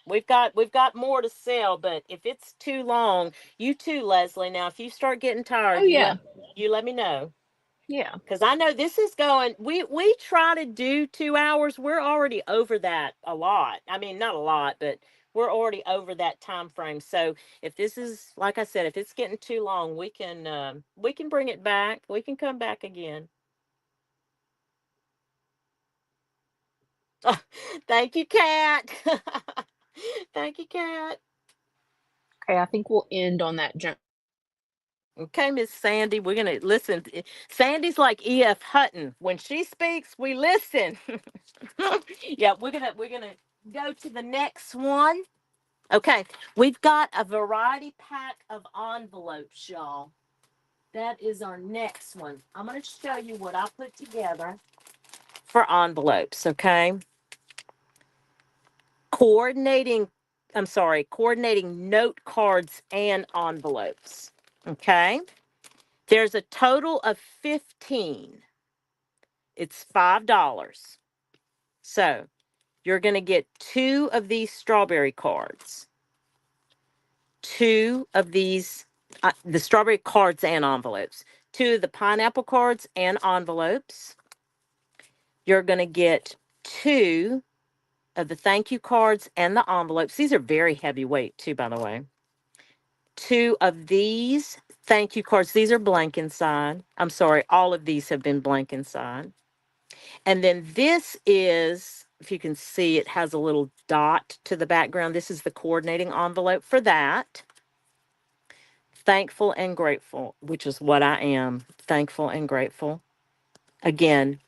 We've got more to sell, but if it's too long, you too, Leslie. Now, if you start getting Oh tired, yeah. you let me know. Yeah. Because I know this is going, we try to do 2 hours. We're already over that a lot. I mean, not a lot, but we're already over that time frame. So if this is, like I said, if it's getting too long, we can bring it back. We can come back again. Thank you, Kat. Thank you, Kat. Okay, I think we'll end on that jump. Okay, Miss Sandy, we're gonna listen. Sandy's like E.F. Hutton. When she speaks, we listen. Yeah, we're gonna go to the next one. Okay, we've got a variety pack of envelopes, y'all. That is our next one. I'm gonna show you what I put together for envelopes. Okay, coordinating. Coordinating note cards and envelopes. Okay. There's a total of 15. It's $5. So you're going to get two of these strawberry cards, two of these, the strawberry cards and envelopes, two of the pineapple cards and envelopes. You're going to get two of the thank you cards and the envelopes. These are very heavyweight, too, by the way. Two of these thank you cards. These are blank inside. I'm sorry, all of these have been blank inside. And then this is, if you can see, it has a little dot to the background. This is the coordinating envelope for that. Thankful and grateful, which is what I am. Thankful and grateful. Again,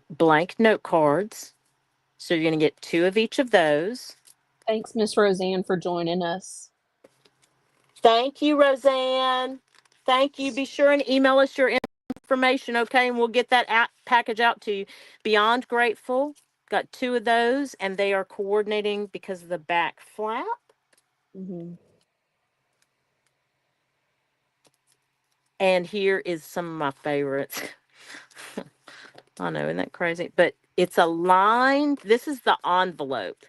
blank note cards. So you're going to get two of each of those. Thanks, Miss Roseanne, for joining us. Thank you, Roseanne. Thank you. Be sure and email us your information, okay? And we'll get that package out to you. Beyond grateful. Got two of those, and they are coordinating because of the back flap. Mm-hmm. And here is some of my favorites. I know, isn't that crazy? But it's a line. This is the envelope,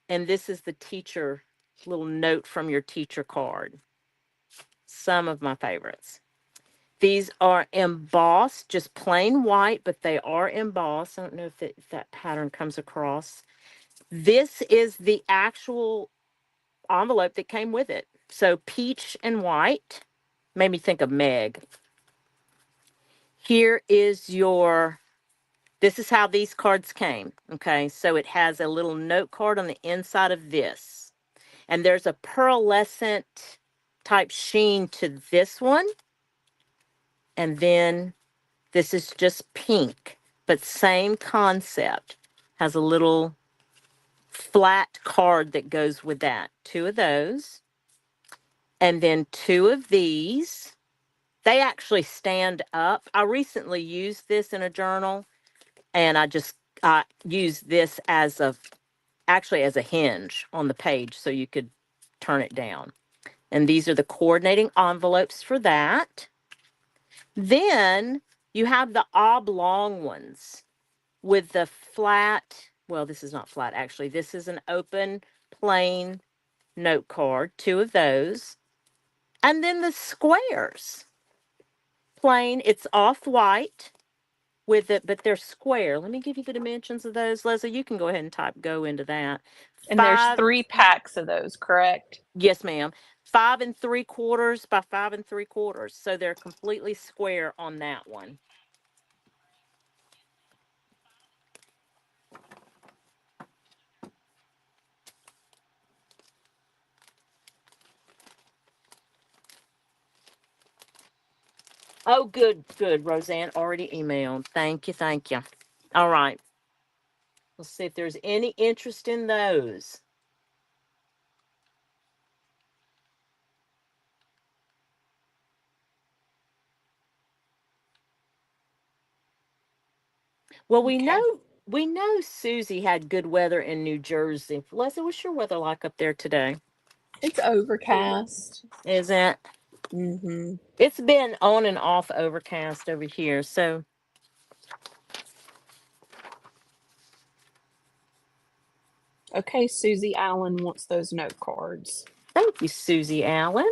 and this is the teacher little note from your teacher card. Some of my favorites. These are embossed, just plain white, but they are embossed. I don't know if that pattern comes across. This is the actual envelope that came with it. So peach and white made me think of Meg. Here is this is how these cards came. Okay, so it has a little note card on the inside of this. And there's a pearlescent type sheen to this one. And then this is just pink, but same concept. Has a little flat card that goes with that. Two of those. And then two of these. They actually stand up. I recently used this in a journal, and I used this actually as a hinge on the page so you could turn it down. And these are the coordinating envelopes for that. Then you have the oblong ones with the flat, well, this is not flat actually. This is an open, plain note card, 2 of those. And then the squares, plain, it's off-white with it, but they're square. Let me give you the dimensions of those. Leslie, you can go ahead and type go into that. And there's 5, 3 packs of those, correct? yes, ma'am. 5 3/4 by 5 3/4. So they're completely square on that one. Oh, good, good. Roseanne already emailed. Thank you, thank you. All right. Let's see if there's any interest in those. Well, Okay. we know Susie had good weather in New Jersey. Leslie, what's your weather like up there today? It's overcast. Is it? Mm-hmm. It's been on and off overcast over here. So Okay, Susie Allen wants those note cards. thank you, Susie Allen.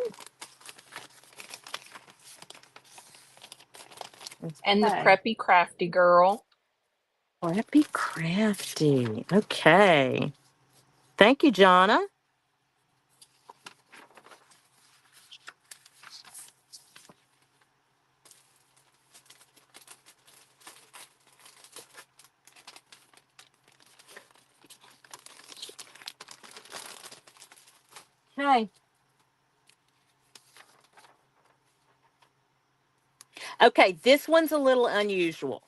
And the Okay. preppy crafty girl. Happy crafty. Okay. Thank you, Jonna. Okay. Okay, this one's a little unusual.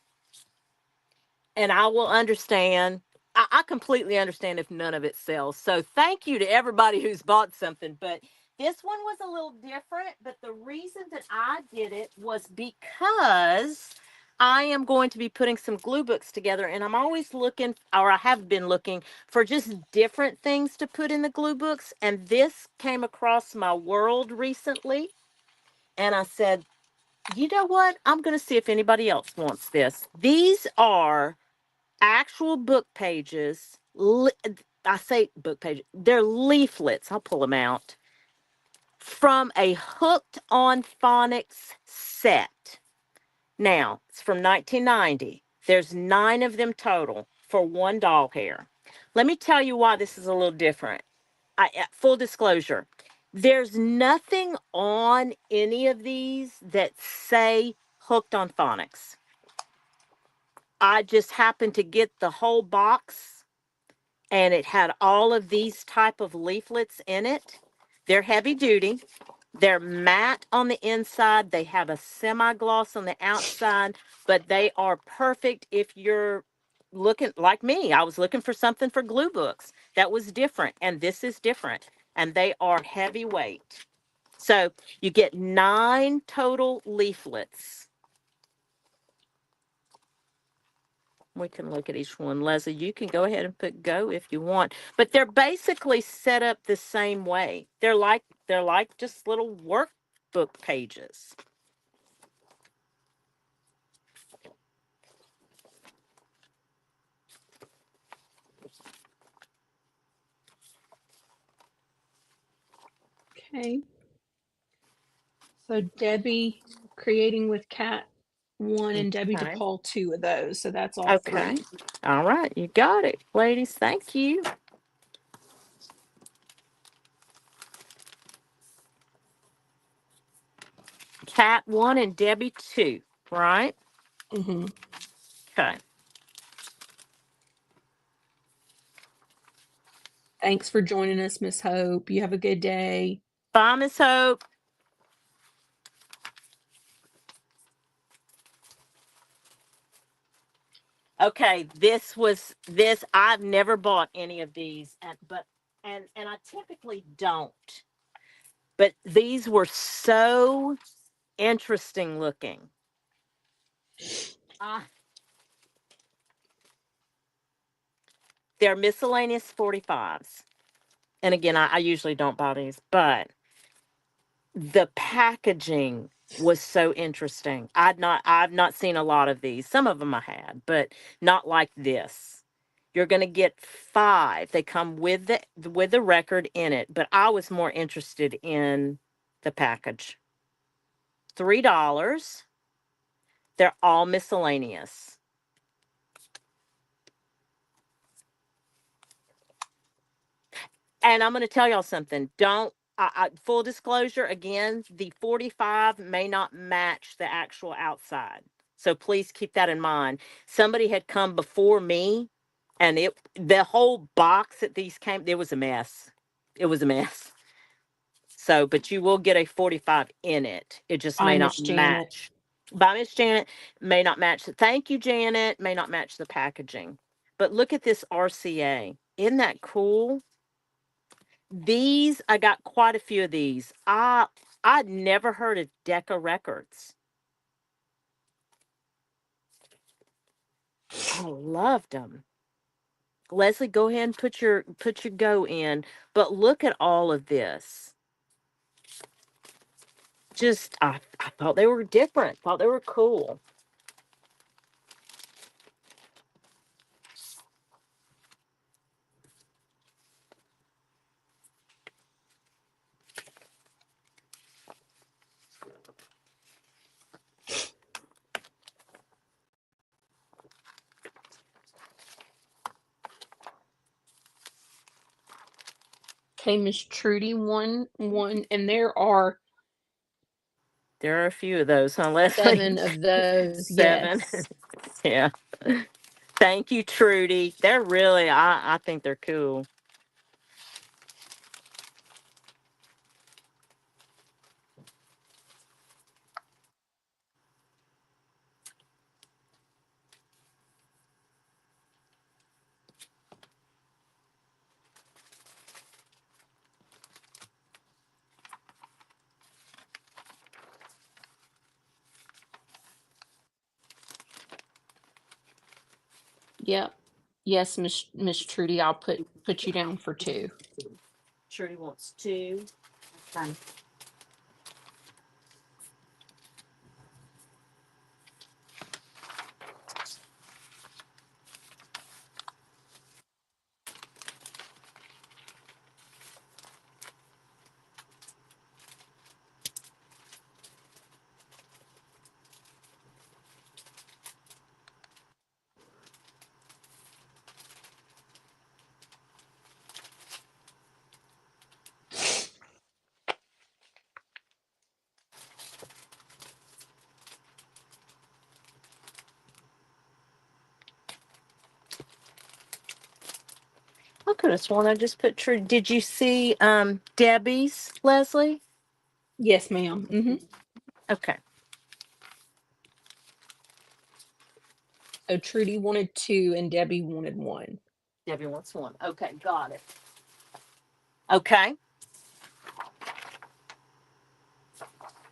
And I will understand. I completely understand if none of it sells. So thank you to everybody who's bought something. But this one was a little different. But the reason that I did it was because I am going to be putting some glue books together. And I'm always looking, or I have been looking, for just different things to put in the glue books. And this came across my world recently. And I said, you know what? I'm going to see if anybody else wants this. These are actual book pages. I say book pages, they're leaflets. I'll pull them out from a Hooked on Phonics set. Now, it's from 1990. There's 9 of them total for one doll hair. Let me tell you why this is a little different. Full disclosure, there's nothing on any of these that say Hooked on Phonics. I just happened to get the whole box and it had all of these type of leaflets in it. They're heavy duty. They're matte on the inside. They have a semi-gloss on the outside, but they are perfect if you're looking like me. I was looking for something for glue books that was different, and this is different, and they are heavyweight. So you get 9 total leaflets. We can look at each one. Leslie, you can go ahead and put go if you want. But they're basically set up the same way. They're like just little workbook pages. Okay. So Debbie creating with Cat 1 and Debbie Okay. DePaul 2 of those. So that's all Okay. 3. All right. You got it, ladies. Thank you. Cat 1 and Debbie 2, right? Mm-hmm. Okay. Thanks for joining us, Miss Hope. You have a good day. Bye, Miss Hope. Okay, this I've never bought any of these, and I typically don't. But these were so interesting looking. Uh, they're miscellaneous 45s. And again, I usually don't buy these, but The packaging was so interesting. I've not seen a lot of these. Some of them I had, but not like this. You're going to get 5. They come with the record in it, but I was more interested in the package. $3. They're all miscellaneous. And I'm going to tell y'all something. Don't full disclosure again, the 45 may not match the actual outside. So please keep that in mind. Somebody had come before me and the whole box that these came, it was a mess. It was a mess. So, but you will get a 45 in it. It just Hi, may not Miss Janet. match. By Miss Janet, may not match. Thank you, Janet. May not match the packaging. But look at this RCA. Isn't that cool? These, I got quite a few of these. I'd never heard of Decca Records. I loved them. Leslie, go ahead and put your go in. But look at all of this. Just I thought they were different. Thought they were cool. Okay, Miss Trudy, one, and there are There are a few of those, huh, Leslie? 7 of those. 7. Yes. Yeah. Thank you, Trudy. They're really, I think they're cool. Yep. Yes, Miss Trudy, I'll put you down for 2. Trudy wants 2. Okay. I could have sworn I just put Trudy. Did you see Debbie's, Leslie? Yes, ma'am. Okay. So Trudy wanted 2 and Debbie wanted 1. Debbie wants 1. Okay, got it. Okay.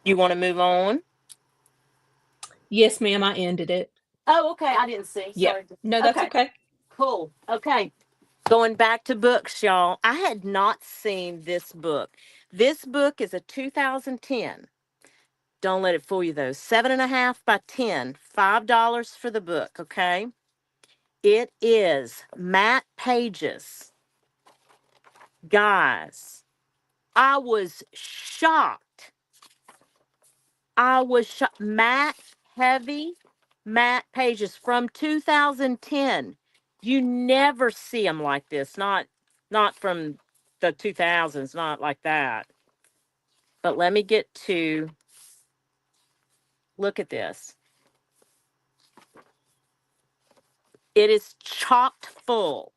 You want to move on? Yes, ma'am, I ended it. Oh, okay. I didn't see. Yep. Sorry. No, that's Okay. okay. Cool. Okay. Going back to books, y'all. I had not seen this book. This book is a 2010. Don't let it fool you though. 7.5 by 10. $5 for the book. Okay. It is Matt Pages. Guys, I was shocked. Matt, heavy Matt Pages from 2010. You never see them like this. Not from the 2000s, not like that. But let me get to look at this. It is chocked full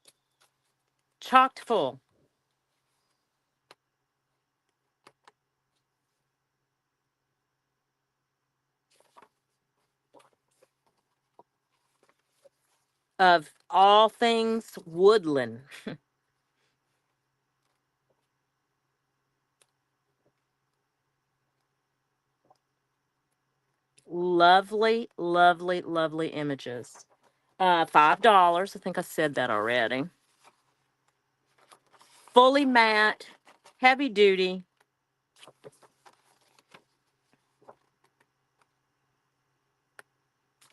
of all things woodland. Lovely, lovely, lovely images. $5. I think I said that already. Fully matte, heavy duty.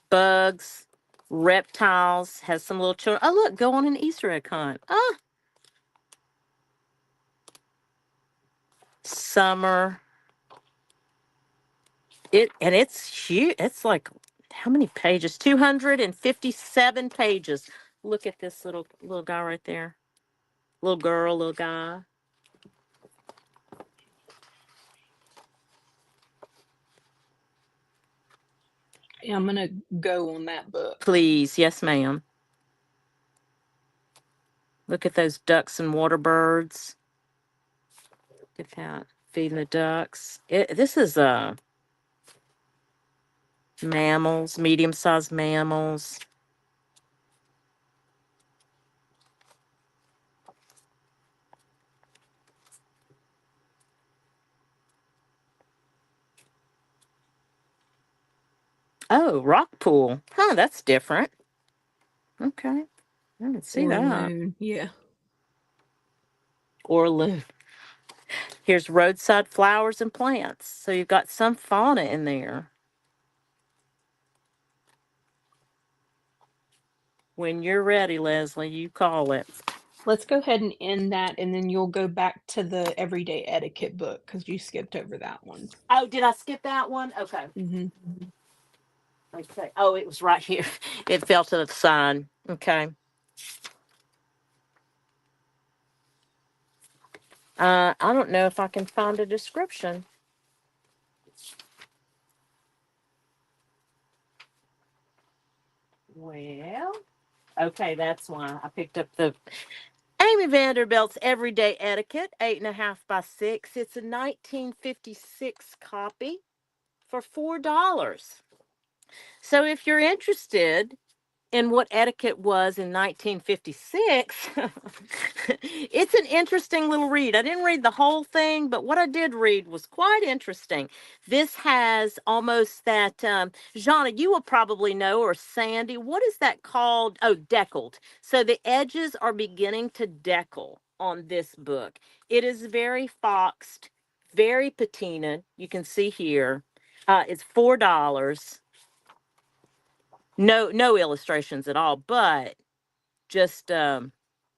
bugs, reptiles, has some little children. Oh, look, go on an Easter egg hunt. Ah, summer. It's huge. It's like how many pages? 257 pages. Look at this little guy right there. Little girl, little guy. Yeah, I'm gonna go on that book. Please, yes, ma'am. Look at those ducks and water birds. Look at that. Feeding the ducks. This is mammals, medium-sized mammals. Oh, rock pool. Huh, that's different. Okay. I didn't see Or a that. loon. Yeah. Or loon. Here's roadside flowers and plants. So you've got some fauna in there. When you're ready, Leslie, you call it. Let's go ahead and end that, and then you'll go back to the everyday etiquette book because you skipped over that one. Oh, did I skip that one? Okay. Hmm. Okay. Oh, it was right here. It fell to the side. Okay. I don't know if I can find a description. Well, okay, that's why I picked up the Amy Vanderbilt's Everyday Etiquette, 8.5 by 6. It's a 1956 copy for $4. So if you're interested in what etiquette was in 1956, it's an interesting little read. I didn't read the whole thing, but what I did read was quite interesting. This has almost that, Jana, you will probably know, or Sandy, what is that called? Oh, deckled. So the edges are beginning to deckle on this book. It is very foxed, very patinaed. You can see here. It's $4. No illustrations at all, but just I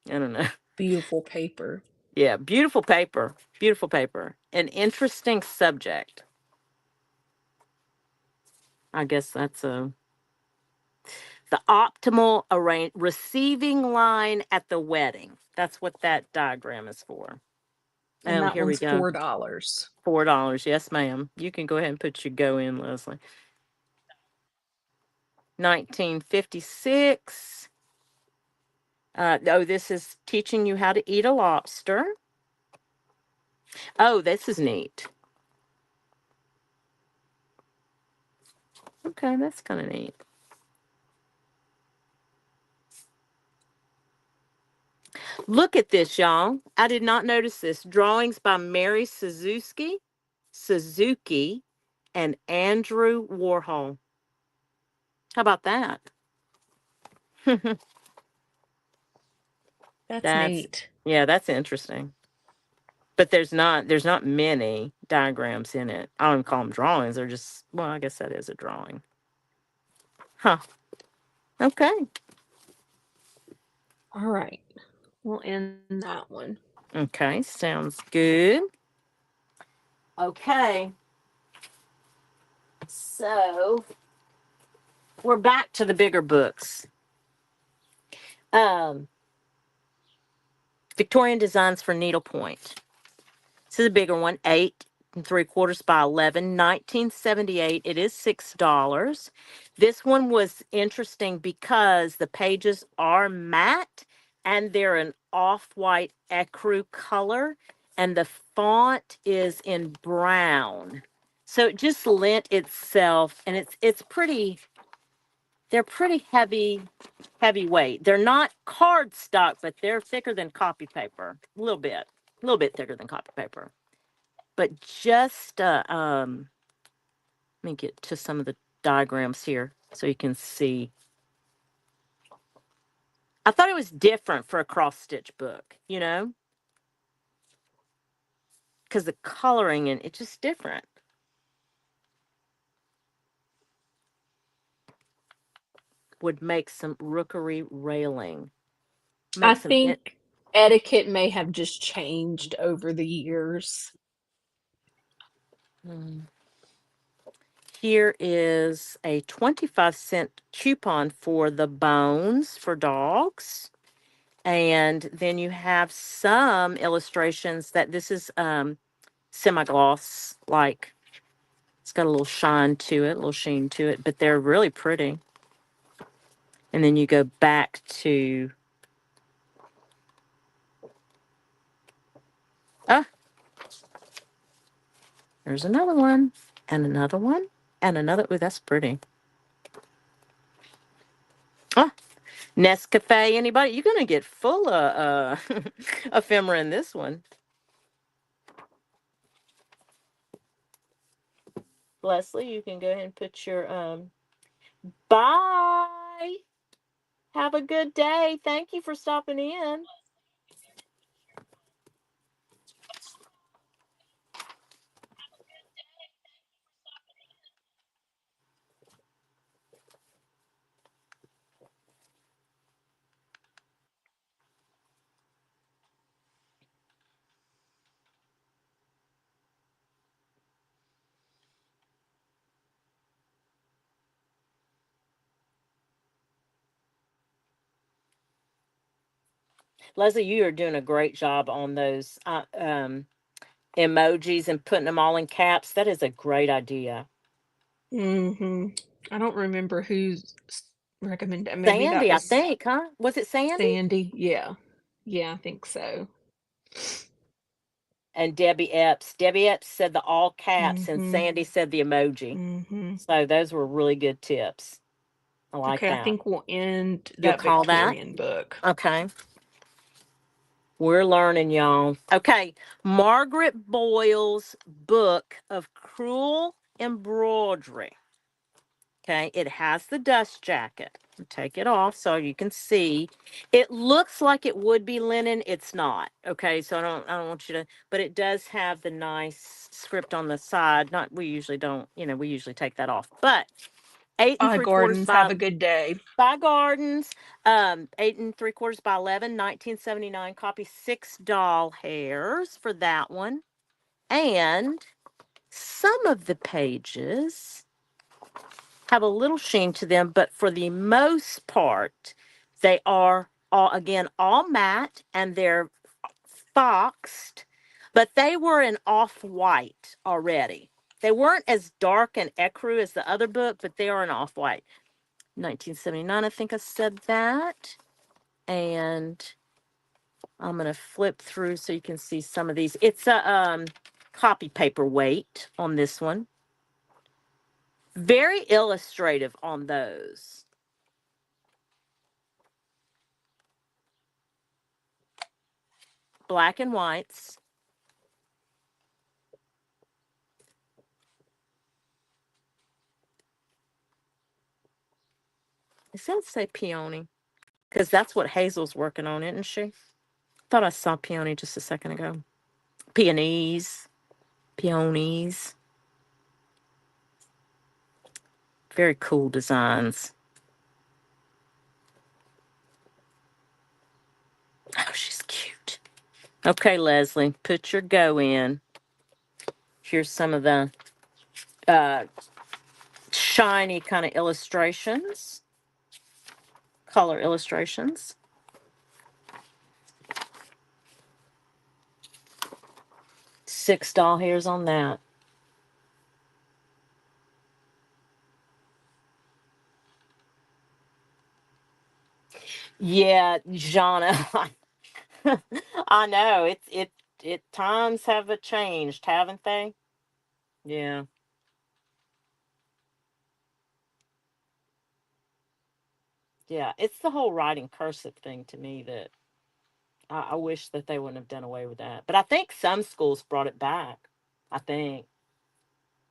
don't know. Beautiful paper. Yeah, beautiful paper. Beautiful paper. An interesting subject. I guess that's the optimal receiving line at the wedding. That's what that diagram is for. And Oh, that here we one's go. $4. $4. Yes, ma'am. You can go ahead and put your go in, Leslie. 1956. Oh, this is teaching you how to eat a lobster. Oh, this is neat. Okay, that's kind of neat. Look at this, y'all. I did not notice this. Drawings by Mary Suzuki, and Andrew Warhol. How about that? That's That's neat. yeah, that's interesting. But there's not many diagrams in it. I don't call them drawings. They're just well, I guess that is a drawing. Huh. Okay. All right. We'll end that one. Okay. Sounds good. Okay. So we're back to the bigger books. Um, Victorian Designs for Needlepoint. This is a bigger one, 8 3/4 by 11, 1978. It is $6. This one was interesting because the pages are matte and they're an off-white ecru color, and the font is in brown. So it just lent itself, and it's pretty. They're pretty heavyweight. They're not cardstock, but they're thicker than copy paper. A little bit thicker than copy paper. But just let me get to some of the diagrams here so you can see. I thought it was different for a cross stitch book, because the coloring and it's just different. would make some rookery railing. I Make some think etiquette may have just changed over the years. Mm. Here is a 25-cent coupon for the bones for dogs. And then you have some illustrations that this is semi-gloss, like it's got a little shine to it, a little sheen to it, but they're really pretty. And then you go back to, ah, there's another one, and another one, and another. Oh, that's pretty. Ah, Nescafe, anybody? You're going to get full of ephemera in this one. Leslie, you can go ahead and put your, bye. Have a good day. Thank you for stopping in. Leslie, you are doing a great job on those emojis and putting them all in caps. That is a great idea. Hmm. I don't remember who's recommended. Maybe that Sandy, I was think, huh? Was it Sandy? Sandy. Yeah. Yeah, I think so. And Debbie Epps. Debbie Epps said the all caps, and Hmm. Sandy said the emoji. Hmm. So those were really good tips. I like Okay, I that. think we'll end You'll that call that? Victorian book. Okay. We're learning, y'all. Okay. Margaret Boyle's book of cruel embroidery. Okay, it has the dust jacket. Take it off so you can see. It looks like it would be linen. It's not. Okay, so I don't want you to, but it does have the nice script on the side. Not we usually don't, we usually take that off. But eight and Bye, three quarters Gordons. Have by a good day. by Gardens, 8 3/4 by 11, 1979 copy, 6 doll hairs for that one. And some of the pages have a little sheen to them, but for the most part, they are all matte and they're foxed, but they were in off-white already. They weren't as dark and ecru as the other book, but they are in off-white. 1979, I think I said that. And I'm going to flip through so you can see some of these. It's a copy paper weight on this one. Very illustrative on those. Black and whites. It says say peony because that's what Hazel's working on, isn't she? Thought I saw peony just a second ago. Peonies. Peonies. Very cool designs. Oh, she's cute. Okay, Leslie, put your go in. Here's some of the uh, shiny kind of illustrations, color illustrations. 6 doll hairs on that. Yeah, Jana. I know it times have changed, haven't they? Yeah. Yeah, it's the whole writing cursive thing to me that I wish that they wouldn't have done away with that. But I think some schools brought it back. I think,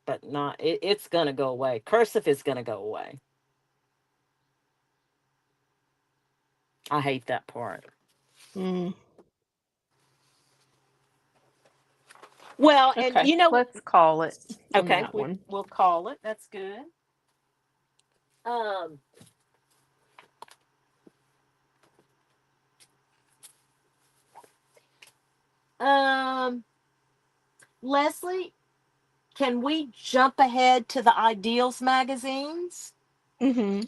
but not. It's gonna go away. Cursive is gonna go away. I hate that part. Mm. Well, and Okay, let's call it on okay, that one. we'll call it. That's good. Um, Um, Leslie, can we jump ahead to the Ideals magazines? Mm-hmm.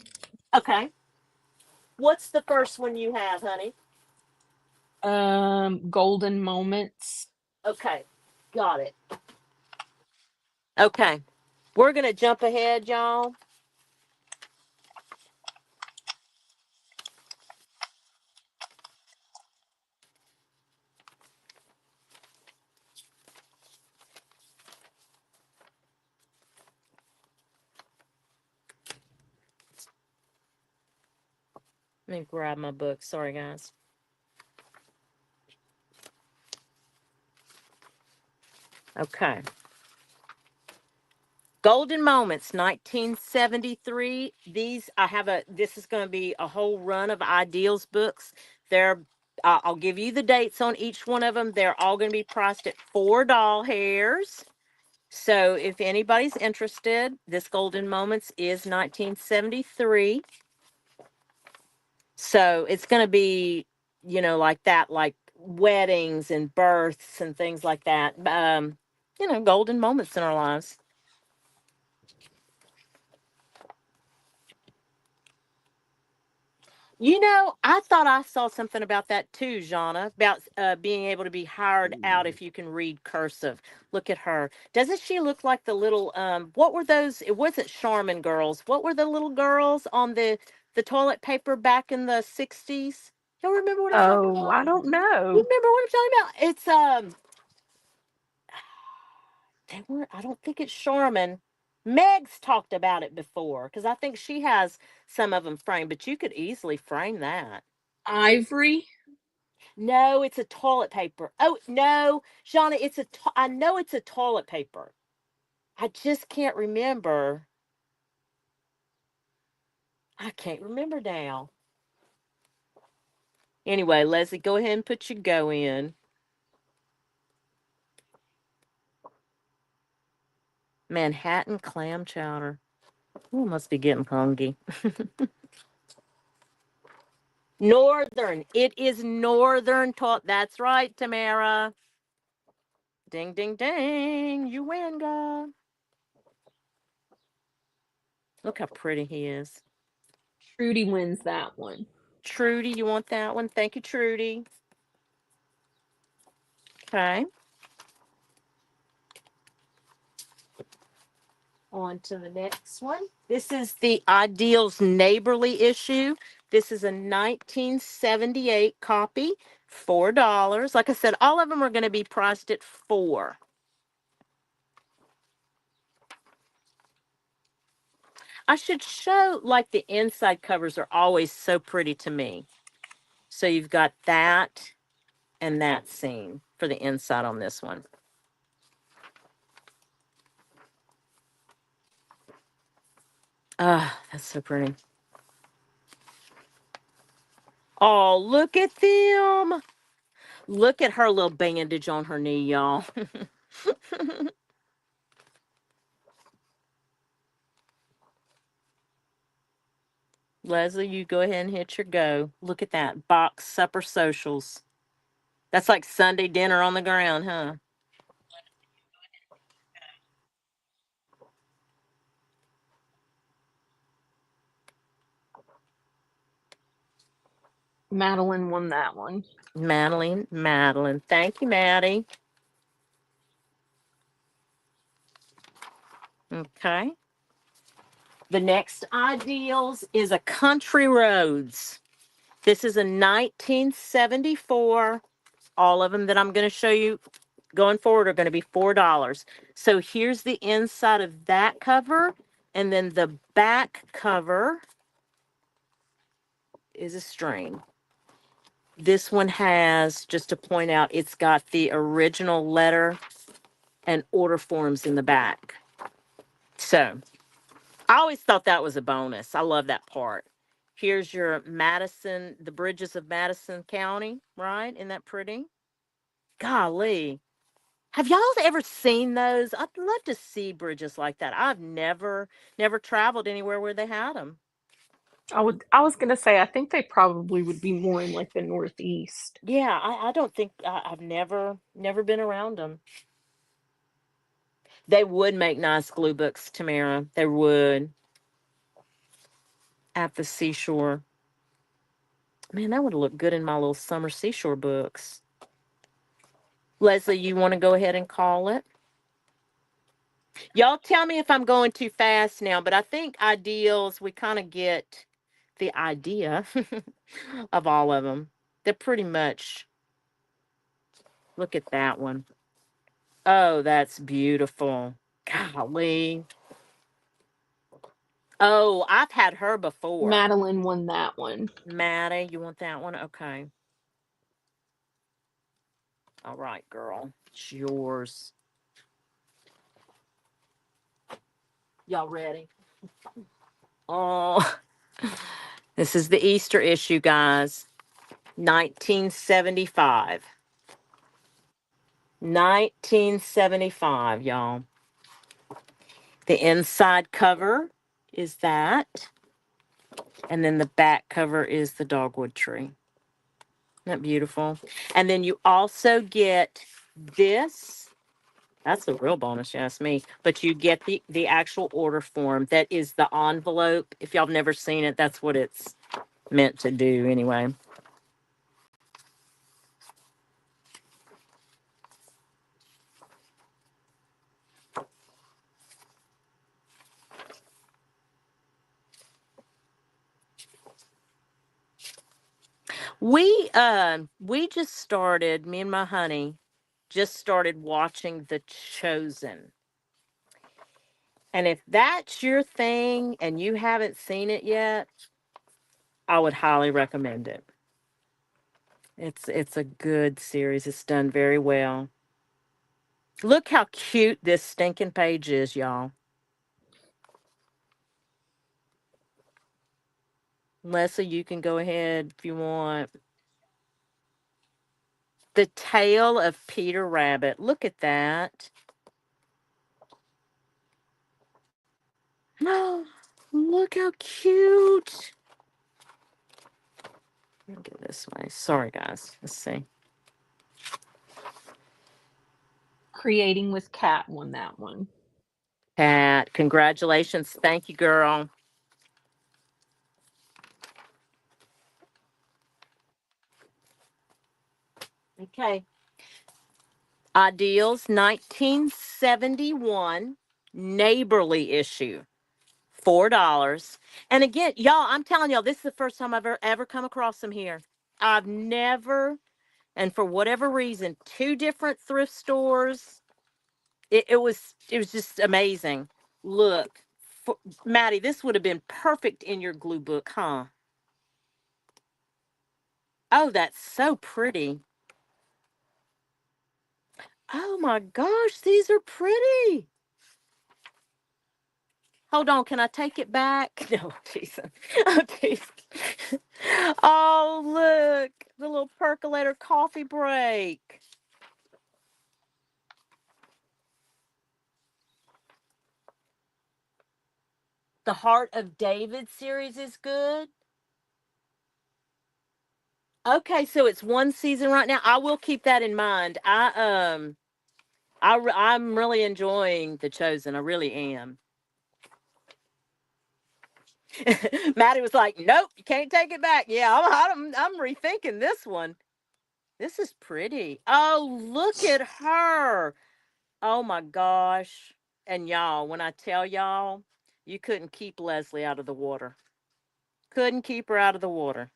Okay. What's the first one you have, honey? Golden moments. Okay. Got it. Okay. We're going to jump ahead, y'all. Let me grab my book. Sorry, guys. Okay. Golden Moments, 1973. These, this is going to be a whole run of Ideals books. They're, I'll give you the dates on each one of them. They're all going to be priced at $4. So if anybody's interested, this Golden Moments is 1973. So it's going to be, like that, like weddings and births and things like that. Golden moments in our lives. I thought I saw something about that too, Jana, about being able to be hired out if you can read cursive. Look at her. Doesn't she look like the little, what were those? It wasn't Charmin girls. What were the little girls on the toilet paper back in the 60s? Y'all remember what I'm talking Oh, about? I don't You know. remember what I'm talking about? They weren't, I don't think it's Charmin. Meg's talked about it before because I think she has some of them framed, but you could easily frame that. Ivory. No, it's a toilet paper. Oh, no, Shauna, I know it's a toilet paper. I just can't remember. I can't remember now. Anyway, Leslie, go ahead and put your go in. Manhattan clam chowder. Oh, must be getting hungry. Northern. It is Northern. That's right, Tamara. Ding, ding, ding. You win, God. Look how pretty he is. Trudy wins that one. Trudy, you want that one? Thank you, Trudy. Okay. On to the next one. This is the Ideals Neighborly issue. This is a 1978 copy, $4. Like I said, all of them are going to be priced at 4. I should show, like, the inside covers are always so pretty to me. So you've got that and that scene for the inside on this one. Ah, that's so pretty. Oh, look at them. Look at her little bandage on her knee, y'all. Leslie, you go ahead and hit your go. Look at that. Box supper socials. That's like Sunday dinner on the ground, huh? Madeline won that one. Madeline. Thank you, Maddie. Okay. The next Ideals is a Country Roads. This is a 1974. All of them that I'm going to show you going forward are going to be $4. So here's the inside of that cover. And then the back cover is a string. This one has, just to point out, it's got the original letter and order forms in the back. So I always thought that was a bonus. I love that part. Here's your Madison, the bridges of Madison County, right? Isn't that pretty? Golly. Have y'all ever seen those? I'd love to see bridges like that. I've never traveled anywhere where they had them. I was gonna say I think they probably would be more in like the Northeast. Yeah, I don't think I've never been around them. They would make nice glue books, Tamara. They would at the seashore. Man, that would look good in my little summer seashore books. Leslie, you want to go ahead and call it? Y'all tell me if I'm going too fast now, but I think ideals, we kind of get the idea of all of them. They're pretty much, look at that one. Oh, that's beautiful. Golly. Oh, I've had her before. Madeline won that one. Maddie, you want that one? Okay. All right, girl. It's yours. Y'all ready? Oh, this is the Easter issue, guys. 1975. 1975, y'all. The inside cover is that. And then the back cover is the dogwood tree. Isn't that beautiful? And then you also get this. That's a real bonus, you ask me. But you get the actual order form. That is the envelope. If y'all have never seen it, that's what it's meant to do anyway. We just started, me and my honey just started watching The Chosen. And if that's your thing and you haven't seen it yet, I would highly recommend it. It's a good series. It's done very well. Look how cute this stinking page is, y'all. Leslie, you can go ahead if you want. The Tale of Peter Rabbit. Look at that. Oh, look how cute. Let me go this way. Sorry, guys. Let's see. Creating with Cat won that one. Pat, congratulations. Thank you, girl. Okay. Ideals 1971 neighborly issue. $4. And again, y'all, I'm telling y'all, this is the first time I've ever come across them here. I've never, and for whatever reason, two different thrift stores. It was just amazing. Look, for, Maddie, this would have been perfect in your glue book, huh? Oh, that's so pretty. Oh my gosh, these are pretty. Hold on, can I take it back? No, teasing. I'm teasing. Oh, look, the little percolator coffee break. The Heart of David series is good. Okay, so it's one season right now. I will keep that in mind. I'm really enjoying The Chosen. I really am. Maddie was like, "Nope, you can't take it back." Yeah, I'm rethinking this one. This is pretty. Oh, look at her. Oh my gosh. And y'all, when I tell y'all, you couldn't keep Leslie out of the water. Couldn't keep her out of the water.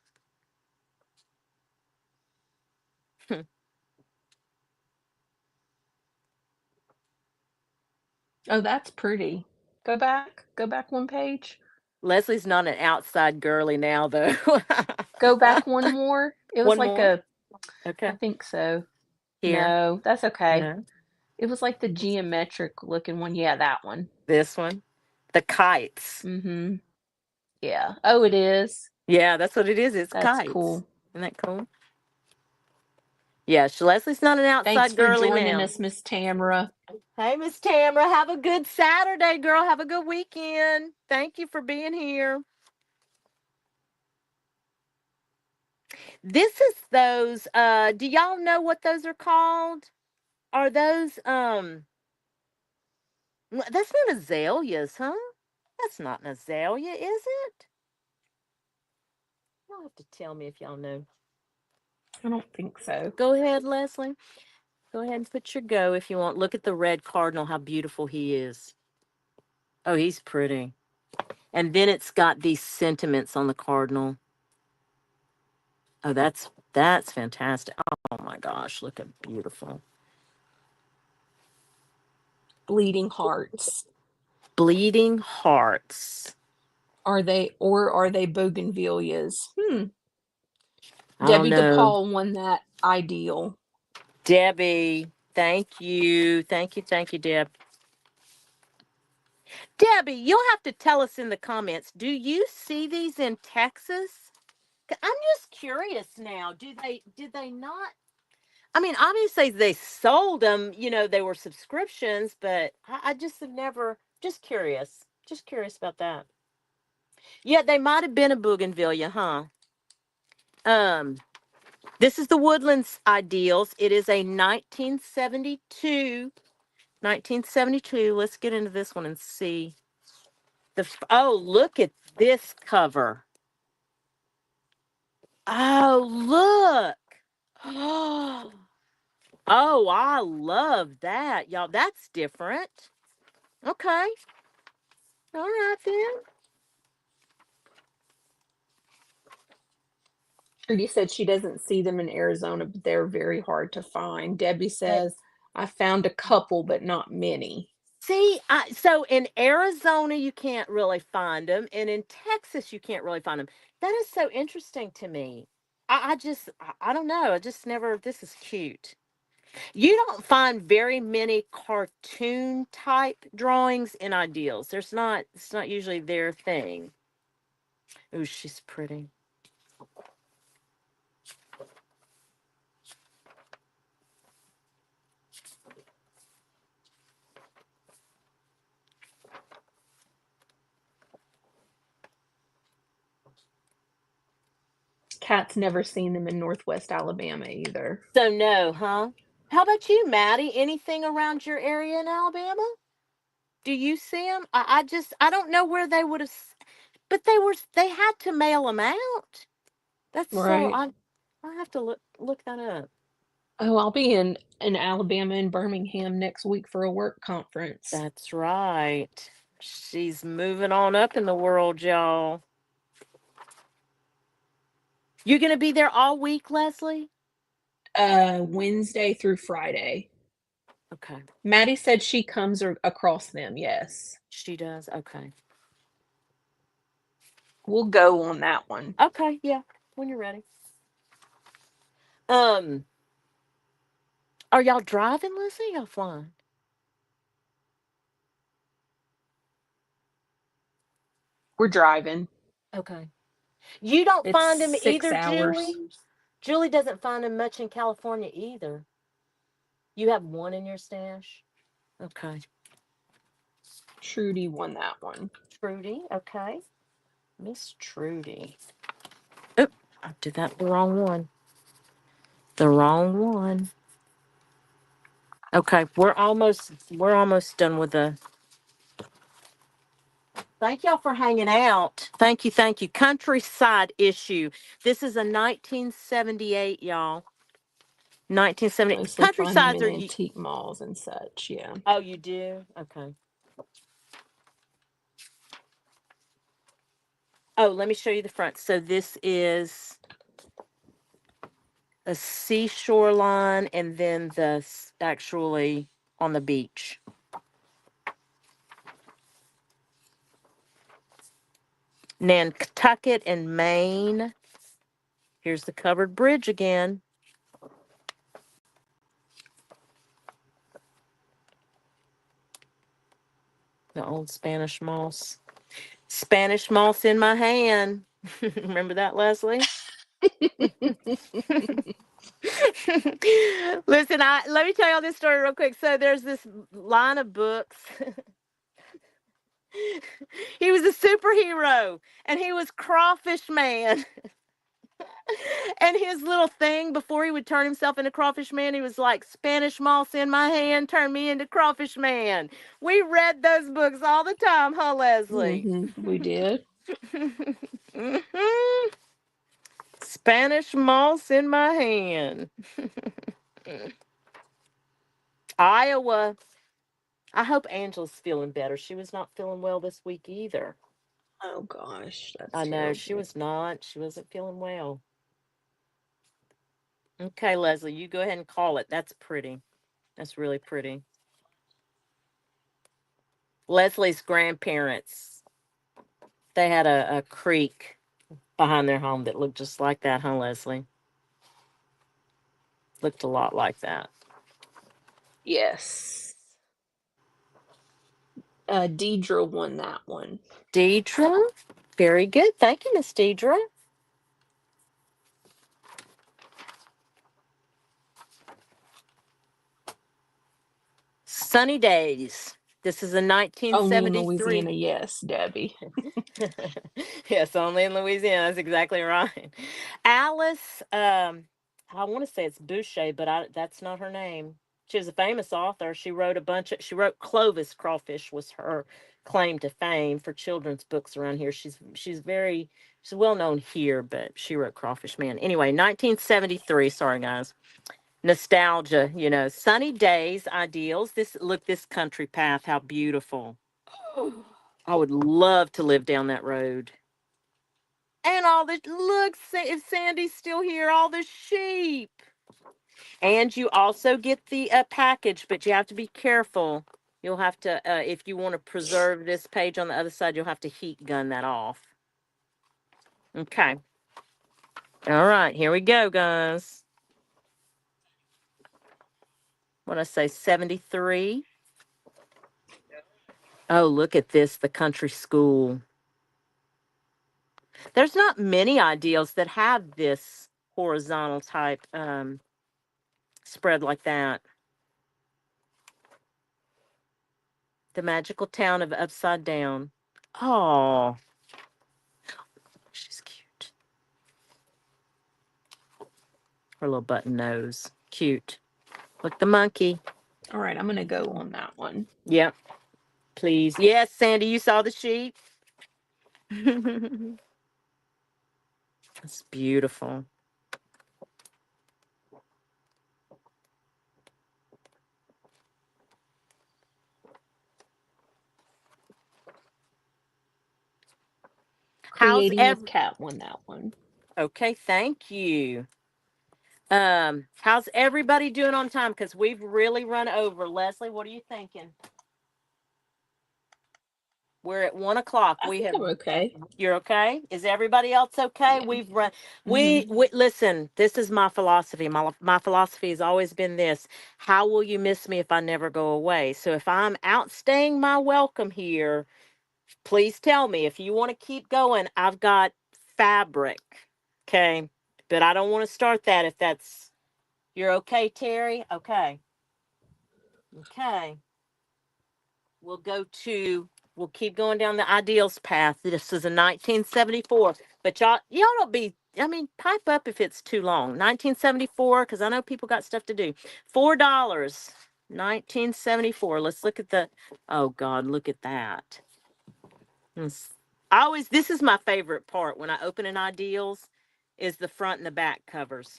Oh, that's pretty. Go back. Go back one page. Leslie's not an outside girly now, though. Go back one more. It was One like more. a, I Okay. think so. Here. No, that's okay. No. It was like the geometric looking one. Yeah, that one. This one. The kites. Mm-hmm. Yeah. Oh, it is. Yeah, that's what it is. It's That's kites. cool. Isn't that cool? Yeah, Leslie's not an Thanks outside for girly joining now. us, Miss Tamara. Hey, Miss Tamara, have a good Saturday, girl. Have a good weekend. Thank you for being here. This is those, do y'all know what those are called? Are those, that's not azaleas, huh? That's not an azalea, is it? Y'all have to tell me if y'all know. I don't think so. Go ahead, Leslie. Go ahead and put your go if you want. Look at the red cardinal, how beautiful he is. Oh, he's pretty. And then it's got these sentiments on the cardinal. Oh, that's fantastic. Oh my gosh, look at beautiful. Bleeding hearts. Bleeding hearts. Are they bougainvilleas? I don't Debbie know. DePaul won that ideal. Debbie, thank you. Thank you. Thank you, Deb. Debbie, you'll have to tell us in the comments. Do you see these in Texas? I'm just curious now. Did they not? I mean, obviously they sold them, they were subscriptions, but I just have never, just curious. Just curious about that. Yeah, they might have been a bougainvillea, huh? Um, this is the Woodlands Ideals. It is a 1972. 1972. Let's get into this one and see. Oh, look at this cover. Oh, look. Oh, I love that, y'all. That's different. Okay. All right, then. Trudy said she doesn't see them in Arizona, but they're very hard to find. Debbie Uh, says, I found a couple, but not many. See, so in Arizona, you can't really find them, and in Texas, you can't really find them. That is so interesting to me. I don't know. I just never, this is cute. You don't find very many cartoon type drawings in ideals. It's not usually their thing. Ooh, she's pretty. Kat's never seen them in Northwest Alabama either. So no, huh? How about you, Maddie? Anything around your area in Alabama? Do you see them? I don't know where they would have, but they had to mail them out. That's so, Right. I have to look that up. Oh, I'll be in Alabama in Birmingham next week for a work conference. That's right. She's moving on up in the world, y'all. You're gonna be there all week, Leslie? Wednesday through Friday. Okay. Maddie said she comes across them, yes. She does. Okay. We'll go on that one. Okay, yeah. When you're ready. Um, are y'all driving, Leslie? Y'all flying? We're driving. Okay. You don't It's find them six either, hours. Julie? Julie doesn't find them much in California either. You have one in your stash? Okay. Trudy won that one. Trudy, okay. Miss Trudy. Oh, I did that the wrong one. The wrong one. Okay, we're almost done with the. Thank y'all for hanging out. Thank you, thank you. Countryside issue. This is a 1978, y'all. 1970. Mostly find them Countrysides in are. antique malls and such, yeah. Oh, you do? Okay. Oh, let me show you the front. So this is a seashore line, and then actually on the beach. Nantucket and Maine. Here's the covered bridge again. The old Spanish moss. Spanish moss in my hand. Remember that, Leslie? Listen, let me tell y'all this story real quick. So there's this line of books. He was a superhero, and he was Crawfish Man. And his little thing before he would turn himself into Crawfish Man, he was like, Spanish moss in my hand, turn me into Crawfish Man. We read those books all the time, huh, Leslie? We did. Mhm. Spanish moss in my hand. Iowa. I hope Angela's feeling better. She was not feeling well this week either. Oh gosh, that's I know she terrible. was not. She wasn't feeling well. Okay, Leslie, you go ahead and call it. That's pretty. That's really pretty. Leslie's grandparents, they had a creek behind their home that looked just like that, huh, Leslie? Looked a lot like that. Yes. Deidre won that one. Deidre, very good. Thank you, Miss Deidre. Sunny days. This is a Only in 1973. Louisiana, yes, Debbie. Yes, only in Louisiana. That's exactly right. Alice, I want to say it's Boucher, but that's not her name. She was a famous author. She wrote a bunch of, she wrote Clovis Crawfish was her claim to fame for children's books around here. She's well known here, but she wrote Crawfish Man. Anyway, 1973. Sorry, guys. Nostalgia, sunny days, ideals. This country path, how beautiful. I would love to live down that road. And all the look, if Sandy's still here, all the sheep. And you also get the package, but you have to be careful. You'll have to, if you want to preserve this page on the other side, you'll have to heat gun that off. Okay. All right, here we go, guys. What I say, 73? Oh, look at this, the country school. There's not many ideals that have this horizontal type spread like that. The magical town of Upside Down. Oh, she's cute. Her little button nose. Cute. Look, the monkey. All right, I'm gonna go on that one. Yep, please. Yes, Sandy, you saw the sheep? That's beautiful. How's Creating with ev? Cat won that one. Okay, thank you. How's everybody doing on time? Because we've really run over. Leslie, what are you thinking? We're at 1 o'clock. I think I'm okay. You're okay? Is everybody else okay? Yeah. We've run. Mm-hmm. We listen. This is my philosophy. My philosophy has always been this: how will you miss me if I never go away? So if I'm outstaying my welcome here, please tell me. If you want to keep going, I've got fabric. Okay, but I don't want to start that if that's you're okay, Terry. Okay, okay. We'll go to, we'll keep going down the ideals path. This is a 1974. But y'all don't be, I mean, pipe up if it's too long. 1974, because I know people got stuff to do. $4. 1974. Let's look at the, oh God, look at that. This is my favorite part when I open an ideals, is the front and the back covers.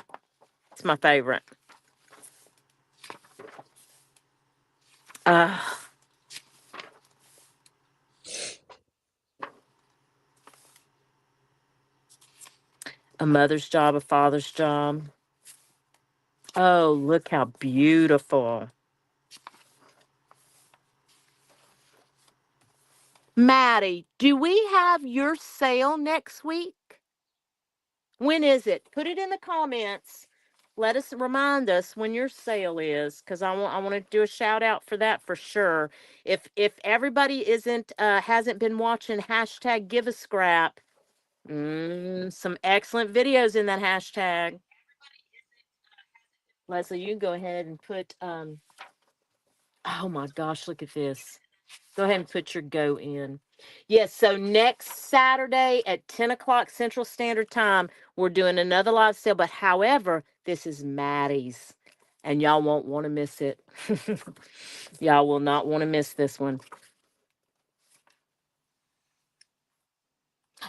It's my favorite. Uh, a mother's job, a father's job. Oh, look how beautiful. Maddie, do we have your sale next week? When is it? Put it in the comments. Let us remind us when your sale is, because I want to do a shout out for that for sure. If everybody isn't hasn't been watching hashtag give a scrap, some excellent videos in that hashtag. Leslie, you can go ahead and put oh my gosh, look at this. Go ahead and put your go in. Yes, so next Saturday at 10 o'clock Central Standard Time, we're doing another live sale. But however, this is Maddie's, and y'all won't want to miss it. Y'all will not want to miss this one.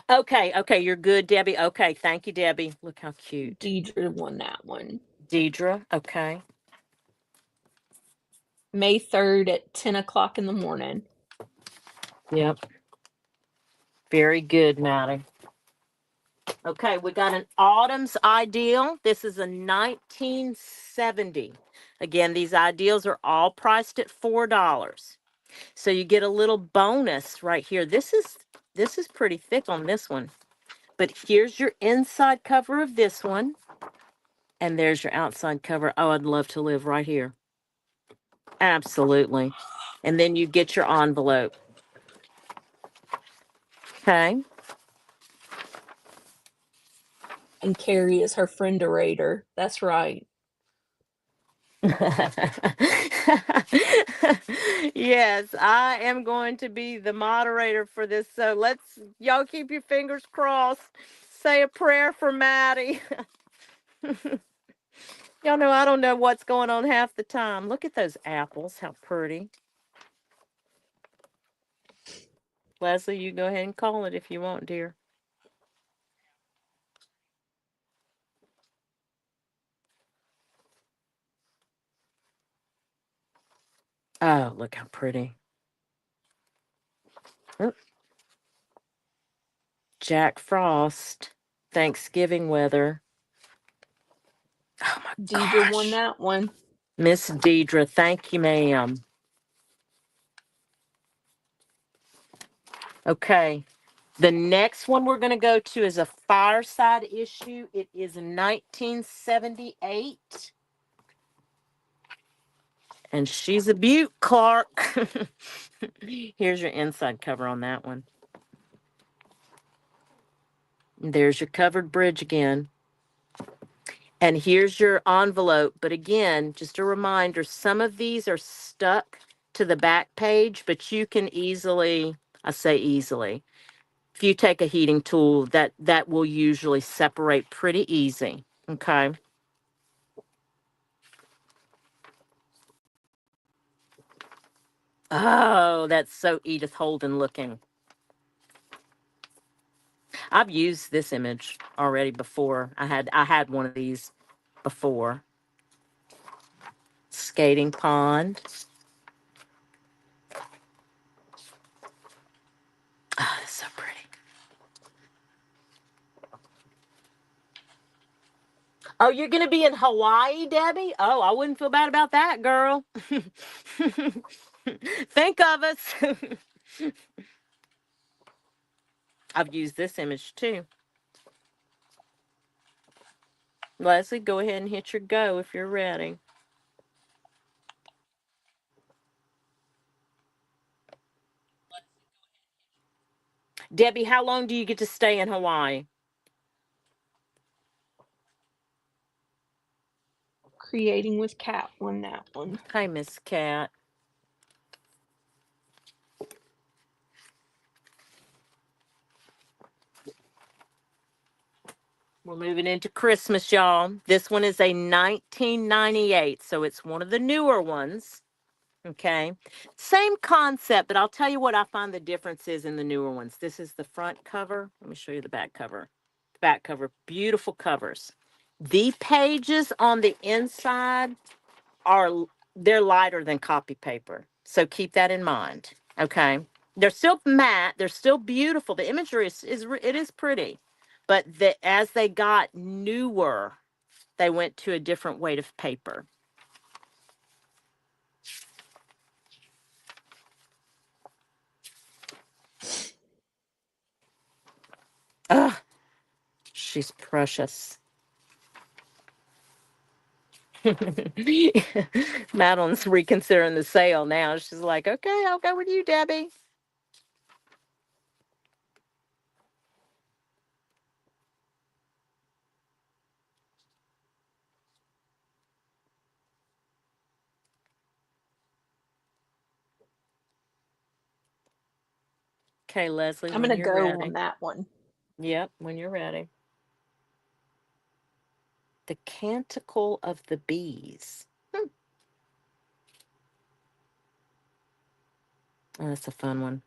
Okay, okay, you're good, Debbie. Okay, thank you, Debbie. Look how cute. Deidre won that one. Deidre, okay. May 3rd at 10 o'clock in the morning. Yep. Very good, Maddie. Okay, we got an Autumn's Ideal. This is a 1970. Again, these ideals are all priced at $4. So you get a little bonus right here. This is pretty thick on this one. But here's your inside cover of this one. And there's your outside cover. Oh, I'd love to live right here. Absolutely. And then you get your envelope. Okay. And Carrie is her friend-orator. That's right. Yes, I am going to be the moderator for this. So y'all keep your fingers crossed. Say a prayer for Maddie. Y'all know I don't know what's going on half the time. Look at those apples. How pretty. Lesli, you go ahead and call it if you want, dear. Oh, look how pretty. Oop. Jack Frost. Thanksgiving weather. Oh my Deidre won gosh. that one. Miss Deidre, thank you, ma'am. Okay. The next one we're going to go to is a fireside issue. It is 1978. And she's a beaut, Clark. Here's your inside cover on that one. There's your covered bridge again. And here's your envelope. But again, just a reminder, some of these are stuck to the back page, but you can easily, I say easily, if you take a heating tool, that will usually separate pretty easy. Okay. Oh, that's so Edith Holden looking. I've used this image already before. I had one of these before. Skating pond. Oh, that's so pretty. Oh, you're gonna be in Hawaii, Debbie? Oh, I wouldn't feel bad about that, girl. Think of us. I've used this image too. Lesli, go ahead and hit your go if you're ready. Debbie, how long do you get to stay in Hawaii? Creating with Cat won that one. Hi, Miss Cat. We're moving into Christmas, y'all. This one is a 1998, so it's one of the newer ones. Okay. Same concept, but I'll tell you what I find the difference is in the newer ones. This is the front cover. Let me show you the back cover. The back cover, beautiful covers. The pages on the inside are they're lighter than copy paper. So keep that in mind. Okay. They're still matte, they're still beautiful. The imagery is it is pretty. But as they got newer, they went to a different weight of paper. Ugh, she's precious. Madeline's reconsidering the sale now. She's like, okay, I'll go with you, Debbie. Okay, Leslie, I'm when gonna you're go on ready. that one. Yep, when you're ready. The Canticle of the Bees. Oh, that's a fun one.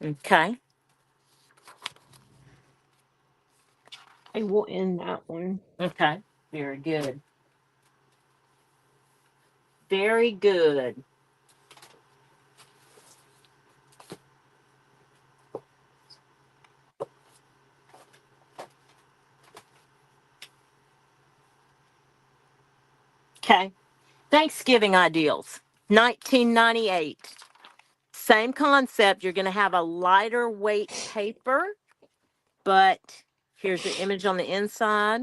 Okay. I will end that one. Okay. Very good. Very good. Okay. Thanksgiving ideals. 1998. Same concept. You're going to have a lighter weight paper, but here's the image on the inside.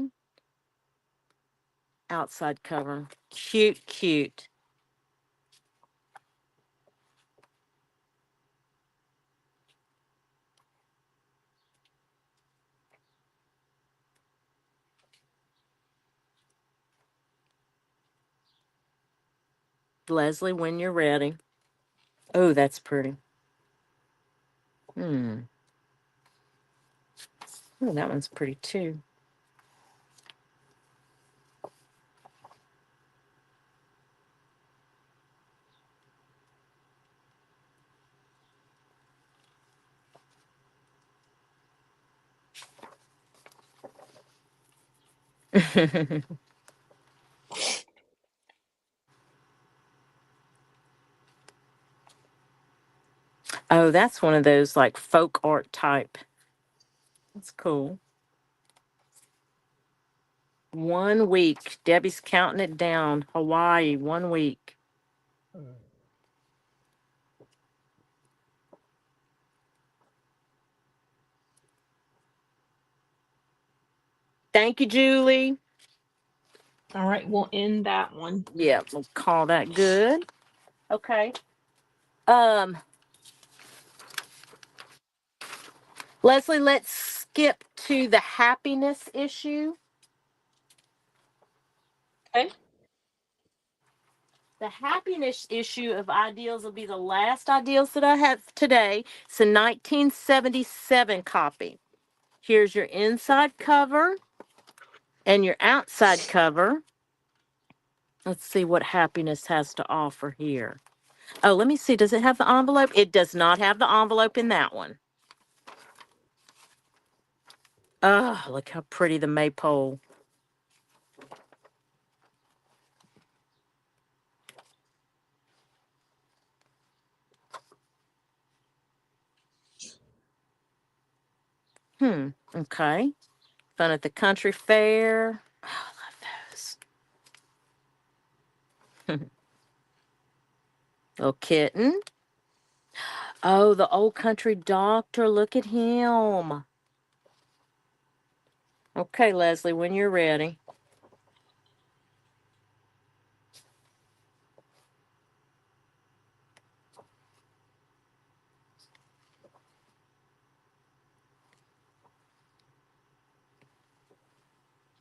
Outside cover. Cute, cute. Leslie, when you're ready. Oh, that's pretty. Hmm. Oh, that one's pretty too. Oh, that's one of those like folk art type. That's cool. 1 week. Debbie's counting it down. Hawaii, 1 week. Thank you, Julie. All right, we'll end that one. Yeah, we'll call that good. Okay. Um, Leslie, let's skip to the happiness issue. Okay. The happiness issue of ideals will be the last ideals that I have today. It's a 1977 copy. Here's your inside cover and your outside cover. Let's see what happiness has to offer here. Oh, let me see. Does it have the envelope? It does not have the envelope in that one. Oh, look how pretty the maypole. Okay. Fun at the country fair. Oh, I love those. Little kitten. Oh, the old country doctor. Look at him. Okay, Leslie, when you're ready.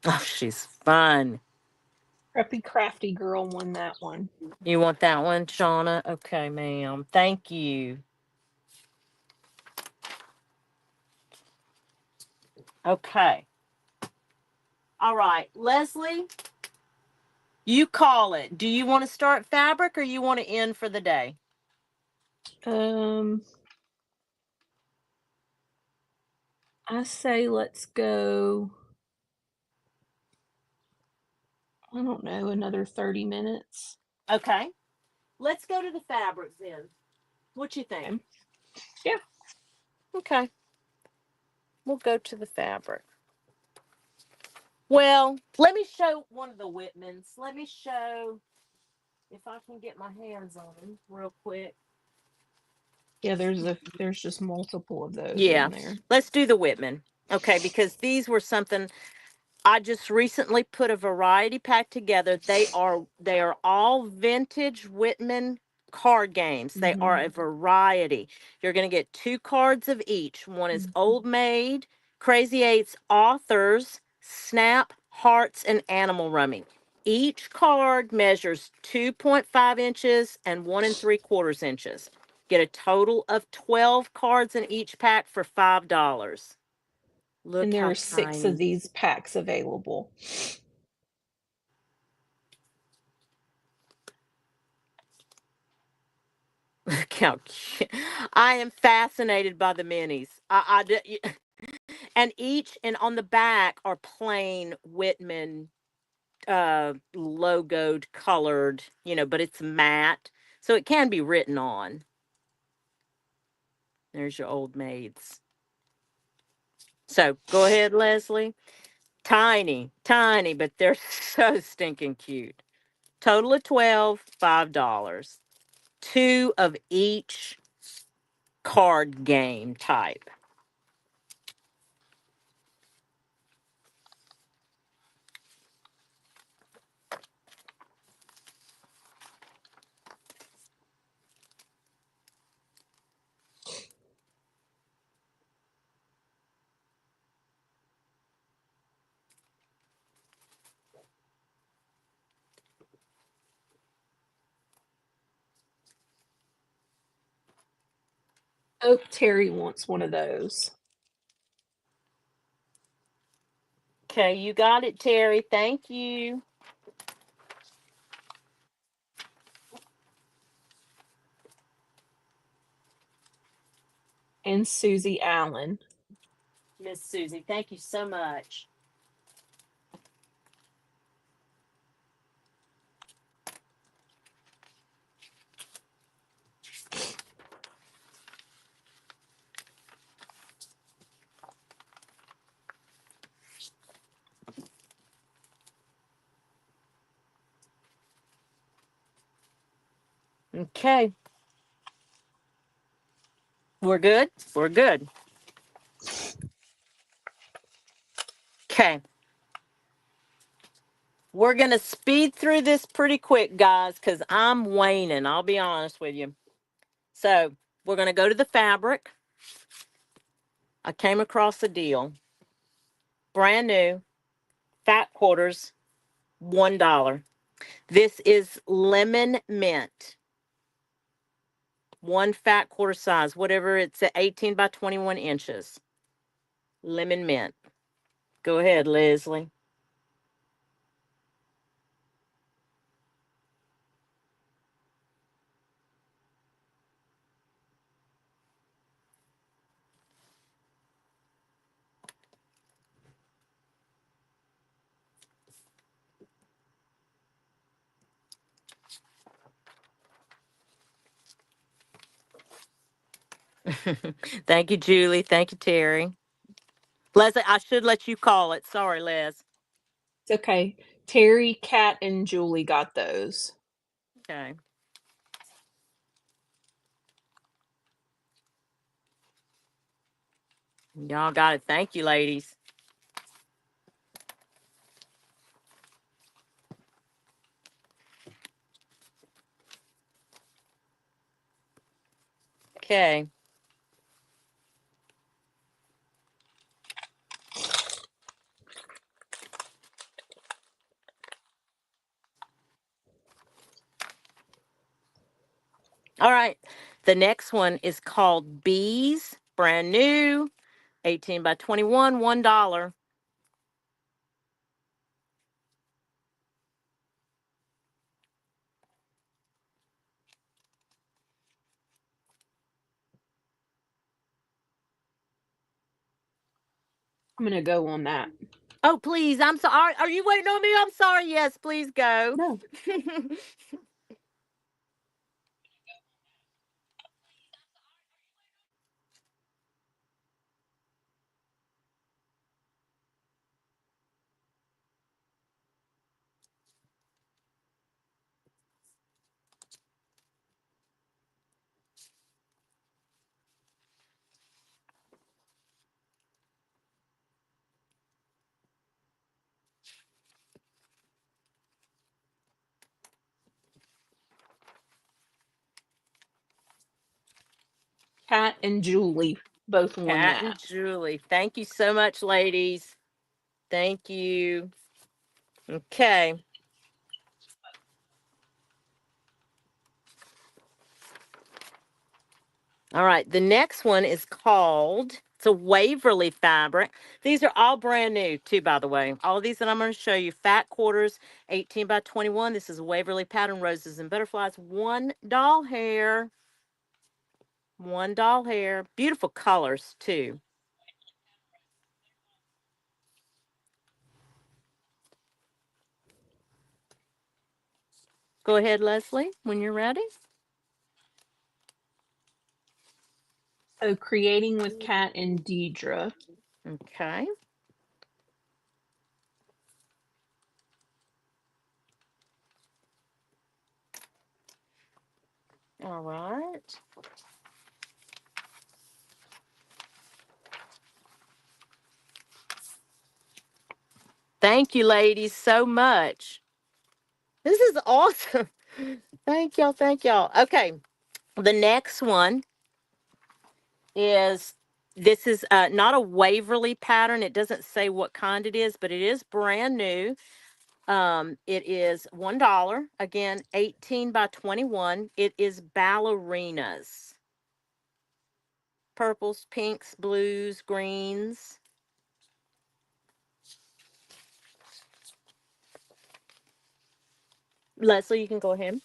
Oh, she's fun. Preppy Crafty Girl won that one. You want that one, Shauna? Okay, ma'am. Thank you. Okay. All right, Leslie, you call it. Do you want to start fabric or you want to end for the day? I say let's go. I don't know, another 30 minutes. Okay. Let's go to the fabrics then. What you think? Okay. Yeah. Okay. We'll go to the fabric. Well, let me show one of the Whitmans. Let me show if I can get my hands on them real quick. Yeah, there's just multiple of those Yeah. in there. Let's do the Whitman. Okay, because these were something I just recently put a variety pack together. They are all vintage Whitman card games. They are Mhm. a variety. You're going to get two cards of each. One is Mhm. Old Maid, Crazy Eights, Authors, Snap, Hearts, and Animal Rummy. Each card measures 2.5 inches and 1 3/4 inches. Get a total of 12 cards in each pack for $5. And Look there how are 6 of tiny. these packs available. Look how cute. I am fascinated by the minis. And each and on the back are plain Whitman logoed colored, but it's matte. So it can be written on. There's your old maids. So go ahead, Leslie. Tiny, tiny, but they're so stinking cute. Total of 12, $5. Two of each card game type. Oh, Terry wants one of those. Okay, you got it, Terry. Thank you. And Susie Allen. Miss Susie, thank you so much. Okay, we're good. We're good. Okay, we're going to speed through this pretty quick, guys, because I'm waning. I'll be honest with you. So, we're going to go to the fabric. I came across a deal. Brand new, fat quarters, $1. This is lemon mint. One fat quarter size, whatever it's at 18 by 21 inches. Lemon mint. Go ahead, Leslie. Thank you, Julie. Thank you, Terry. Leslie, I should let you call it. Sorry, Les. It's okay. Terry, Kat, and Julie got those. Okay. Y'all got it. Thank you, ladies. Okay. All right. The next one is called Bees, brand new, 18 by 21, $1. I'm gonna go on that. Oh, please. I'm sorry. Are you waiting on me? I'm sorry. Yes, please go. No. Kat and Julie both won Kat and that. Julie. Thank you so much, ladies. Thank you. Okay. All right. The next one is called, it's a Waverly fabric. These are all brand new, too, by the way. All of these that I'm going to show you, fat quarters, 18 by 21. This is a Waverly pattern, roses and butterflies. One doll hair. One doll hair. Beautiful colors, too. Go ahead, Leslie, when you're ready. So creating with Kat and Deidre. Okay. All right. Thank you, ladies, so much. This is awesome. Thank y'all. Thank y'all. Okay. The next one is, this is not a Waverly pattern. It doesn't say what kind it is, but it is brand new. It is $1. Again, 18 by 21. It is ballerinas. Purples, pinks, blues, greens. Leslie, you can go ahead.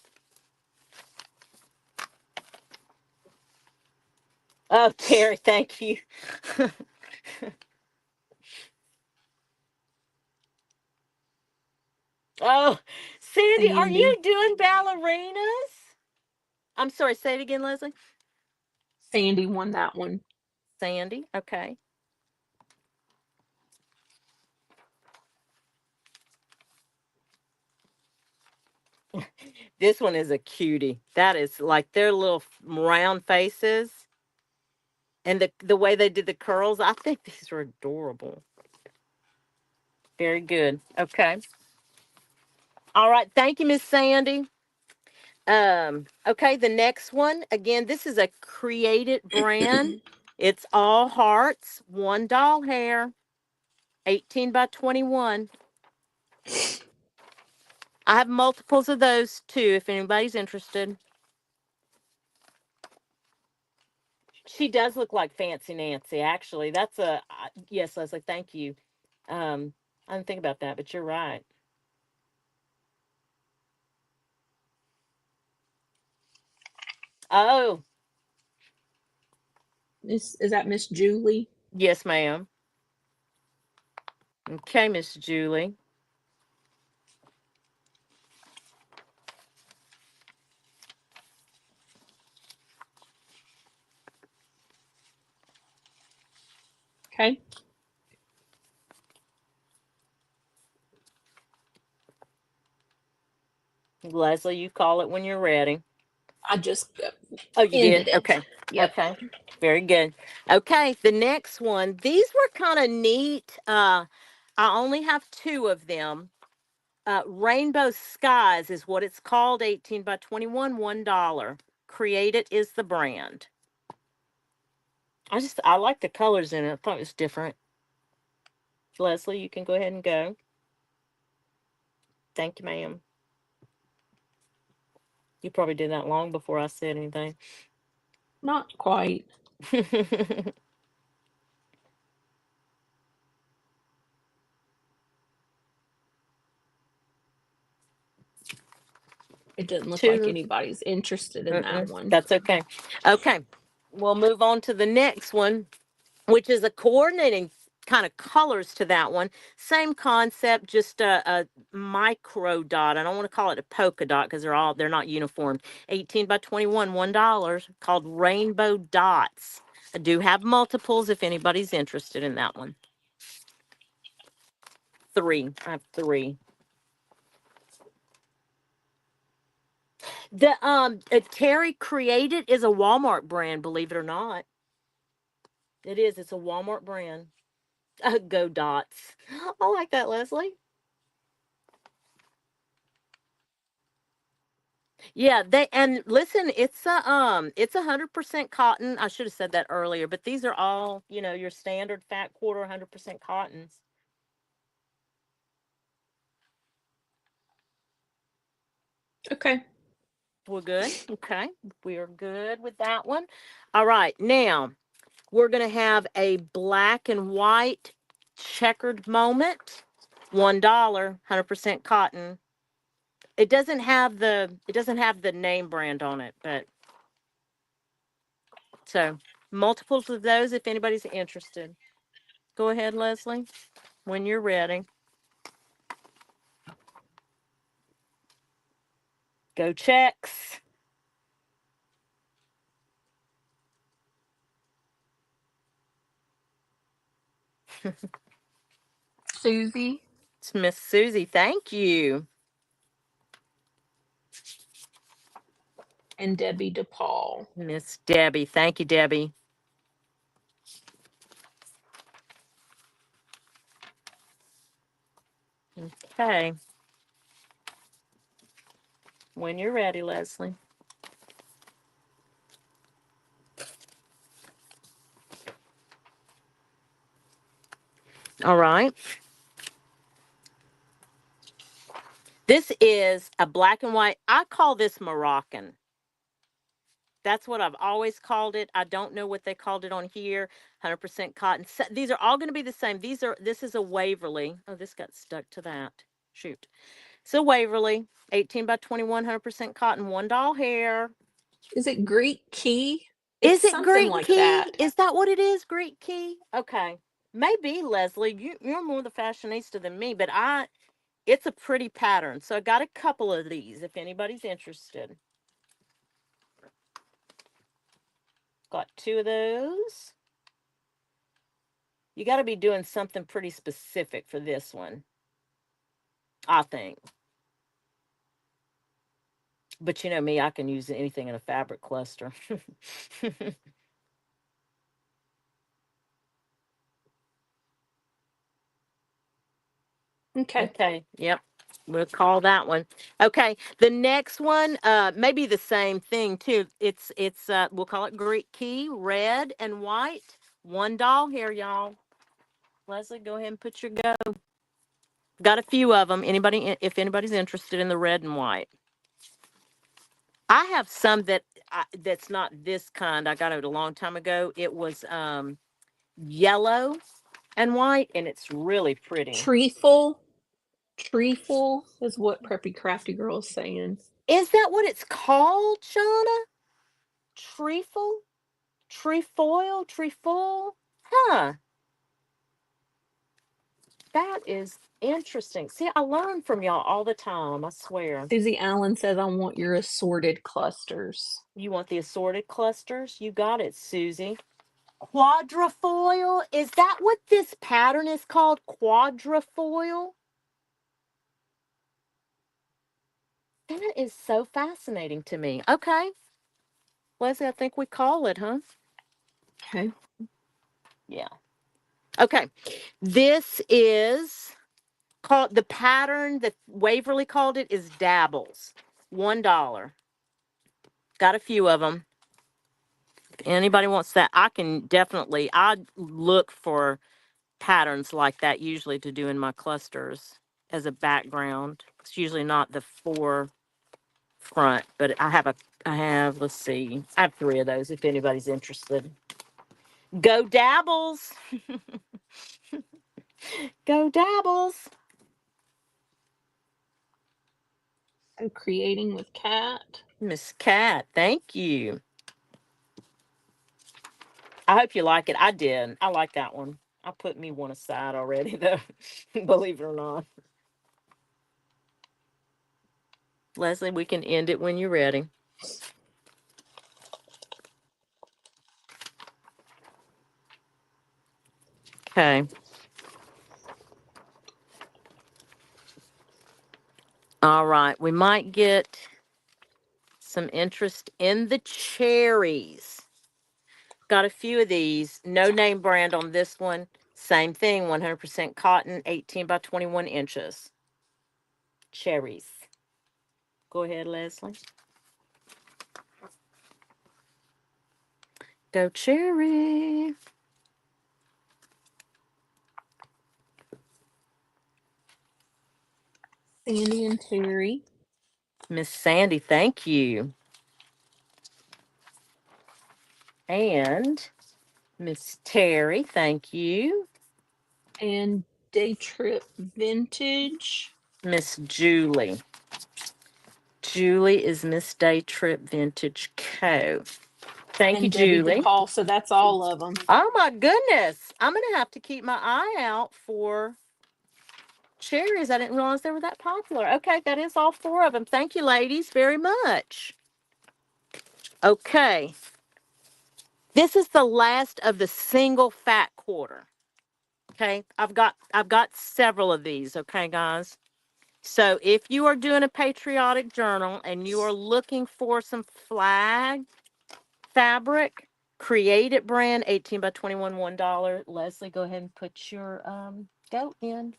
Oh, Carrie, thank you. Oh, Sandy, are you Sandy. doing ballerinas? I'm sorry, say it again, Leslie. Sandy won that one. Sandy, okay. This one is a cutie. That is like their little round faces and the way they did the curls. I think these are adorable. Very good. Okay. All right. Thank you, Miss Sandy. Okay, the next one. Again, this is a created brand. It's all hearts, one doll hair, 18 by 21. I have multiples of those too, if anybody's interested. She does look like Fancy Nancy, actually. That's a, yes, Leslie, thank you. I didn't think about that, but you're right. Oh, Is that Miss Julie? yes, ma'am. Okay, Miss Julie. Okay. Leslie, you call it when you're ready. I just Oh, you ended did? it. Okay. Yep. Okay. Very good. Okay, the next one. These were kind of neat. I only have two of them. Rainbow Skies is what it's called. 18 by 21, $1. Create It is the brand. I like the colors in it. I thought it was different. Leslie, you can go ahead and go. Thank you, ma'am. You probably did that long before I said anything. Not quite. It doesn't look like Two. anybody's interested in that one. That's okay. Okay. We'll move on to the next one, which is a coordinating kind of colors to that one. Same concept, just a micro dot. I don't want to call it a polka dot because they're not uniform. 18 by 21, $1, called Rainbow Dots. I do have multiples if anybody's interested in that one. Three. I have three. The Carrie Created is a Walmart brand, believe it or not. It is. It's a Walmart brand. Go Dots. I like that, Leslie. Yeah, and listen, it's 100% cotton. I should have said that earlier, but these are all, your standard fat quarter 100% cottons. Okay. We're good. Okay. We are good with that one. All right. Now, we're going to have a black and white checkered moment. $1, 100% cotton. It doesn't have the name brand on it, but so multiples of those if anybody's interested. Go ahead, Leslie, when you're ready. Go checks. Susie It's Miss Susie. Thank you. and Debbie DePaul. Miss Debbie. Thank you, Debbie. Okay. When you're ready, Leslie. All right. This is a black and white. I call this Moroccan. That's what I've always called it. I don't know what they called it on here. 100% cotton. So, these are all going to be the same. This is a Waverly. Oh, this got stuck to that. Shoot. So Waverly, 18 by 21, 100% cotton, $1 hair. Is it Greek Key? It's Is it something Greek like key? that. Is that what it is? Greek key? Okay. Maybe, Leslie. You're more the fashionista than me, but it's a pretty pattern. So I got a couple of these if anybody's interested. Got two of those. You got to be doing something pretty specific for this one, I think. But you know me, I can use anything in a fabric cluster. Okay. Okay. Yep. We'll call that one. Okay. The next one, maybe the same thing too. It's we'll call it Greek key, red and white. $1 here, y'all. Leslie, go ahead and put your go. Got a few of them. If anybody's interested in the red and white. I have some that's not this kind. I got it a long time ago. It was yellow and white, and it's really pretty. Treeful. Treeful is what Preppy Crafty Girl is saying. Is that what it's called, Shauna? Trefoil? Trefoil? Trefoil? Huh. That is interesting. See, I learn from y'all all the time, I swear. Susie Allen says, I want your assorted clusters. You want the assorted clusters? You got it, Susie. Quadrifoil? Is that what this pattern is called? Quadrifoil? That is so fascinating to me. Okay. Leslie, I think we call it, huh? Okay. Yeah. Okay. This is called the pattern that Waverly called it is dabbles. $1. Got a few of them. If anybody wants that, I look for patterns like that usually to do in my clusters as a background. It's usually not the forefront, but let's see, I have three of those if anybody's interested. Go dabbles. Go dabbles. So creating with Cat. Miss Cat, thank you. I hope you like it. I did. I like that one. I put me one aside already, though. Believe it or not. Leslie, we can end it when you're ready. Okay. All right. We might get some interest in the cherries. Got a few of these. No name brand on this one. Same thing, 100% cotton, 18 by 21 inches. Cherries. Go ahead, Leslie. Go Cherry. Sandy and Terry. Miss Sandy, thank you. And Miss Terry, thank you. And Day Trip Vintage. Miss Julie. Julie is Miss Day Trip Vintage Co. Thank you, And Debbie Julie. DePaul. So that's all of them. Oh my goodness. I'm going to have to keep my eye out for cherries. I didn't realize they were that popular. Okay, that is all four of them. Thank you, ladies, very much. Okay. This is the last of the single fat quarter. Okay? I've got several of these, okay, guys? So, if you are doing a patriotic journal and you are looking for some flag fabric, Create It brand, 18 by 21, $1. Leslie, go ahead and put your goat in.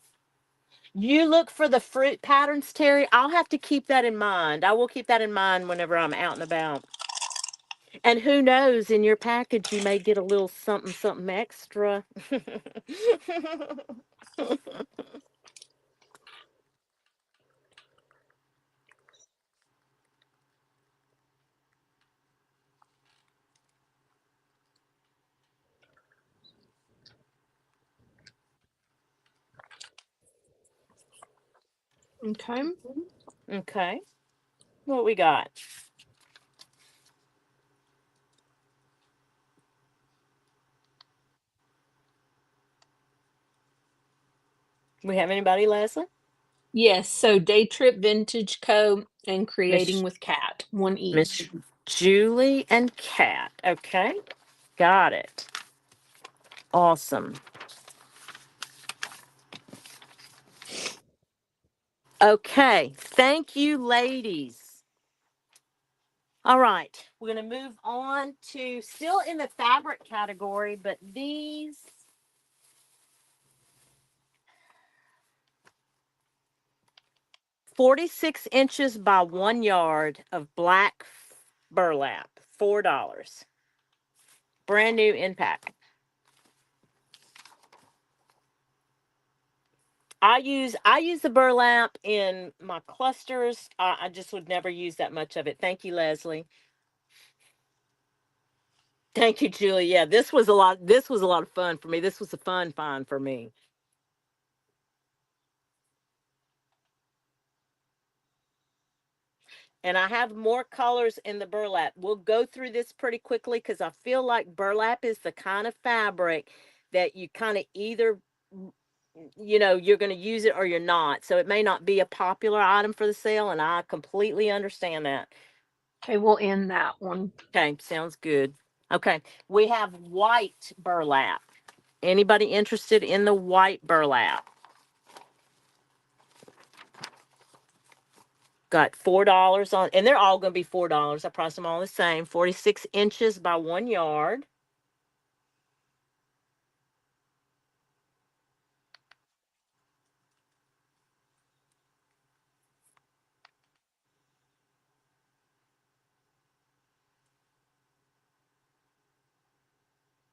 You look for the fruit patterns, Terry. I'll have to keep that in mind. I will keep that in mind whenever I'm out and about. And who knows, in your package, you may get a little something, something extra. Okay. Okay. What we got? We have anybody, Leslie? Yes. So Day Trip Vintage Co. and Creating Miss with Cat. One Miss each. Julie and Kat. Okay. Got it. Awesome. Okay. Thank you, ladies. All right. We're going to move on to still in the fabric category, but these 46 inches by 1 yard of black burlap, $4. Brand new in pack. I use the burlap in my clusters. I just would never use that much of it. Thank you, Leslie. Thank you, Julie. Yeah, this was a lot. This was a lot of fun for me. This was a fun find for me. And I have more colors in the burlap. We'll go through this pretty quickly because I feel like burlap is the kind of fabric that you kind of either, you're going to use it or you're not. So it may not be a popular item for the sale, and I completely understand that. Okay, we'll end that one. Okay, sounds good. Okay, we have white burlap. Anybody interested in the white burlap? Got $4 on, and they're all going to be $4. I priced them all the same. 46 inches by 1 yard.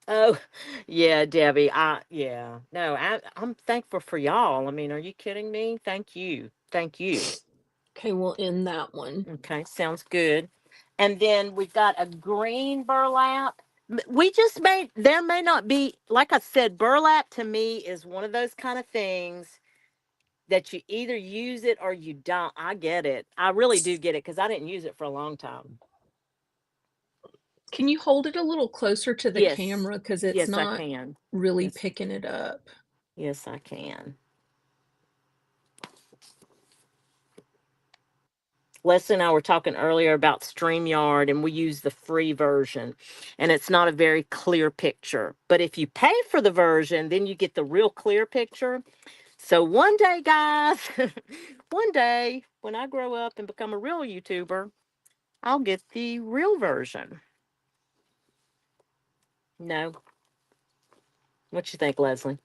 Oh, yeah, Debbie. I'm thankful for y'all. I mean, are you kidding me? Thank you. Thank you. Okay, we'll end that one. Okay, sounds good. And then we've got a green burlap. We just made, there may not be, like I said, burlap to me is one of those kind of things that you either use it or you don't. I get it. I really do get it because I didn't use it for a long time. Can you hold it a little closer to the Yes. camera because it's Yes, I not can. really Yes. picking it up? Yes, I can. Leslie and I were talking earlier about StreamYard, and we use the free version, and it's not a very clear picture. But if you pay for the version, then you get the real clear picture. So one day, guys, one day when I grow up and become a real YouTuber, I'll get the real version. No, what you think, Leslie?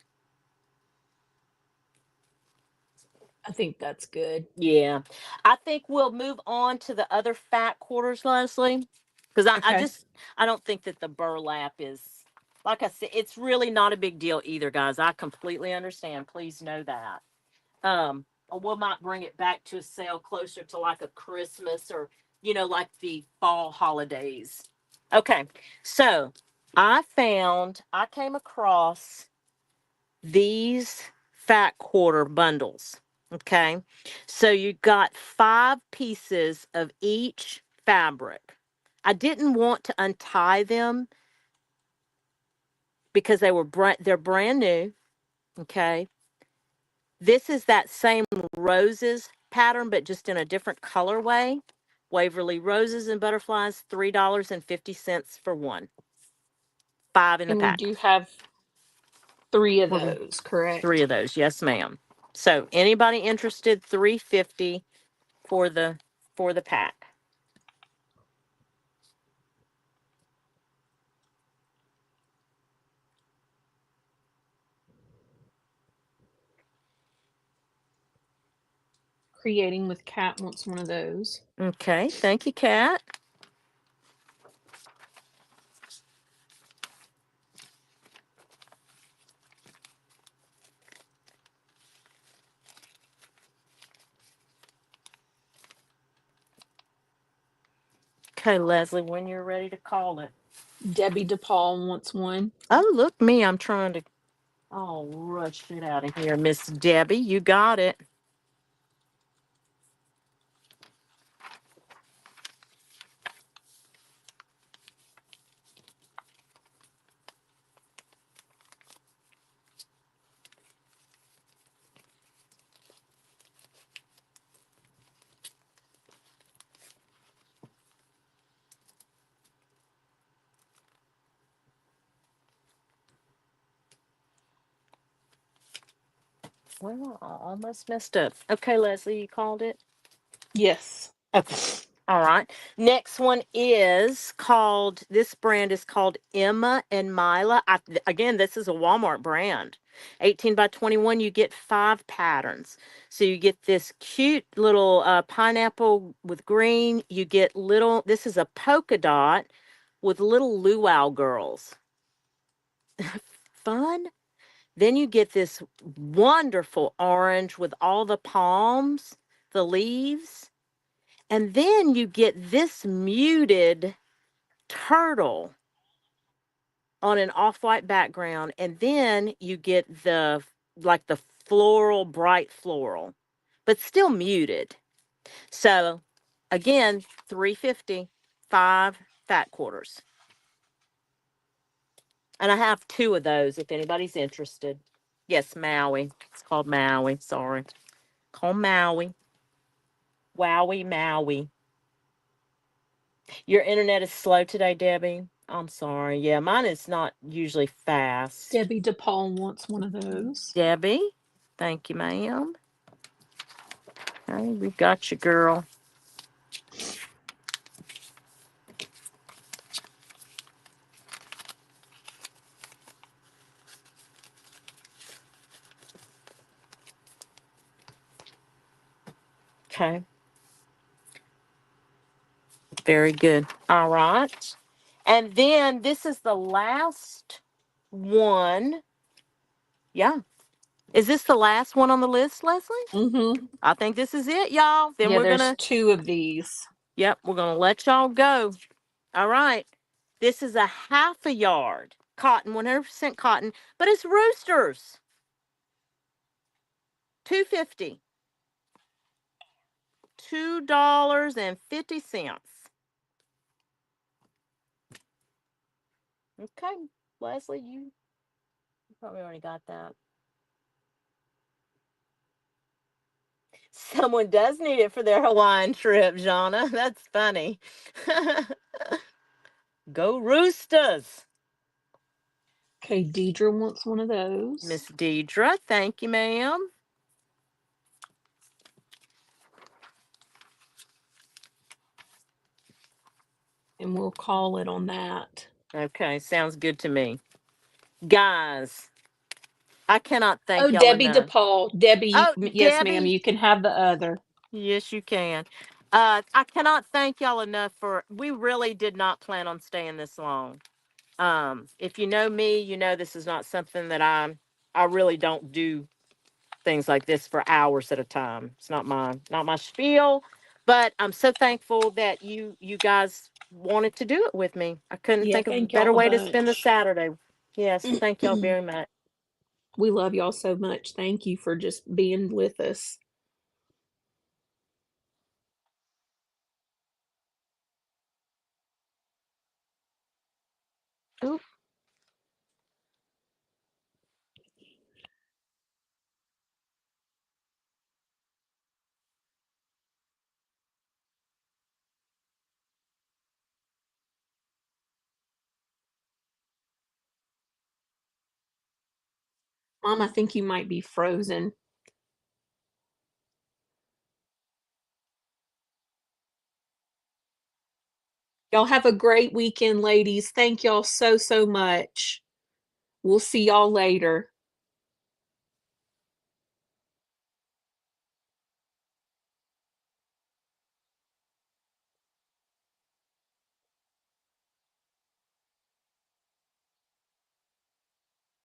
I think that's good. Yeah, I think we'll move on to the other fat quarters, Leslie. because Okay. I don't think that the burlap is, like I said, it's really not a big deal either, guys. I completely understand. Please know that. Or we might bring it back to a sale closer to like a Christmas or, like the fall holidays. Okay, so I came across these fat quarter bundles. Okay, so you got 5 pieces of each fabric. I didn't want to untie them because they're brand new. Okay, this is that same roses pattern, but just in a different colorway. Waverly Roses and Butterflies, $3.50 for one. 5 in the And we pack. do have 3 of We're those, 3 correct? of those, yes, ma'am. So anybody interested? 350 for the pack. Creating with Cat wants one of those. Okay, thank you, Kat. Okay, Leslie, when you're ready to call it. Debbie DePaul wants one. Oh, look me, I'm trying to. Oh, rush it out of here, Miss Debbie. You got it. Well, I almost messed up. Okay, Leslie, you called it? Yes. Okay. All right. Next one is called, this brand is called Emma and Mila. Again, this is a Walmart brand. 18 by 21, you get 5 patterns. So you get this cute little pineapple with green. You get this is a polka dot with little luau girls. Fun. Then you get this wonderful orange with all the palms, the leaves. And then you get this muted turtle on an off-white background. And then you get the floral, bright floral, but still muted. So again, 350, 5 fat quarters. And I have 2 of those if anybody's interested. Yes, Maui. It's called Maui. Sorry. Called Maui. Wowie Maui. Your internet is slow today, Debbie. I'm sorry. Yeah, mine is not usually fast. Debbie DePaul wants one of those. Debbie, thank you, ma'am. Okay, we got you, girl. Okay, very good. All right. And then this is the last one. Yeah. Is this the last one on the list, Leslie? Mm-hmm. I think this is it, y'all. Then Yeah, we're going there's to, 2 of these. yep, we're going to let y'all go. All right. This is a half a yard cotton, 100% cotton, but it's roosters. 250. $2.50. Okay, Leslie, you probably already got that. Someone does need it for their Hawaiian trip, Jana. That's funny. Go Roosters. Okay, Deidre wants one of Miss those. Deidre, thank you, ma'am. And we'll call it on that. Okay, sounds good to me. Guys, I cannot thank Oh, y'all Debbie enough. DePaul. Debbie, Oh, yes, ma'am, Debbie. you can have the other. Yes, you can. I cannot thank y'all enough for. We really did not plan on staying this long. If you know me, you know this is not something that I really don't do things like this for hours at a time. It's not my spiel, but I'm so thankful that you guys wanted to do it with me. I couldn't Yeah, think of a thank better y'all a way to spend the bunch. Saturday. Yes, thank y'all very much. We love y'all so much. Thank you for just being with us. Oh, Mom, I think you might be frozen. Y'all have a great weekend, ladies. Thank y'all so, so much. We'll see y'all later.